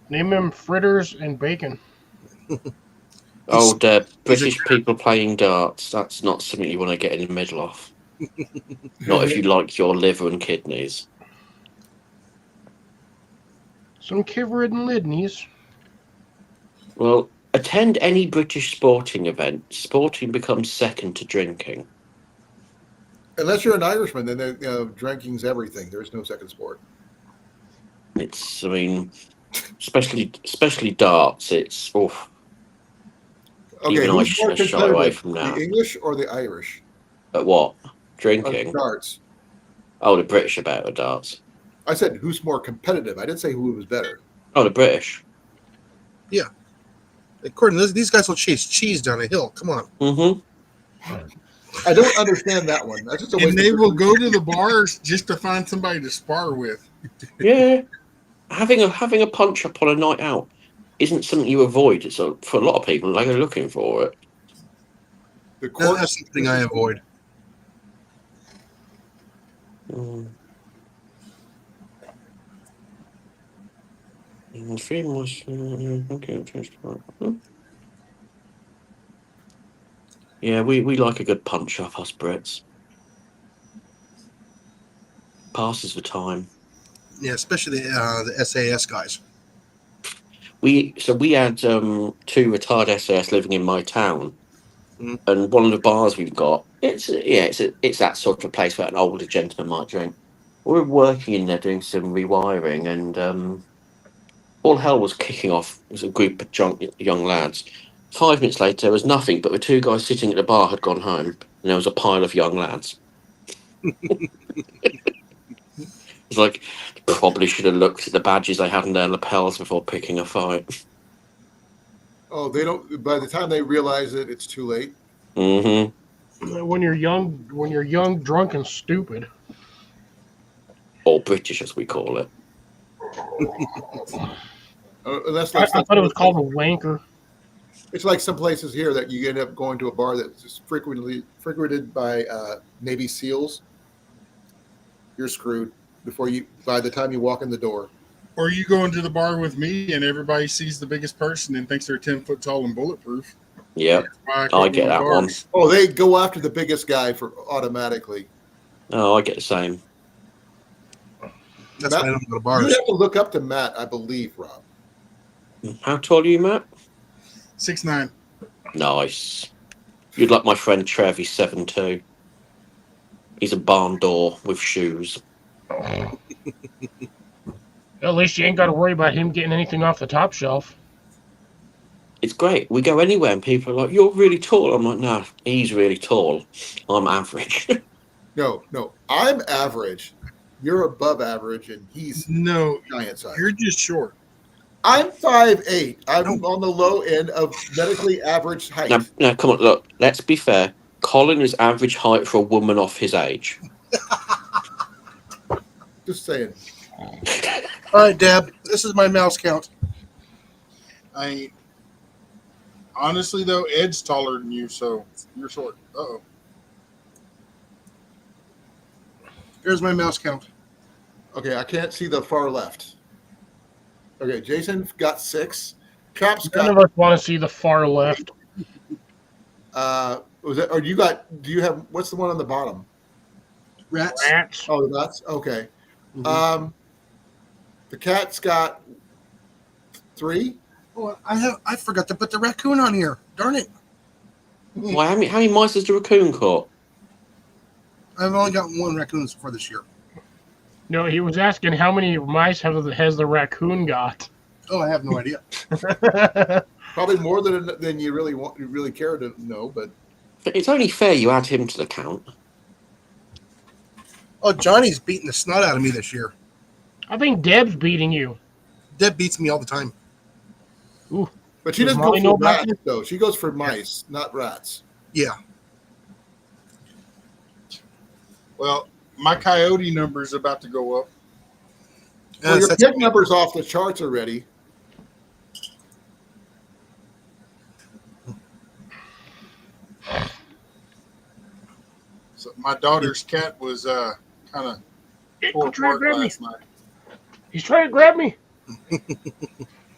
Name him fritters and bacon. Oh, the British people playing darts. That's not something you want to get in the middle of. Not if you like your liver and kidneys. Some kid-ridden lidneys. Well, attend any British sporting event. Sporting becomes second to drinking. Unless you're an Irishman, then drinking's everything. There's no second sport. It's, I mean, especially darts. It's oof. Okay, Even I who's more shy away competitive, from that. the English or the Irish? But what? On Drinking? darts. Oh, the British about the darts. I said who's more competitive. I didn't say who was better. Oh, the British. According to this, these guys will chase cheese down a hill. Come on. Mm-hmm. I don't understand that one. That's just a waste And they of will go to the bars just to find somebody to spar with. Yeah. Having a punch up on a night out isn't something you avoid. It's for a lot of people, like they're looking for it. the court. That's something I avoid. Mm. Famous. Okay. Yeah, we like a good punch up, us Brits. Passes the time. Yeah, especially the SAS guys. We had two retired SAS living in my town, Mm. and one of the bars we've got. It's that sort of place where an older gentleman might drink. We were working in there doing some rewiring, and all hell was kicking off. It was a group of young lads. 5 minutes later, there was nothing, but the two guys sitting at the bar had gone home, and there was a pile of young lads. It's like, probably should have looked at the badges they had in their lapels before picking a fight. Oh, they don't. By the time they realize it, it's too late. Mm-hmm. When you're young, drunk, and stupid. Or British, as we call it. Unless I like thought it was called a wanker. It's like some places here that you end up going to a bar that's frequented by Navy SEALs. You're screwed by the time you walk in the door. Or you go into the bar with me and everybody sees the biggest person and thinks they're 10 foot tall and bulletproof. Yep, Why I get that one. bars. Oh, they go after the biggest guy for automatically. Oh, I get the same. That's Matt, why I don't go to You bars. have to look up to Matt, I believe, Rob. How tall are you, Matt? 6'9". Nice. You'd like my friend Trev, he's 7'2". He's a barn door with shoes. At least you ain't got to worry about him getting anything off the top shelf. It's great. We go anywhere and people are like, "You're really tall." I'm like, "No, he's really tall. I'm average." No, I'm average. You're above average, and he's No, giant size. you're just short. I'm 5'8". I'm on the low end of medically average height. Now, come on, look. Let's be fair. Colin is average height for a woman of his age. Just saying. All right, Deb, this is my mouse count. Honestly though, Ed's taller than you, so you're short. Uh-oh. Here's my mouse count. Okay, I can't see the far left. Okay, Jason got 6. Trap's None got of us want to see the far left. was that, or do you have what's the one on the bottom? Rats. Rats. Oh, the rats. Okay. Mhm. The cat's got 3. Oh, I forgot to put the raccoon on here. Darn it. Why? How many mice has the raccoon caught? I've only got one raccoon for this year. No, he was asking how many mice has the raccoon got. Oh, I have no idea. Probably more than you really care to know, but It's only fair you add him to the count. Oh, Johnny's beating the snot out of me this year. I think Deb's beating you. Deb beats me all the time. but she Does doesn't Molly go know for about rats this? though. She goes for mice, not rats. Yeah. Well, my coyote number is about to go up. Well, your That's- pig number's off the charts already. So my daughter's cat was kind of tore He's trying to apart grab me. last night. He's trying to grab me.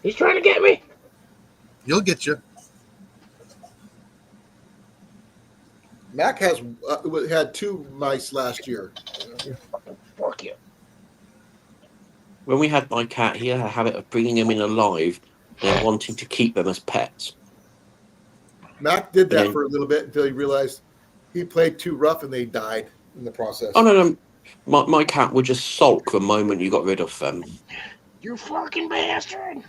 He's trying to get me. You'll get you. Mac has had 2 mice last year. Fuck you. When we had my cat, he had a habit of bringing them in alive and wanting to keep them as pets. Mac did that Yeah. for a little bit until he realized he played too rough and they died in the process. Oh, no. My cat would just sulk the moment you got rid of them. You fucking bastard.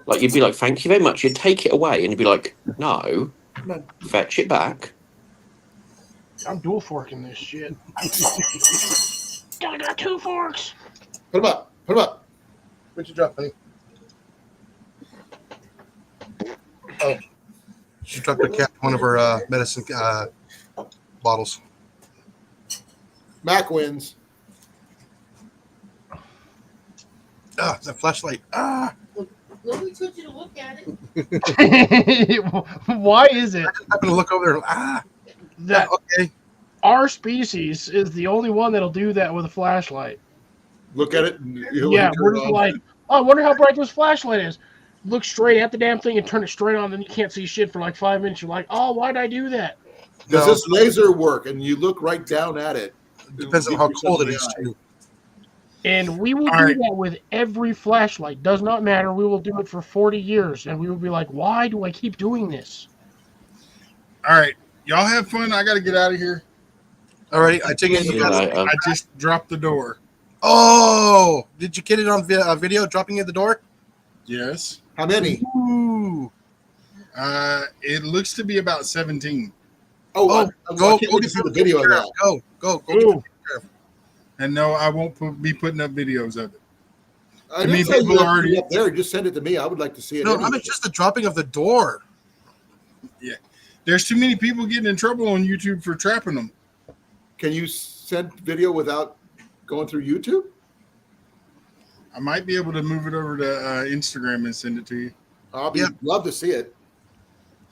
Like, you'd be like, thank you very much. You'd take it away, and you'd be like, no, No. fetch it back. I'm dual forking this shit. I got 2 forks. Put him up. Put him up. What'd you drop, honey? Oh. She dropped her cat one of her medicine bottles. Mac wins. Ah, that flashlight. Ah. Nobody told you to look at it. Why is it I'm going to look over there. Ah. that Okay. our species is the only one that'll do that with a flashlight? Look at it. And you'll Yeah, turn we're it just on. like, oh, I wonder how bright this flashlight is. Look straight at the damn thing and turn it straight on, then you can't see shit for like 5 minutes. You're like, oh, why'd I do that? Does No. this laser work? And you look right down at it. Depends on how cold it is, too. And we will All do right. that with every flashlight. Does not matter. We will do it for 40 years. And we will be like, why do I keep doing this? All right, y'all have fun. I got to get out of here. All right. I take it See you you got it. later. I just dropped the door. Oh. Did you get it on video dropping at the door? Yes. How many? Ooh. It looks to be about 17. Oh, Oh, I go can't wait to see the video of that. Go. Ooh. And no, I won't be putting up videos of it. I To me, didn't say people you have to already- be up there. Just send it to me. I would like to see it. No, I anyway. mean just the dropping of the door. There's too many people getting in trouble on YouTube for trapping them. Can you send video without going through YouTube? I might be able to move it over to Instagram and send it to you. I'll be Yeah. love to see it.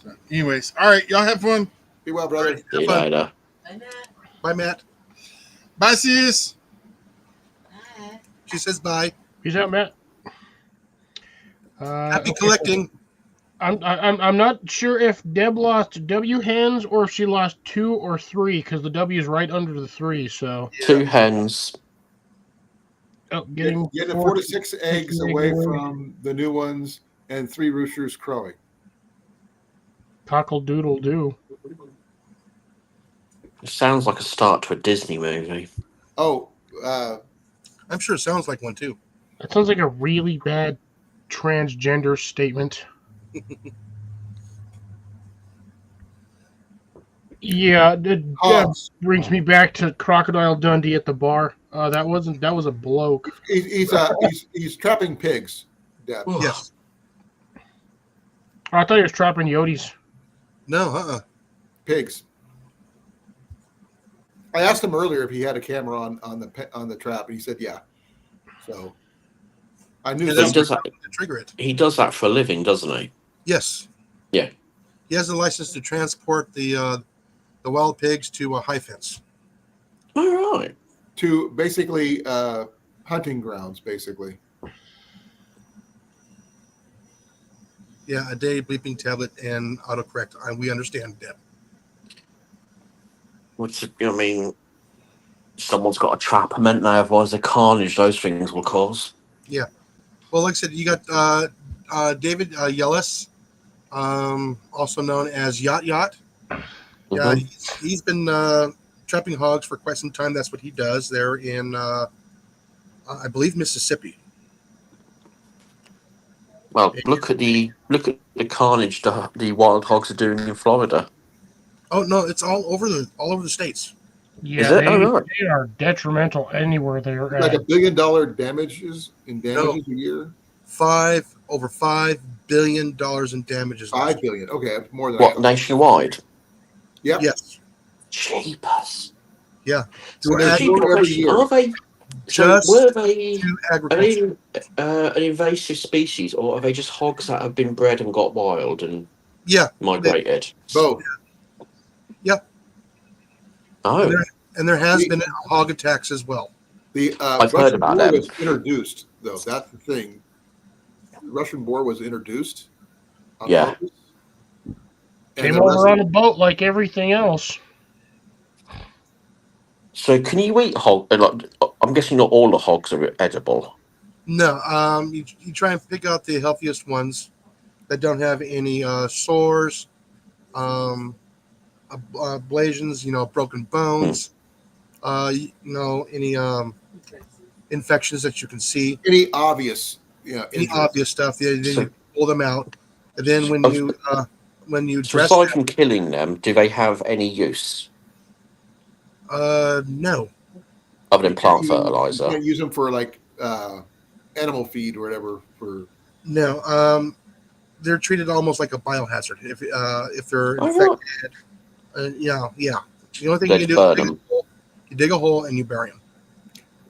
So, anyways, all right, y'all have fun. Be well, brother. See you fun. later. Bye, Matt. Bye, Matt. Bye, sis. Bye. She says bye. Peace out, Matt. Happy Okay. collecting. I'm not sure if Deb lost W hens or if she lost 2 or 3 because the W is right under the 3. So, 2 hens. oh, getting Getting 4 4 to 6 eggs away away. from the new ones and 3 roosters crowing. cockle doodle doo. It sounds like a start to a Disney movie. Oh, I'm sure it sounds like one too. That sounds like a really bad transgender statement. Yeah, that Hobbs. brings me back to Crocodile Dundee at the bar. That was a bloke. He's trapping pigs. Deb. Yes. Oh, I thought he was trapping Yotes. No, Pigs. I asked him earlier if he had a camera on the trap, and he said yeah. So I knew Yeah, He that's does, something. that, to trigger it. he does that for a living, doesn't he? Yes. Yeah. He has a license to transport the wild pigs to a high fence. All right. To basically hunting grounds, basically. Yeah, a day, bleeping tablet, and autocorrect. We understand, Deb. Which, I mean, someone's got to trap them, ain't they? Otherwise, the carnage those things will cause. Well, like I said, you got David Yellis, also known as Yacht. Yeah, Mhm. he's been trapping hogs for quite some time. That's what he does there in, I believe, Mississippi. Well, look at the carnage the wild hogs are doing in Florida. Oh no, it's all over the states. Yeah, Is it? Oh, right. they are detrimental anywhere they're Like at. $1 billion damages a year. Over $5 billion in damages. $5 billion. Okay, that's more than What, nationwide? Yep. Yes. Cheapers. Yeah. So To ag- Stupid every question. year. Are they? Just were they? to Are agriculture. they an invasive species, or are they just hogs that have been bred and got wild and Yeah. migrated? Both. Oh, And there has been hog attacks as well. The I've heard Russian about boar them. was introduced, though. That's the thing. The Russian boar was introduced. On Yeah. purpose. And Came the over rest on a boat like everything else. so can you eat hog? Like, I'm guessing not all the hogs are edible. No, you try and pick out the healthiest ones that don't have any sores, ablations, broken bones, any infections that you can see, any obvious, any injuries. obvious stuff. Then So- you pull them out, and then when you So dress aside them, from killing them, do they have any use no, other than plant You fertilizer? can't use them for like animal feed or whatever. no. They're treated almost like a biohazard if they're Oh, infected. Yeah. The only thing They you can burn do is them. you dig a hole and you bury them.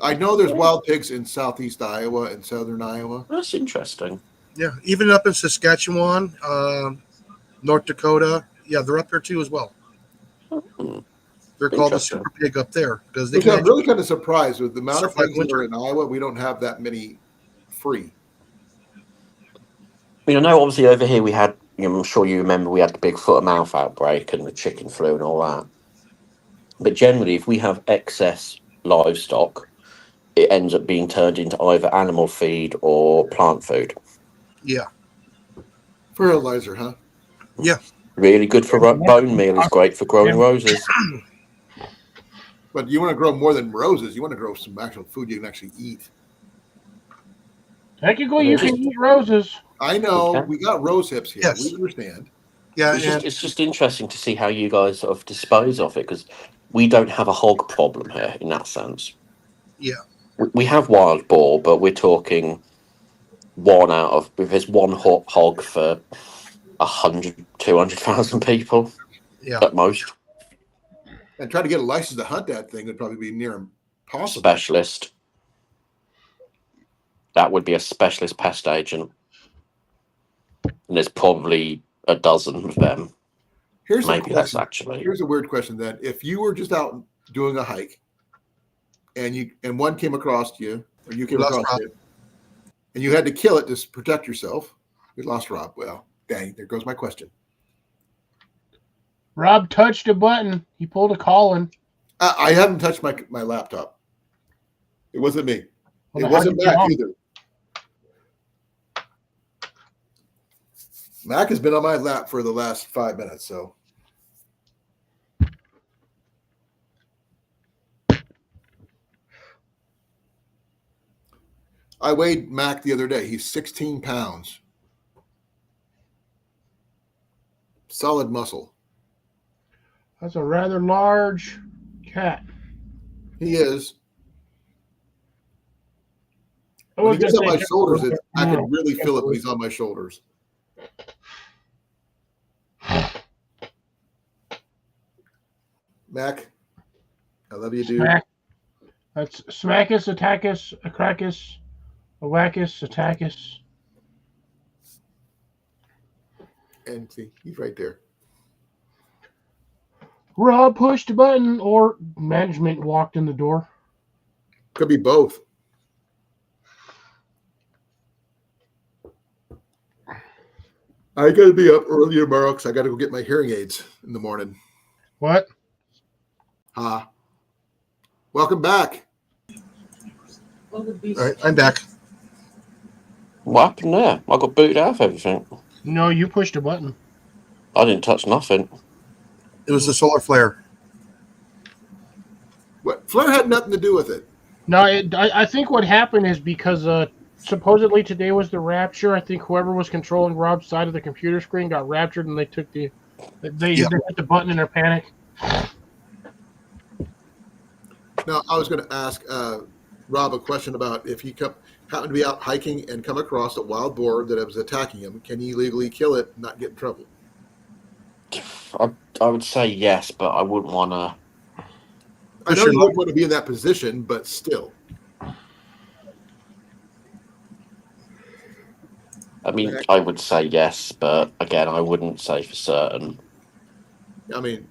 I know there's wild pigs in southeast Iowa and southern Iowa. That's interesting. Yeah, even up in Saskatchewan, North Dakota. Yeah, they're up there too as well. Hmm. They're called the Interesting. super pig up there because they Which can I'm really kind of surprised with the amount of Survive pigs that winter. are in Iowa. We don't have that many free. I mean, I know obviously over here we had, I'm sure you remember, we had the big foot and mouth outbreak and the chicken flu and all that. But generally, if we have excess livestock, it ends up being turned into either animal feed or plant food. Yeah, Fertilizer, huh? Really good for bone meal, is great for growing roses. But you want to grow more than roses. You want to grow some actual food you can actually eat. Technically, you can eat roses. I know Okay. we got rose hips here. Yes. We understand. yeah, It's just interesting to see how you guys sort of dispose of it, because we don't have a hog problem here in that sense. Yeah. We have wild boar, but we're talking if there's one hog for 100, 200,000 people yeah. at most. And try to get a license to hunt that thing would probably be near impossible. Specialist. That would be a specialist pest agent. And there's probably a dozen of them. Here's Maybe a that's question. actually. Here's a weird question then. If you were just out doing a hike and one came across you, or you came Lost across Rob. it, and you had to kill it to protect yourself, we lost Rob. Well, dang, there goes my question. Rob touched a button. He pulled a Colin. I haven't touched my laptop. It wasn't me. Well, It how wasn't did you Mac know? either. Mac has been on my lap for the last 5 minutes, so. I weighed Mac the other day. He's 16 pounds. Solid muscle. That's a rather large cat. He is. I When was he gets on gonna my say- shoulders, I No. can really feel it when he's on my shoulders. Mac, I love you, dude. Smack. That's Smackus, Attackus, Acracus, Awacus, Attackus. And see, he's right there. Rob pushed a button, or management walked in the door. Could be both. I got to be up early tomorrow because I got to go get my hearing aids in the morning. What? Welcome back. All right, I'm back. What happened there? I got booted out of everything. No, you pushed a button. I didn't touch nothing. It was the solar flare. What? Flair had nothing to do with it. No, I think what happened is because supposedly today was the rapture. I think whoever was controlling Rob's side of the computer screen got raptured, and they took they Yeah. hit the button in their panic. Now, I was going to ask Rob a question about if he happened to be out hiking and come across a wild boar that was attacking him, can he legally kill it and not get in trouble? I would say yes, but I wouldn't want to. I know sure. you wouldn't want to be in that position, but still. I mean, I would say yes, but again, I wouldn't say for certain. I mean,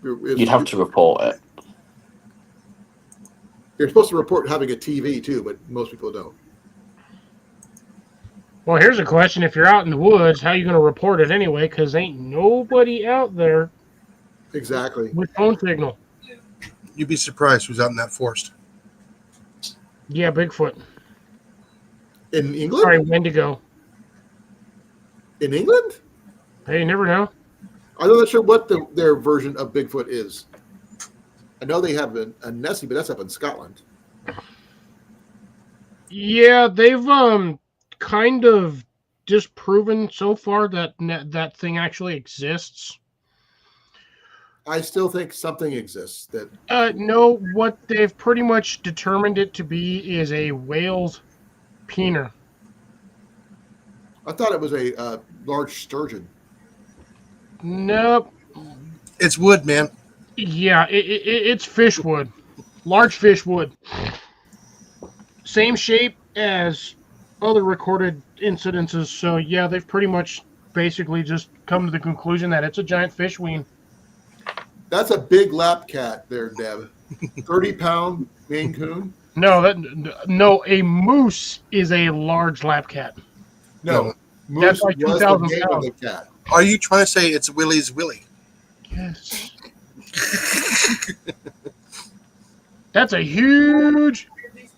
You'd have to report it. You're supposed to report having a TV too, but most people don't. Well, here's a question: if you're out in the woods, how are you going to report it anyway? Because ain't nobody out there Exactly. with phone signal. You'd be surprised who's out in that forest. Yeah, Bigfoot. In England? Sorry, Wendigo. In England? Hey, you never know. I'm not sure what their version of Bigfoot is. I know they have a Nessie, but that's up in Scotland. Yeah, they've kind of disproven so far that that thing actually exists. I still think something exists that No, what they've pretty much determined it to be is a whale's peener. I thought it was a large sturgeon. Nope. It's wood, man. Yeah, it's fish wood. Large fish wood. Same shape as other recorded incidences. So, yeah, they've pretty much basically just come to the conclusion that it's a giant fish ween. That's a big lap cat there, Deb. 30-pound Maine Coon? No, a moose is a large lap cat. No. That's Moose like was the 2,000 name of pounds. the cat. Are you trying to say it's Willie's Willie? Yes. That's a huge.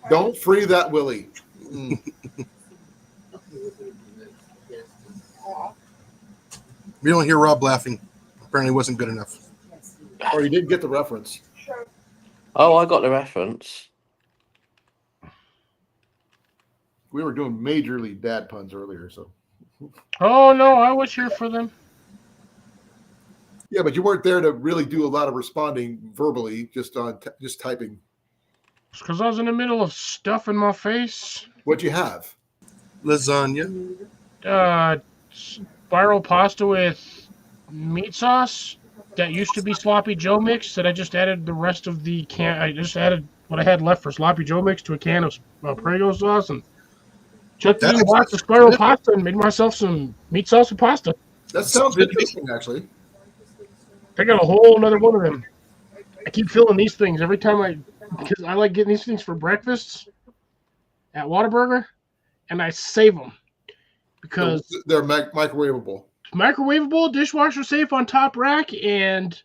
Don't free that Willie. Mm. We don't hear Rob laughing. Apparently, it wasn't good enough. Or you didn't get the reference. Oh, I got the reference. We were doing majorly dad puns earlier, so. Oh no, I was here for them. Yeah, but you weren't there to really do a lot of responding verbally, just typing. It's because I was in the middle of stuffing my face. What'd you have? Lasagna. Spiral pasta with meat sauce that used to be sloppy Joe mix that I just added the rest of the can. I just added what I had left for sloppy Joe mix to a can of Prego sauce and chucked it in a box of spiral pasta and made myself some meat sauce and pasta. That sounds interesting, actually. I got a whole another one of them. I keep filling these things every time because I like getting these things for breakfast at Whataburger, and I save them because They're microwavable. it's microwavable, dishwasher safe on top rack, and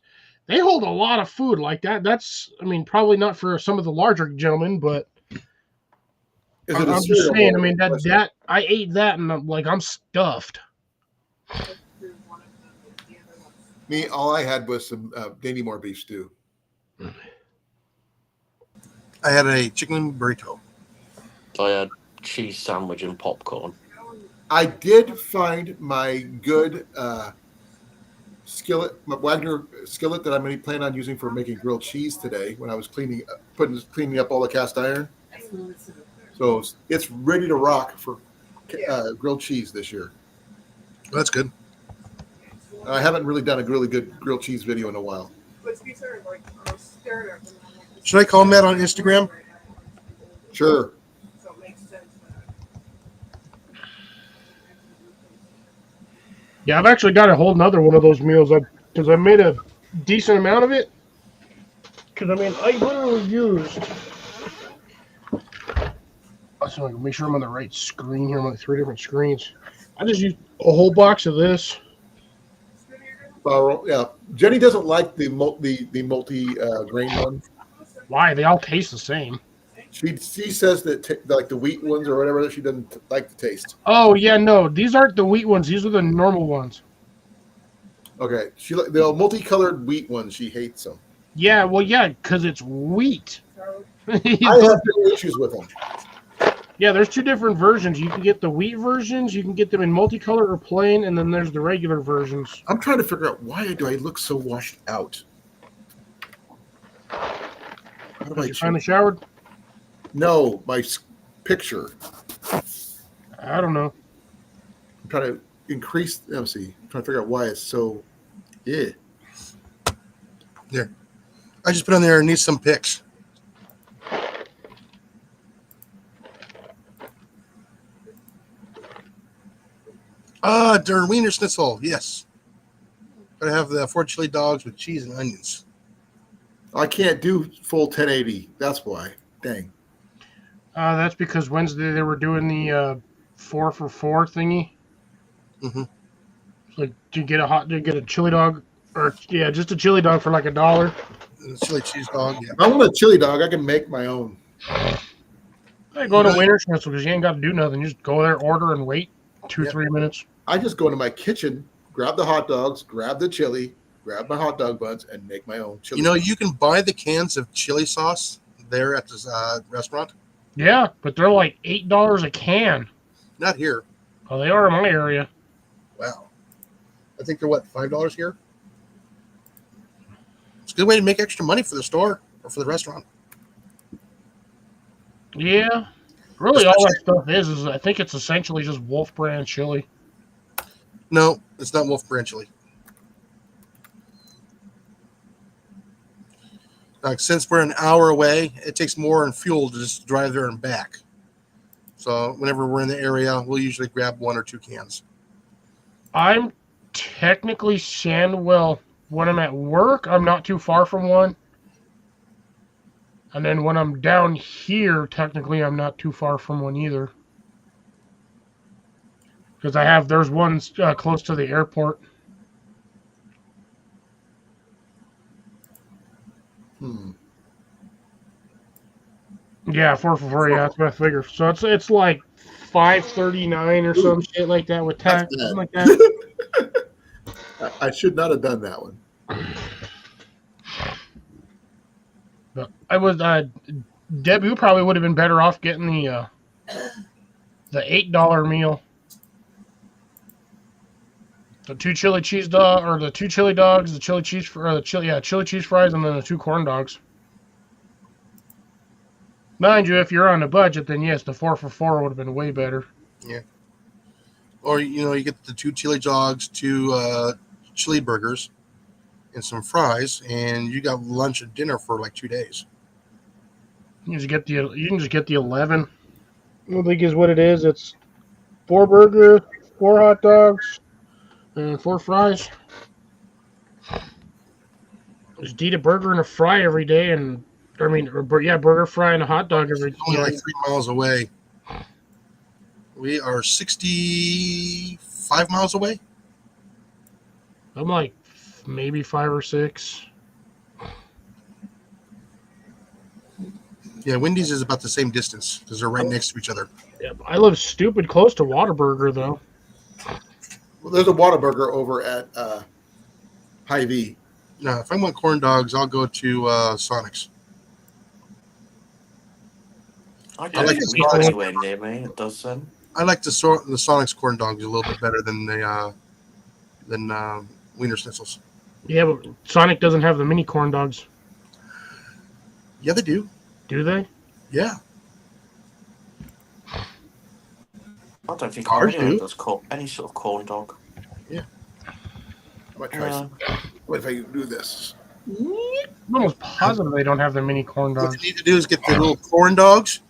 they hold a lot of food like that. That's, I mean, probably not for some of the larger gentlemen, but Is I'm it a just cereal saying. I bowl? mean, that I ate that, and I'm stuffed. Me, all I had was some Dandy Moore beef stew. I had a chicken burrito. I had cheese sandwich and popcorn. I did find my good skillet, my Wagner skillet that I'm going to plan on using for making grilled cheese today when I was cleaning up all the cast iron. So it's ready to rock for grilled cheese this year. That's good. I haven't really done a really good grilled cheese video in a while. Should I call Matt on Instagram? Sure. Yeah, I've actually got a whole nother one of those meals because I made a decent amount of it. Because I mean, I literally used. So I can make sure I'm on the right screen here. I'm on 3 different screens. I just used a whole box of this. Yeah, Jenny doesn't like the multi grain one. Why? They all taste the same. She says that like the wheat ones or whatever that she doesn't like the taste. Oh yeah, no, these aren't the wheat ones. These are the normal ones. Okay, the multicolored wheat ones. She hates them. Yeah, well, yeah, because it's wheat. I have no issues with them. Yeah, there's two different versions. You can get the wheat versions, you can get them in multicolor or plain, and then there's the regular versions. I'm trying to figure out why do I look so washed out? How do Because I you finally change? showered? No, my picture. I don't know. I'm trying to increase. Let me see. I'm trying to figure out why it's so. Yeah. I just put on there and need some pics. Der Wiener Schnitzel. Yes. Gotta have the 4 chili dogs with cheese and onions. I can't do full 1080. That's why. Dang. That's because Wednesday they were doing the 4 for 4 thingy. Mhm. Like, do you get a chili dog, or yeah, just a chili dog for like $1. The chili cheese dog. Yeah. If I want a chili dog, I can make my own. Hey, go to Wiener Schnitzel because you ain't got to do nothing. You just go there, order, and wait 2-3 minutes. I just go into my kitchen, grab the hot dogs, grab the chili, grab my hot dog buns, and make my own chili. You know, you can buy the cans of chili sauce there at this restaurant. Yeah, but they're like $8 a can. Not here. Oh, they are in my area. Wow. I think they're what, $5 here? It's a good way to make extra money for the store or for the restaurant. Yeah. Really, all that stuff is I think it's essentially just Wolf brand chili. No, it's not Wolf Brand chili. Since we're an hour away, it takes more in fuel to just drive there and back. So whenever we're in the area, we'll usually grab 1 or 2 cans. I'm technically well, when I'm at work, I'm not too far from one. And then when I'm down here, technically, I'm not too far from one either. Because there's one close to the airport. Yeah, 4 for 4. Yeah, that's what I figure. So it's like $5.39 or some shit like that with tax, That's something like that. I should not have done that one. But I was Deb, you probably would have been better off getting the $8 meal. The 2 chili cheese dog, or the 2 chili dogs, the chili cheese, or the chili cheese fries, and then the 2 corn dogs. Mind you, if you're on a budget, then yes, the 4 for 4 would have been way better. Or, you get the 2 chili dogs, 2 chili burgers, and some fries, and you got lunch and dinner for like 2 days. You can just get the 11. I think is what it is. It's 4 burgers, 4 hot dogs, and 4 fries. Just eat a burger and a fry every day, burger, fry, and a hot dog every day. Only like 3 miles away. We are 65 miles away. I'm like maybe 5 or 6. Yeah, Wendy's is about the same distance because they're right next to each other. Yeah, I live stupid close to Whataburger though. Well, there's a Whataburger over at Hy-Vee. Now, if I want corn dogs, I'll go to Sonic's. I like don't think the it's sauce. anywhere near me. It does then. I like the Sonic's corn dogs a little bit better than the Wiener Schnitzels. Yeah, but Sonic doesn't have the mini corn dogs, Yeah, they do. do they? Yeah. I don't think Ours anyone do. does any sort of corn dog. I might try some. What if I do this? I'm almost positive they don't have the mini corn What dogs. you need to do is get the little corn dogs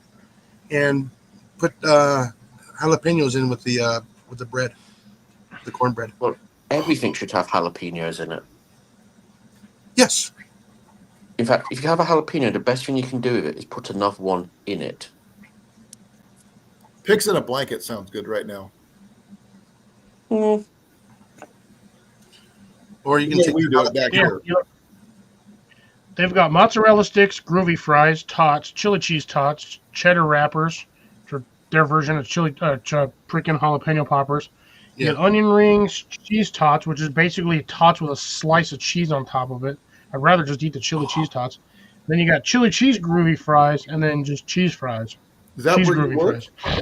and put jalapenos in with the bread, the cornbread. Everything should have jalapenos in it. Yes. In fact, if you have a jalapeno, the best thing you can do with it is put another one in it. Pigs in a blanket sounds good right now. Mm. Or you can Yeah, take we the do it back Yeah, here. they've got mozzarella sticks, groovy fries, tots, chili cheese tots, cheddar wrappers, for their version of chili freaking jalapeno poppers. You Yeah. get onion rings, cheese tots, which is basically tots with a slice of cheese on top of it, I'd rather just eat the chili cheese tots. Then you got chili cheese groovy fries, and then just cheese fries. Is that Cheese where you groovy work? fries.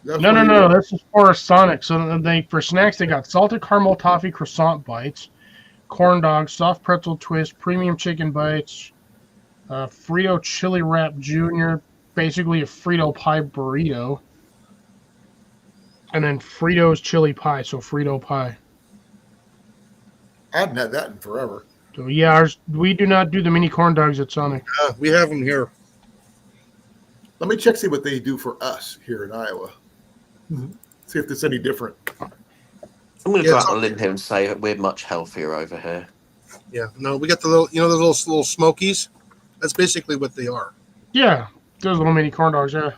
That's No, where no, you no. work? This is for Sonic. So they for snacks they got salted caramel toffee croissant bites, corn dogs, soft pretzel twist, premium chicken bites, Frito chili wrap junior, basically a Frito pie burrito, and then Fritos chili pie. So Frito pie. I haven't had that in forever. So yeah, we do not do the mini corn dogs at Sonic. We have them here. Let me check see what they do for us here in Iowa. See if it's any different. I'm going to Yeah, go it's out on a all- limb here and say that we're much healthier over here. Yeah, no, we got the little, the little smokies. That's basically what they are. Yeah, those little mini corn dogs. Yeah.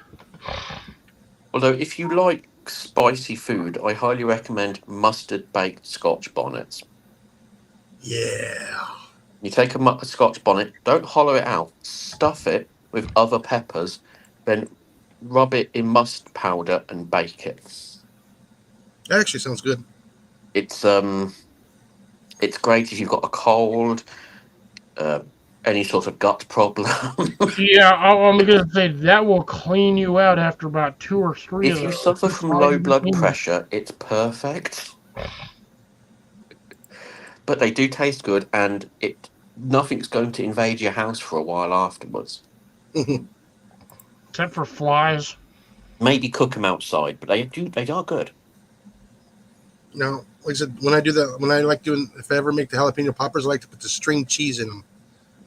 Although, if you like spicy food, I highly recommend mustard baked Scotch bonnets. Yeah. You take a Scotch bonnet, don't hollow it out, stuff it with other peppers, then rub it in mustard powder and bake it. That actually sounds good. It's great if you've got a cold, any sort of gut problem. Yeah, I'm gonna say that will clean you out after about 2 or 3 If of you those. suffer from low blood pressure, it's perfect. But they do taste good, and nothing's going to invade your house for a while afterwards. Except for flies. Maybe cook them outside, but they are good. No, like I said, when I do that, if I ever make the jalapeno poppers, I like to put the string cheese in them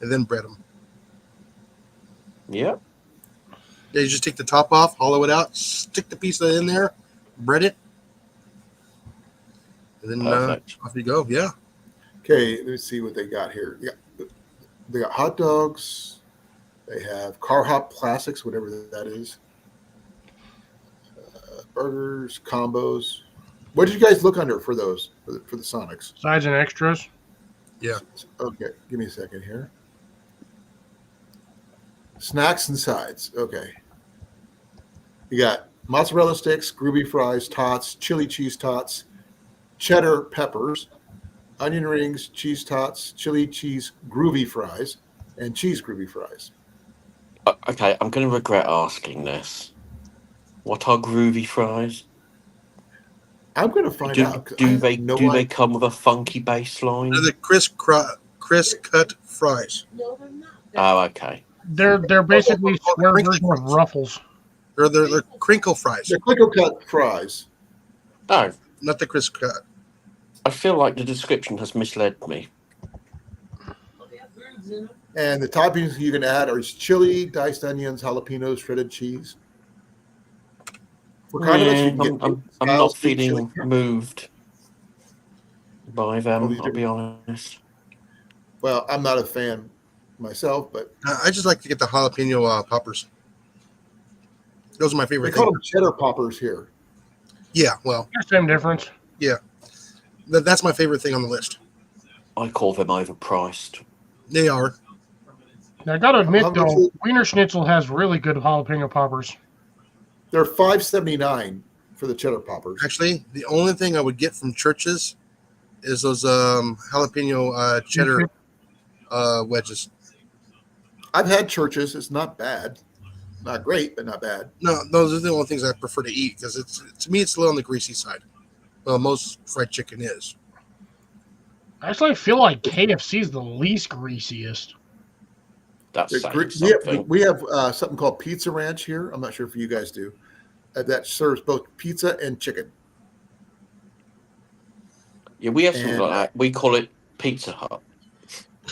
and then bread them. Yeah. Yeah, you just take the top off, hollow it out, stick the piece in there, bread it, and then Perfect. off you go. Yeah. Okay, let me see what they got here. Yeah, they got hot dogs. They have Car Hop Classics, whatever that is. Burgers, combos. What did you guys look under for those for the Sonics? Sides and extras. Okay, give me a second here. Snacks and sides. Okay. You got mozzarella sticks, groovy fries, tots, chili cheese tots, cheddar peppers, onion rings, cheese tots, chili cheese groovy fries, and cheese groovy fries. Okay, I'm going to regret asking this. What are groovy fries? I'm going to find out. 'cause I Do have they no do they idea. come with a funky baseline? They're the crisp cut fries. No, they're not. Oh, okay. They're basically square Crinkly version of fries. Ruffles. They're crinkle fries, They're quicker cut fries. Oh, not the crisp cut. I feel like the description has misled me. They have birds in them. And the toppings you can add are chili, diced onions, jalapenos, shredded cheese. For condiments, you can get I'm styles, not sweet feeling chili. moved by them, these I'll be honest. Well, I'm not a fan myself, but I just like to get the jalapeno poppers. Those are my they favorite call things. them cheddar poppers here. Yeah, well, Same difference. that's my favorite thing on the list. I call them overpriced. They are. Now, I gotta admit How much though, is- Wiener Schnitzel has really good jalapeno poppers. They're $5.79 for the cheddar poppers. Actually, the only thing I would get from Churches is those jalapeno cheddar wedges. I've had Churches. It's not bad. Not great, but not bad. No, those are the only things I prefer to eat because to me it's a little on the greasy side. Well, most fried chicken is. Actually, I feel like KFC is the least greasiest. That's The saying gr- something. we have something called Pizza Ranch here. I'm not sure if you guys do. That serves both pizza and chicken. Yeah, we have something and- like that. We call it Pizza Hut.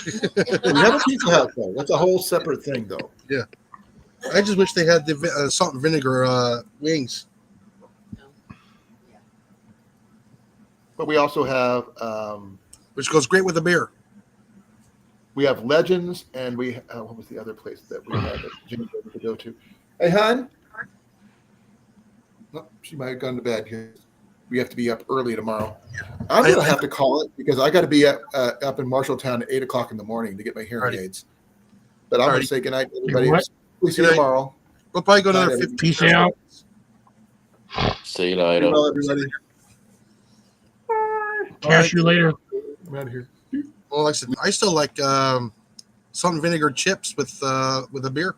We have a Pizza Hut, though. That's a whole separate thing, though. I just wish they had the salt and vinegar wings. But we also have Which goes great with a beer. Legends, and we what was the other place that we had that Jimmy could go to? Hey, hon. No, she might have gone to bed here. We have to be up early tomorrow. I'm gonna have to call it because I got to be up in Marshalltown at 8:00 in the morning to get my hearing Alrighty. aids. But I'm gonna Alrighty. say goodnight, everybody. What? We see you Good night. tomorrow. We'll probably go another Bye, 15 Peace minutes. out. See you Be later. well, everybody. Catch you later. I'm out of here. Well, like I said, I still like salt and vinegar chips with a beer.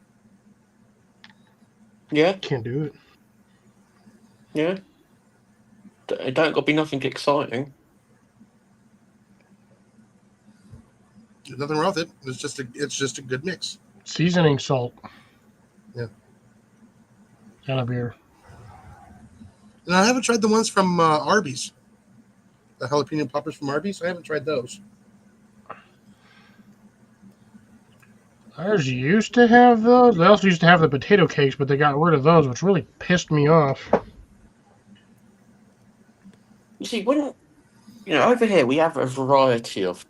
Yeah, Can't do it. yeah. It don't got to be nothing exciting. There's nothing wrong with it. It's just a good mix. Seasoning salt. Yeah. And a beer. And I haven't tried the ones from Arby's. The jalapeno poppers from Arby's. I haven't tried those. Ours used to have those. They also used to have the potato cakes, but they got rid of those, which really pissed me off. You see, when over here we have a variety of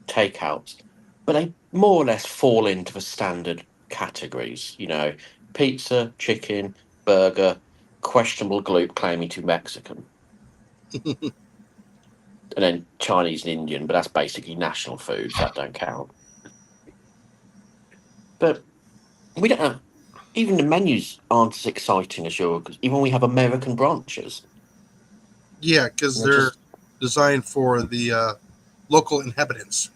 takeouts, but they more or less fall into the standard categories. Pizza, chicken, burger, questionable glute claiming to Mexican, and then Chinese and Indian, but that's basically national foods. That don't count. But we don't have, even the menus aren't as exciting as yours, even when we have American branches. Yeah, because They're they're just- designed for the local inhabitants.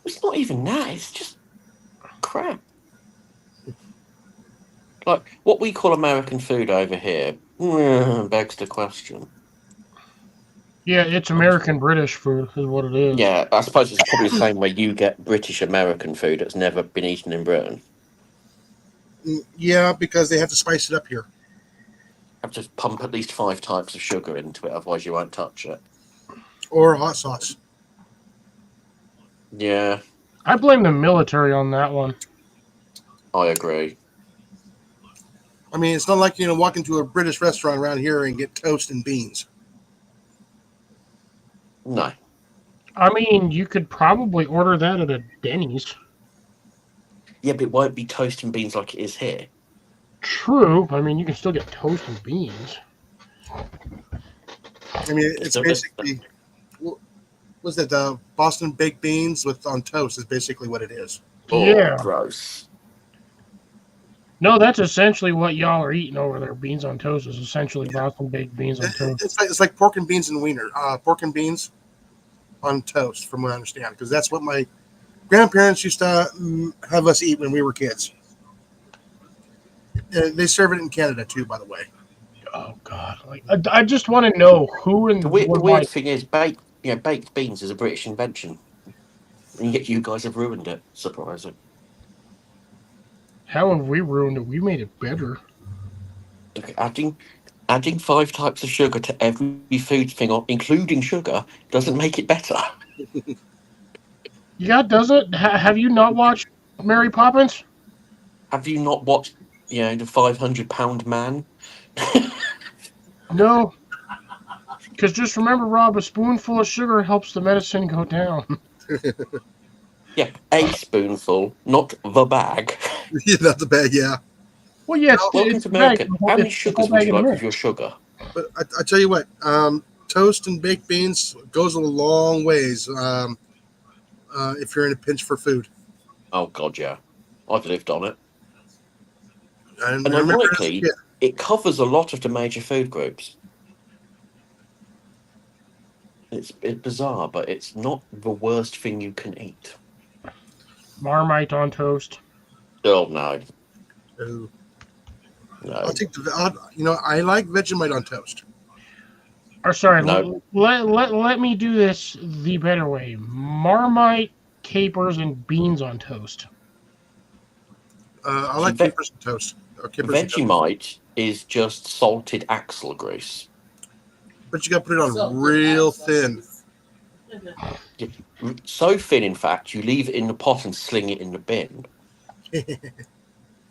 It's not even that, it's just crap. Like, what we call American food over here begs the question. Yeah, it's American British food, is what it is. Yeah, I suppose it's probably the same way you get British American food that's never been eaten in Britain. Yeah, because they have to spice it up here. Have to pump at least 5 types of sugar into it, otherwise you won't touch it. Or hot sauce. Yeah, I blame the military on that one. I agree. I mean, it's not like walk into a British restaurant around here and get toast and beans. No. I mean, you could probably order that at a Denny's. Yeah, but it won't be toast and beans like it is here. True. I mean, you can still get toast and beans. I mean, it's So basically was it Boston baked beans on toast is basically what it is. Oh, Yeah. gross. No, that's essentially what y'all are eating over there. Beans on toast is essentially Boston baked beans on toast. It's like pork and beans and wiener. Pork and beans on toast, from what I understand, because that's what my grandparents used to have us eat when we were kids. They serve it in Canada too, by the way. Oh God! Like, I just want to know who in The weird like, thing is, baked beans is a British invention. And yet you guys have ruined it. Surprising. how have we ruined it? We made it better. Look, adding 5 types of sugar to every food thing, including sugar, doesn't make it better. Yeah, does it? Have you not watched Mary Poppins? Have you not watched, the 500-pound man? No. Because just remember, Rob, a spoonful of sugar helps the medicine go down. Yeah, a spoonful, not the bag. Yeah, that's a bag, yeah. Well, yeah, Welcome it's to a bag. America. How many It's a sugars whole would bag you of like mix. with your sugar? But I tell you what, toast and baked beans goes a long ways if you're in a pinch for food. Oh, God, yeah. I've lived on it. And And I remember as a ironically, kid, it covers a lot of the major food groups. It's bizarre, but it's not the worst thing you can eat. Marmite on toast. Oh, no. oh, No. I'll take I like Vegemite on toast. Or sorry, No. let me do this the better way. Marmite, capers, and beans on toast. I like Ve- capers on toast. Or capers on toast. Vegemite is just salted axle grease. But you got to put it on real thin. So thin, in fact, you leave it in the pot and sling it in the bin.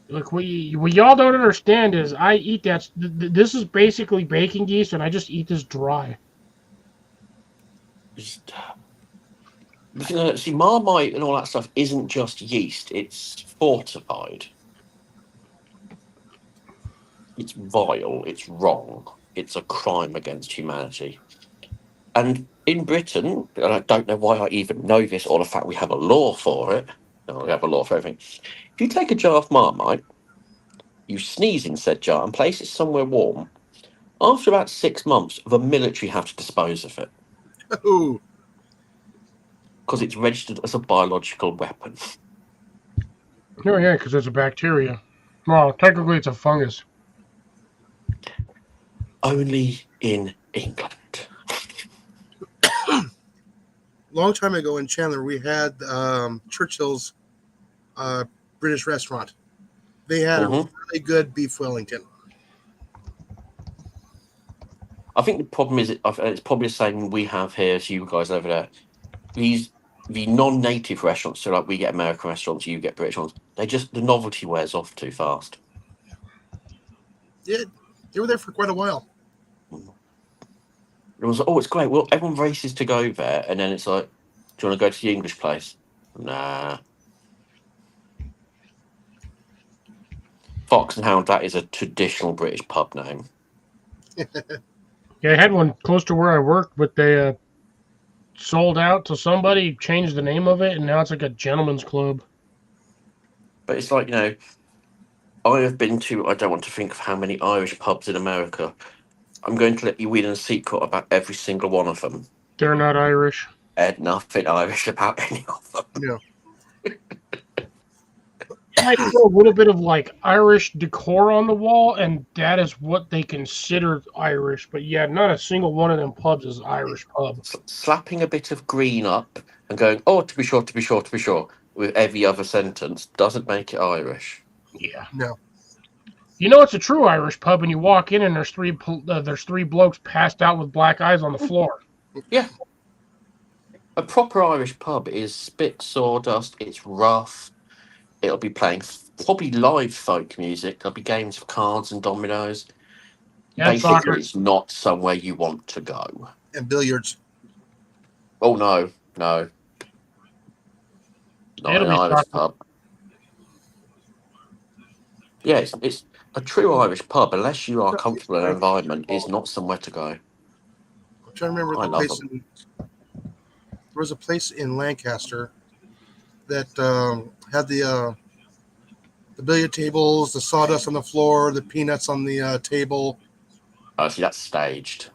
Look, what y'all don't understand is I eat that. This is basically baking yeast, and I just eat this dry. Just, see, Marmite and all that stuff isn't just yeast, it's fortified. It's vile, it's wrong, it's a crime against humanity. And in Britain, and I don't know why I even know this or the fact we have a law for it, no, we have a law for everything. If you take a jar of Marmite, you sneeze in said jar and place it somewhere warm, after about 6 months, the military have to dispose of it. Oh, because it's registered as a biological weapon. Oh yeah, because it's a bacteria. Well, technically it's a fungus. Only in England. Long time ago in Chandler, we had Churchill's British restaurant. They had a Mhm. really good beef Wellington. I think the problem is it's probably the same we have here as you guys over there. The non-native restaurants, so like we get American restaurants, you get British ones. The novelty wears off too fast. Yeah, they were there for quite a while. It was it's great. Well, everyone races to go there, and then it's like, do you want to go to the English place? Nah. Fox and Hound, that is a traditional British pub name. Yeah, I had one close to where I worked, but they sold out to somebody, changed the name of it, and now it's like a gentleman's club. But it's like, I have been to, I don't want to think of how many Irish pubs in America. I'm going to let you in a secret about every single one of them. They're not Irish. And nothing Irish about any of them. Yeah. Might throw a little bit of like Irish decor on the wall, and that is what they consider Irish. But yeah, not a single one of them pubs is Irish pub. Slapping a bit of green up and going, oh, to be sure, to be sure, to be sure, with every other sentence doesn't make it Irish. Yeah. No. You know it's a true Irish pub, and you walk in and there's three blokes passed out with black eyes on the floor. Yeah. A proper Irish pub is spit sawdust, it's rough. It'll be playing probably live folk music. There'll be games of cards and dominoes. Yeah, Basically, soccer. it's not somewhere you want to go. And billiards. Oh, no. Not It'll an be Irish soccer. pub. Yeah, it's a true Irish pub, unless you are comfortable in an environment, is not somewhere to go. I'm trying to remember I the love place. them. There was a place in Lancaster that had the billiard tables, the sawdust on the floor, the peanuts on the table. Oh, see, that's staged.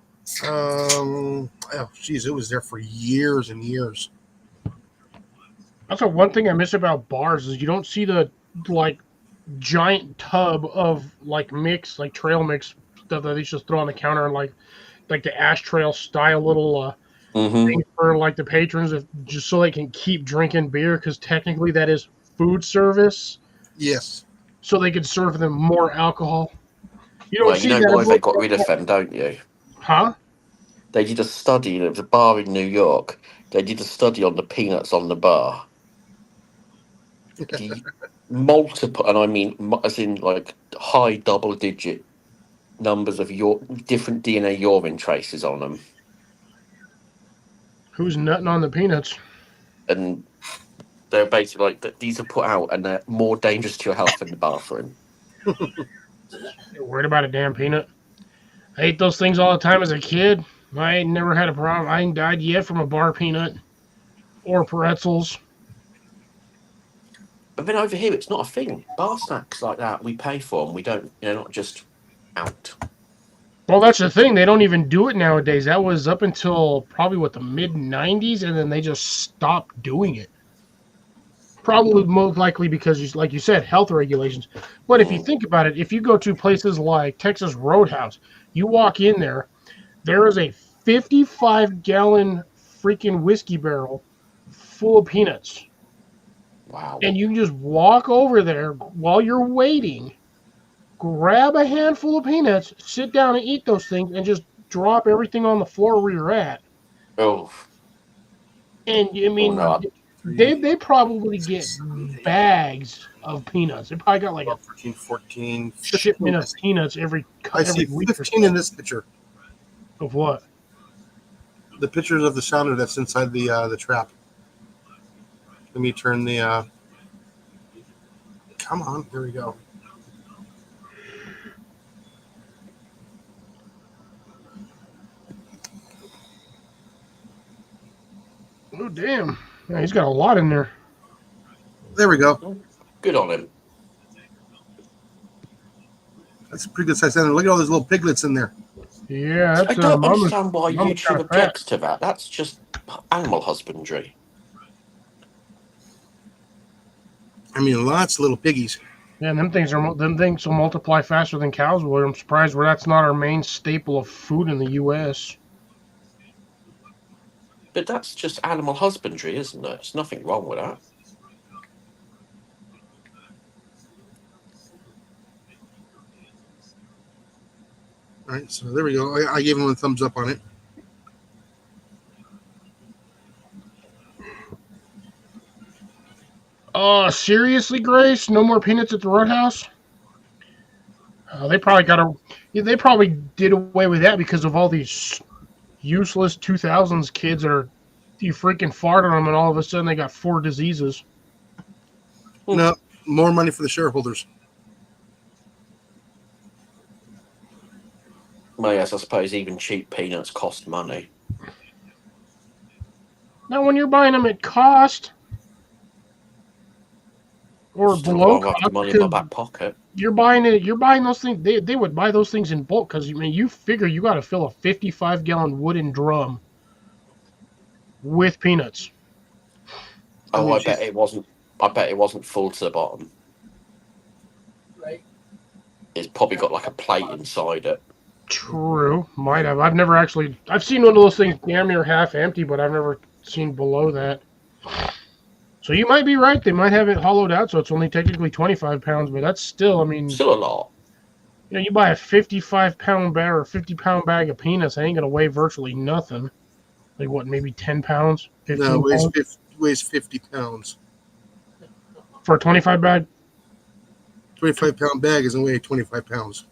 Oh, geez, it was there for years and years. That's one thing I miss about bars is you don't see the like giant tub of like mix, like trail mix stuff that they just throw on the counter and like the ash trail style little Mm-hmm. thing for like the patrons, just so they can keep drinking beer, because technically that is food service, Yes. so they could serve them more alcohol. You don't Well, see you know that why at they most- got rid of them, don't you? Huh? They did a study, and it was a bar in New York. They did a study on the peanuts on the bar. The multiple, and I mean as in like high double-digit numbers of your different DNA urine traces on them. Who's nutting on the peanuts? And they're basically like that. These are put out, and they're more dangerous to your health in the bathroom. You're worried about a damn peanut? I ate those things all the time as a kid. I ain't never had a problem. I ain't died yet from a bar peanut or pretzels. But then over here, it's not a thing. Bar snacks like that, we pay for them. We don't, not just out. Well, that's the thing. They don't even do it nowadays. That was up until probably the mid '90s, and then they just stopped doing it. Probably most likely because, like you said, health regulations. But if you think about it, if you go to places like Texas Roadhouse, you walk in there, there is a 55-gallon freaking whiskey barrel full of peanuts. Wow. And you can just walk over there while you're waiting, grab a handful of peanuts, sit down and eat those things, and just drop everything on the floor where you're at. Oh. And I mean, no. they probably get bags of peanuts. They probably got like a 13, 14, 15. shipment of peanuts every I see week. 15 in this picture. Of what? The pictures of the sounder that's inside the trap. Let me turn the. Come on, here we go. Oh damn! Yeah, he's got a lot in there. There we go. Good on him. That's a pretty good size sounder. Look at all those little piglets in there. Yeah, that's I don't Mama's- understand why Mama's YouTube kinda fat. objects to that. That's just animal husbandry. I mean, lots of little piggies. Yeah, and them things will multiply faster than cows will. I'm surprised where that's not our main staple of food in the U.S. But that's just animal husbandry, isn't it? There's nothing wrong with that. All right, so there we go. I gave him a thumbs up on it. Seriously, Grace? No more peanuts at the Roadhouse? They probably they probably did away with that because of all these useless 2000s kids that are, you freaking fart on them and all of a sudden they got 4 diseases. No, more money for the shareholders. Well, yes, I suppose even cheap peanuts cost money. Now, when you're buying them at cost or Still below got cost, the money in my back pocket. you're buying those things. They would buy those things in bulk because you figure you got to fill a 55-gallon wooden drum with peanuts. Oh, mean, I bet it wasn't. I bet it wasn't full to the bottom. Right. It's probably got like a plate inside it. True, might have. I've seen one of those things damn near half empty, but I've never seen below that. So you might be right. They might have it hollowed out, so it's only technically 25 pounds, but that's still, I mean, Still a lot. you buy a 55-pound bag or a 50-pound bag of peanuts, they ain't gonna weigh virtually nothing. Like what, maybe 10 pounds, 15 No, pounds weighs 50 pounds. for a 25 bag. 25-pound bag isn't weighing 25 pounds.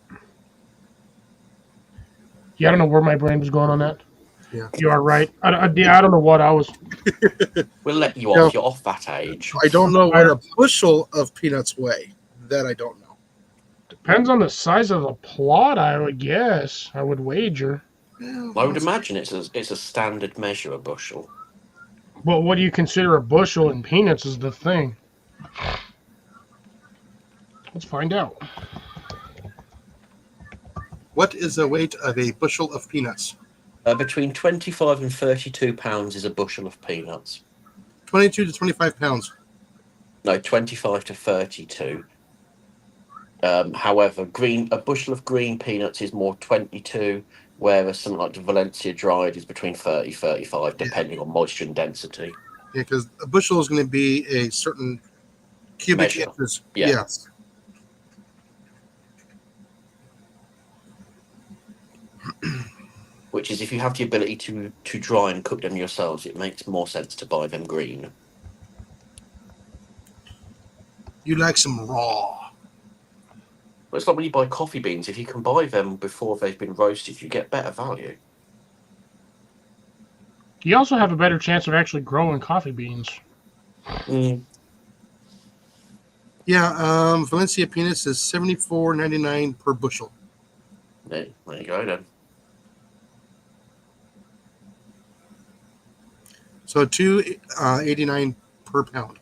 Yeah, I don't know where my brain was going on that. Yeah. You are right. I don't know what I was. We'll let you No. off. You're off that age. I don't know what a bushel of peanuts weigh. That I don't know. Depends on the size of the plot, I would guess. I would wager. I would imagine it's a standard measure, a bushel. But what do you consider a bushel in peanuts is the thing. Let's find out. What is the weight of a bushel of peanuts? Between 25 and 32 pounds is a bushel of peanuts. 22 to 25 pounds. No, 25 to 32. However, a bushel of green peanuts is more 22, whereas something like the Valencia dried is between 30, 35, depending on moisture and density. Yeah, because a bushel is going to be a certain cubic Measure. inches. Yeah. Yes. Which is, if you have the ability to dry and cook them yourselves, it makes more sense to buy them green. You like some raw. But it's like when you buy coffee beans, if you can buy them before they've been roasted, you get better value. You also have a better chance of actually growing coffee beans. Yeah, Valencia peanuts is $74.99 per bushel. There you go then. So $2.89 per pound.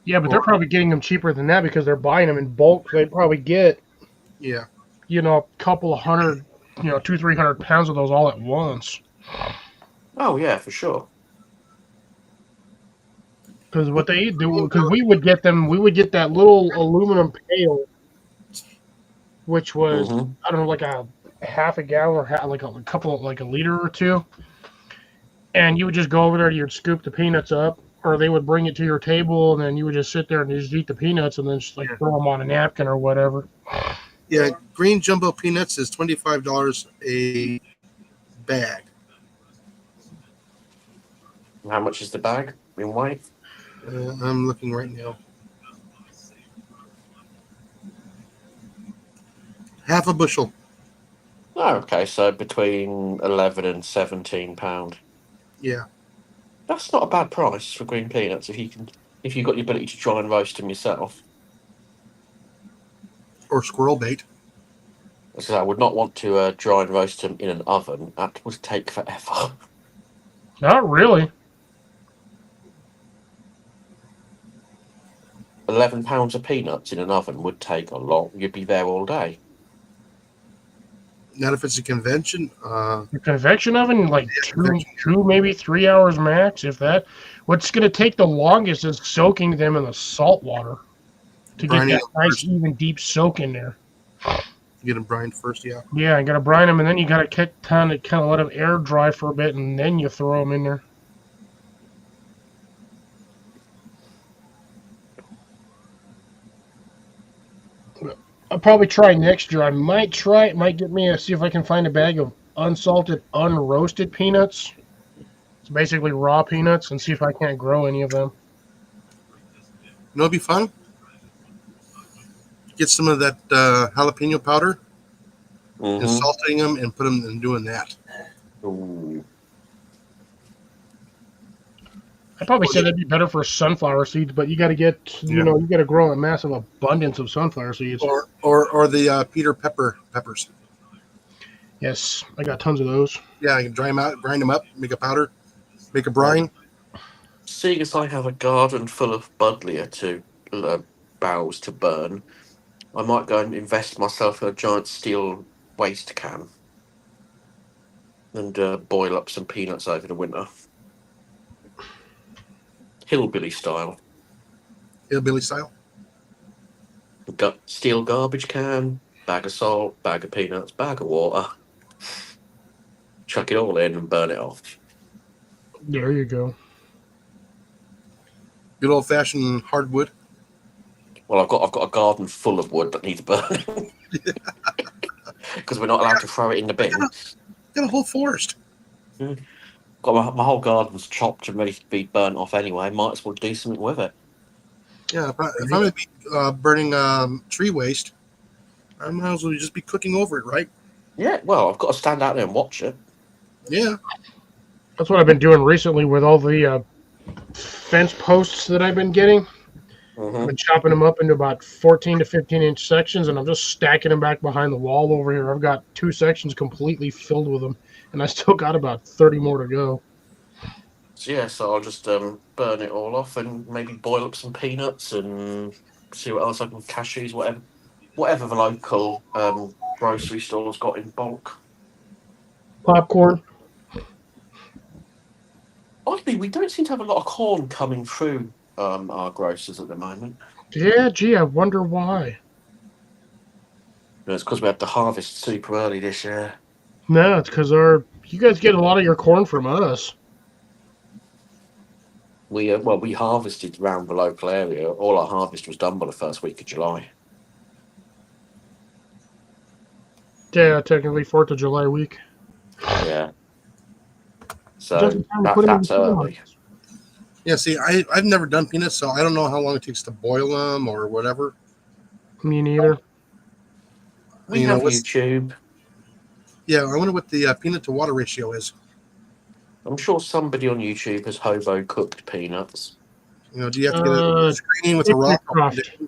Yeah, but they're probably getting them cheaper than that because they're buying them in bulk. So they probably get, Yeah. a couple of hundred, 200-300 pounds of those all at once. Oh yeah, for sure. Because what they do, because we would get that little aluminum pail, which was, Mhm. I don't know, like a half a gallon or like a liter or two. And you would just go over there, you'd scoop the peanuts up, or they would bring it to your table, and then you would just sit there and just eat the peanuts and then just like throw them on a napkin or whatever. Yeah, green jumbo peanuts is $25 a bag. How much is the bag in weight? I'm looking right now. Half a bushel. Oh, okay, so between 11 and 17 pound. Yeah. That's not a bad price for green peanuts if you've got the ability to try and roast them yourself. Or squirrel bait. So I would not want to dry and roast them in an oven. That would take forever. Not really. 11 pounds of peanuts in an oven would take a long. You'd be there all day. Not if it's a convention. The convection oven, like convection. two, maybe 3 hours max, if that. What's going to take the longest is soaking them in the salt water to get Brining that them nice, first. even, deep soak in there. Get them brined first, yeah. Yeah, you got to brine them, and then you got to kind of let them air dry for a bit, and then you throw them in there. I'll probably try next year. I might try it. Might get me see if I can find a bag of unsalted, unroasted peanuts. It's basically raw peanuts, and see if I can't grow any of them. You know, it'd be fun. Get some of that jalapeno powder and Mhm. salting them and put them and doing that. Ooh. I probably said that'd be better for sunflower seeds, but you got to get, Yeah. you got to grow a massive abundance of sunflower seeds. Or the Peter peppers. Yes, I got tons of those. Yeah, you can dry them out, grind them up, make a powder, make a brine. Seeing as I have a garden full of buddleia boughs to burn, I might go and invest myself in a giant steel waste can and boil up some peanuts over the winter. Hillbilly style. Hillbilly style. Steel garbage can, bag of salt, bag of peanuts, bag of water. Chuck it all in and burn it off. There you go. Good old fashioned hardwood. Well, I've got a garden full of wood that needs burning because we're not allowed to throw it in the bin. Got a whole forest. Got my whole garden's chopped and ready to be burnt off anyway. Might as well do something with it. Yeah, if I'm going to be burning tree waste, I might as well just be cooking over it, right? Yeah, well, I've got to stand out there and watch it. Yeah. That's what I've been doing recently with all the fence posts that I've been getting. I've been chopping them up into about 14 to 15-inch sections, and I'm just stacking them back behind the wall over here. I've got 2 sections completely filled with them, and I still got about 30 more to go. So yeah, so I'll just burn it all off and maybe boil up some peanuts and see what else I can cashews, whatever the local grocery store's got in bulk. Popcorn. Oddly, we don't seem to have a lot of corn coming through our grocers at the moment. Yeah, gee, I wonder why. No, it's because we had to harvest super early this year. No, it's because you guys get a lot of your corn from us. We harvested around the local area. All our harvest was done by the first week of July. Yeah, technically 4th of July week. Yeah. So Just in time to put 'em in that's the early. Yeah, see, I've never done peanuts, so I don't know how long it takes to boil them or whatever. Me neither. We You know, have what's- YouTube. Yeah, I wonder what the peanut to water ratio is. I'm sure somebody on YouTube has hobo cooked peanuts. You know, do you have to get a screening with a raw? Hickorycroft.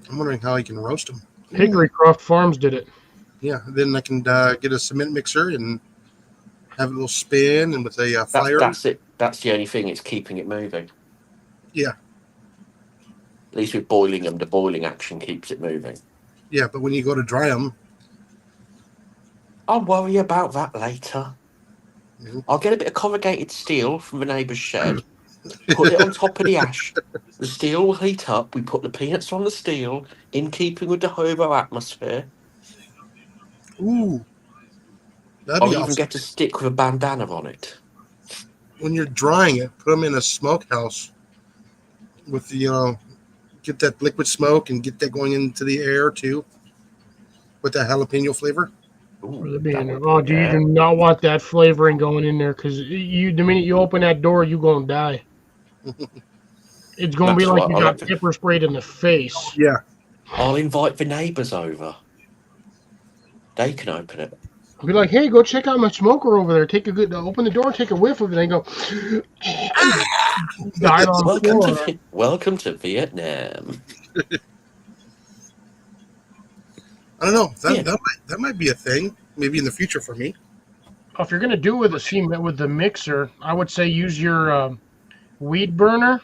I'm wondering how I can roast them. Hickorycroft Farms did it. Yeah, then I can get a cement mixer and have a little spin and with a fire. That's it. That's the only thing. It's keeping it moving. Yeah. At least with boiling them, the boiling action keeps it moving. Yeah, but when you go to dry them, I'll worry about that later. Mhm. I'll get a bit of corrugated steel from the neighbour's shed, put it on top of the ash. The steel will heat up. We put the peanuts on the steel, in keeping with the hobo atmosphere. ooh, that'd I'll be even awesome. get a stick with a bandana on it. When you're drying it, put them in a smokehouse with the, get that liquid smoke and get that going into the air too, with that jalapeno flavor. Ooh, Do that you would- yeah. do not want that flavoring going in there, because the minute you open that door, you're going to die. It's going to be That's like what you I got like. pepper sprayed in the face. Yeah, I'll invite the neighbours over. They can open it. I'll be like, hey, go check out my smoker over there. Open the door, take a whiff of it, and go, died on the floor. Welcome to Vietnam. I don't know. Yeah. That might be a thing. Maybe in the future for me. If you're going to do with the mixer, I would say use your weed burner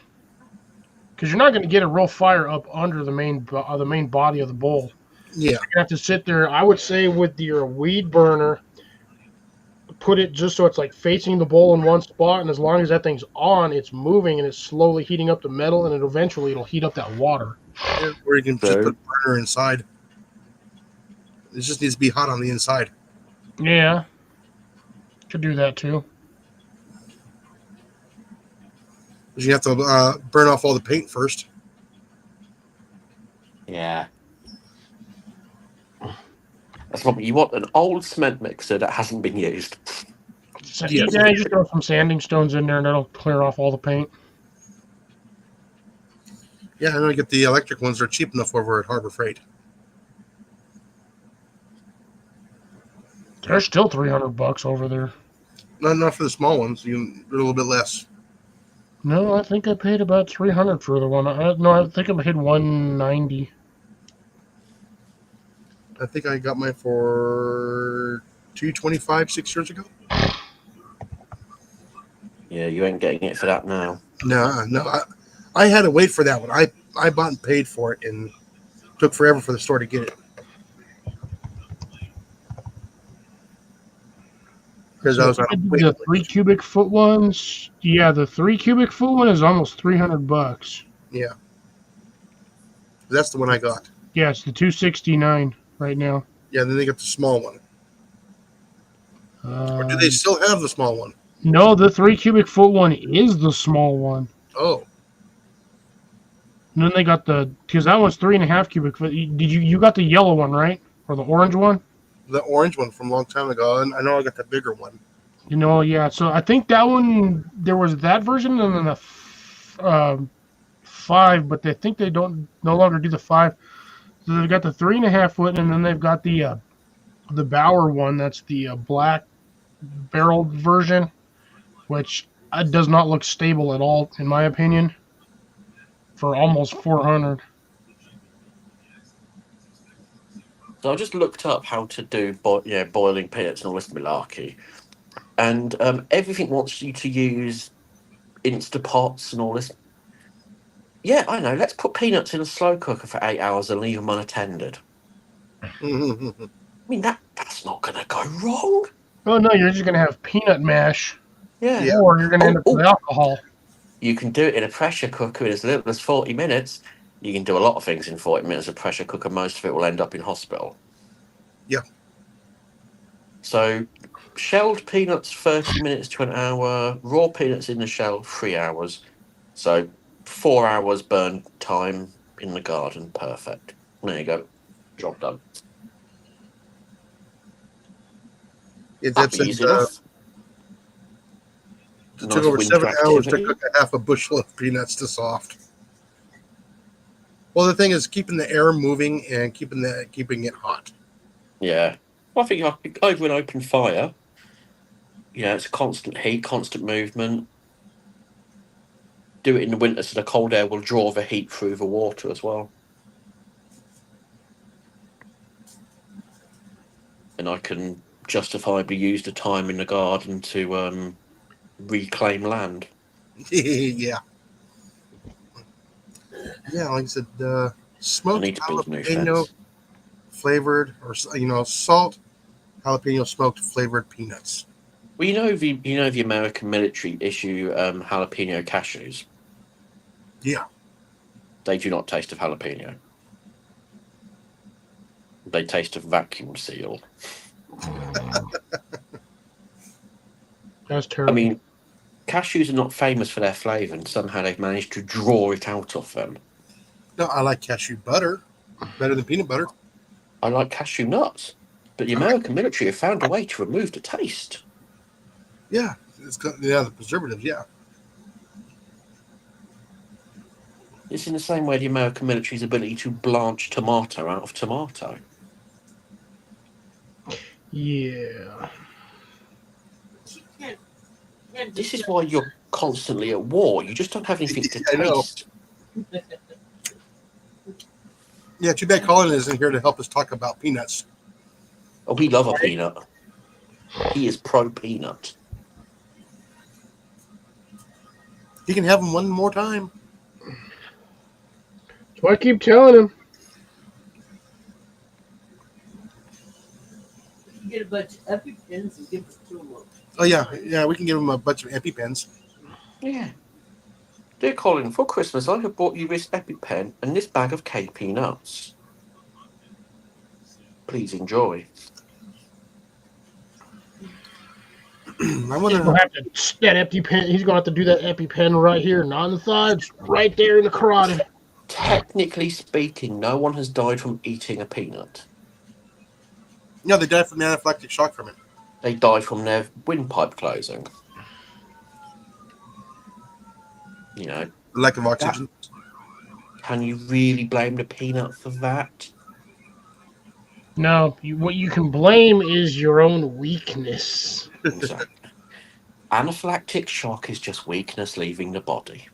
because you're not going to get a real fire up under the main body of the bowl. Yeah. You have to sit there. I would say with your weed burner, put it just so it's like facing the bowl in one spot, and as long as that thing's on, it's moving and it's slowly heating up the metal, and it'll heat up that water. Yeah, or you can just put a burner inside. It just needs to be hot on the inside. Yeah, could do that too. Because you have to burn off all the paint first. Yeah. That's what you want, an old cement mixer that hasn't been used. So, Yes. yeah, you just throw some sanding stones in there, and that'll clear off all the paint. Yeah, I know you get the electric ones. They're cheap enough over at Harbor Freight. They're still $300 over there. Not for the small ones. They're a little bit less. No, I think I paid about $300 for the one. I think I paid $190. I think I got mine for $225 6 years ago. Yeah, you ain't getting it for that now. No. I had to wait for that one. I bought and paid for it, and took forever for the store to get it. Because I was on The 3 cubic foot ones. Yeah, the 3 cubic foot one is almost $300. Yeah. That's the one I got. Yeah, it's the 269 right now. Yeah, then they got the small one. Or do they still have the small one? No, the 3 cubic foot one is the small one. Oh, And then they got because that one's 3.5 cubic foot. You got the yellow one, right? Or the orange one? the orange one from a long time ago. And I know I got the bigger one. Yeah. So I think that one, there was that version and then the 5, but they think they no longer do the 5. So they've got the 3.5 foot, and then they've got the Bauer one. That's the black barreled version, which does not look stable at all, in my opinion, for almost $400. So I just looked up how to do boiling peanuts and all this malarkey, and everything wants you to use Instapots and all this. Yeah, I know. Let's put peanuts in a slow cooker for 8 hours and leave them unattended. I mean, that's not going to go wrong. Oh no, you're just gonna have peanut mash, Yeah. or you're gonna end up with alcohol. You can do it in a pressure cooker in as little as 40 minutes. You can do a lot of things in 40 minutes. A pressure cooker, most of it will end up in hospital. Yeah. So, shelled peanuts, 30 minutes to an hour. Raw peanuts in the shell, 3 hours. So, 4 hours burn time in the garden. Perfect. There you go. Job done. That's Easy enough. It Nice took over winter 7 hours to activity. cook a half a bushel of peanuts to soft. Well, the thing is keeping the air moving and keeping it hot. Yeah. Well, I think over an open fire, it's constant heat, constant movement. Do it in the winter so the cold air will draw the heat through the water as well. And I can justifiably use the time in the garden to reclaim land. Yeah. Yeah, like I said, I smoked need to build a new jalapeno fence. flavored, or salt jalapeno smoked flavored peanuts. Well, the American military issue jalapeno cashews. Yeah. They do not taste of jalapeno. They taste of vacuum seal. That's terrible. I mean, cashews are not famous for their flavour, and somehow they've managed to draw it out of them. No, I like cashew butter better than peanut butter. I like cashew nuts, but the American military have found a way to remove the taste. Yeah, the preservatives. Yeah. It's in the same way the American military's ability to blanch tomato out of tomato. Yeah. This is why you're constantly at war. You just don't have anything to I know. taste. Yeah, too bad Colin isn't here to help us talk about peanuts. Oh, we love a peanut. He is pro peanut. He can have them one more time. So I keep telling him. Get a bunch of EpiPens and give it to them. Oh yeah, we can give him a bunch of EpiPens. Yeah. Dear Colin, for Christmas I have brought you this EpiPen and this bag of KP nuts. Please enjoy. I He's wonder. gonna have to that EpiPen. He's gonna have to do that EpiPen right here, not on the thighs, right there in the carotid. Technically speaking, no one has died from eating a peanut. No, they died from anaphylactic shock from it. They die from their windpipe closing. You know, The lack of oxygen. can you really blame the peanut for that? No, what you can blame is your own weakness. Exactly. Anaphylactic shock is just weakness leaving the body.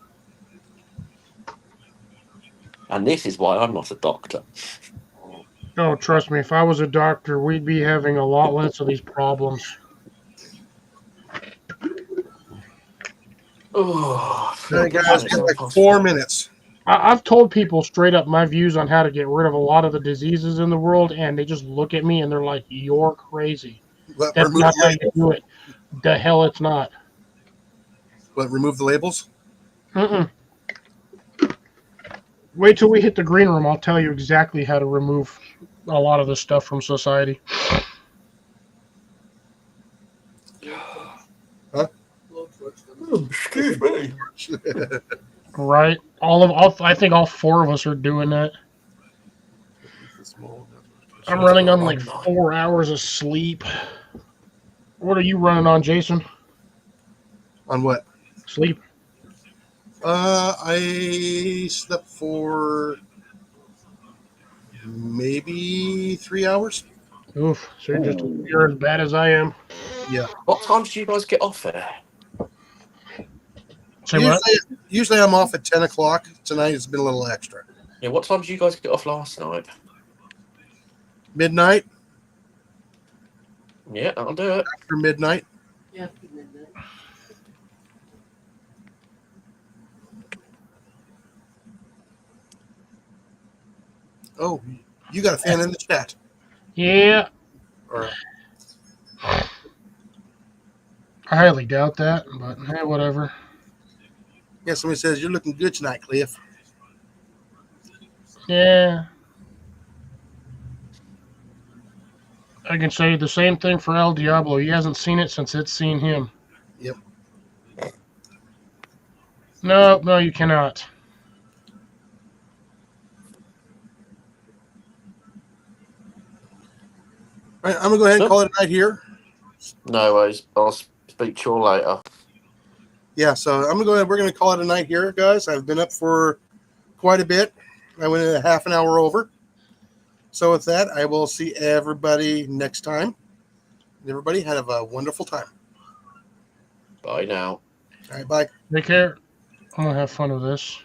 And this is why I'm not a doctor. Oh, trust me, if I was a doctor, we'd be having a lot less of these problems. Oh, All right, guys, we got like 4 minutes. I've told people straight up my views on how to get rid of a lot of the diseases in the world, and they just look at me and they're like, "You're crazy. What, That's remove not the how labels? you do it." The hell, it's not. What, remove the labels? Mm-mm. Wait till we hit the green room. I'll tell you exactly how to remove a lot of this stuff from society. excuse me. Right? I think all 4 of us are doing that. I'm running on like 4 hours of sleep. What are you running on, Jason? On what? Sleep. I slept for maybe 3 hours. Oof. So you're as bad as I am. What times do you guys get off there? Say what? Usually I'm off at 10 o'clock. Tonight it's been a little extra. Yeah, what time did you guys get off last night? Midnight, Yeah, I'll do it. after midnight. Yeah, after midnight. Oh, you got a fan in the chat. Yeah. Or, I highly doubt that, but hey, whatever. yeah, somebody says, you're looking good tonight, Cliff. Yeah. I can say the same thing for El Diablo. He hasn't seen it since it's seen him. Yep. No, you cannot. All right, I'm going to go ahead and call it a night here. No worries. I'll speak to you all later. Yeah, so I'm going to go ahead. We're going to call it a night here, guys. I've been up for quite a bit. I went a half an hour over. So with that, I will see everybody next time. Everybody have a wonderful time. Bye now. All right, bye. Take care. I'm going to have fun with this.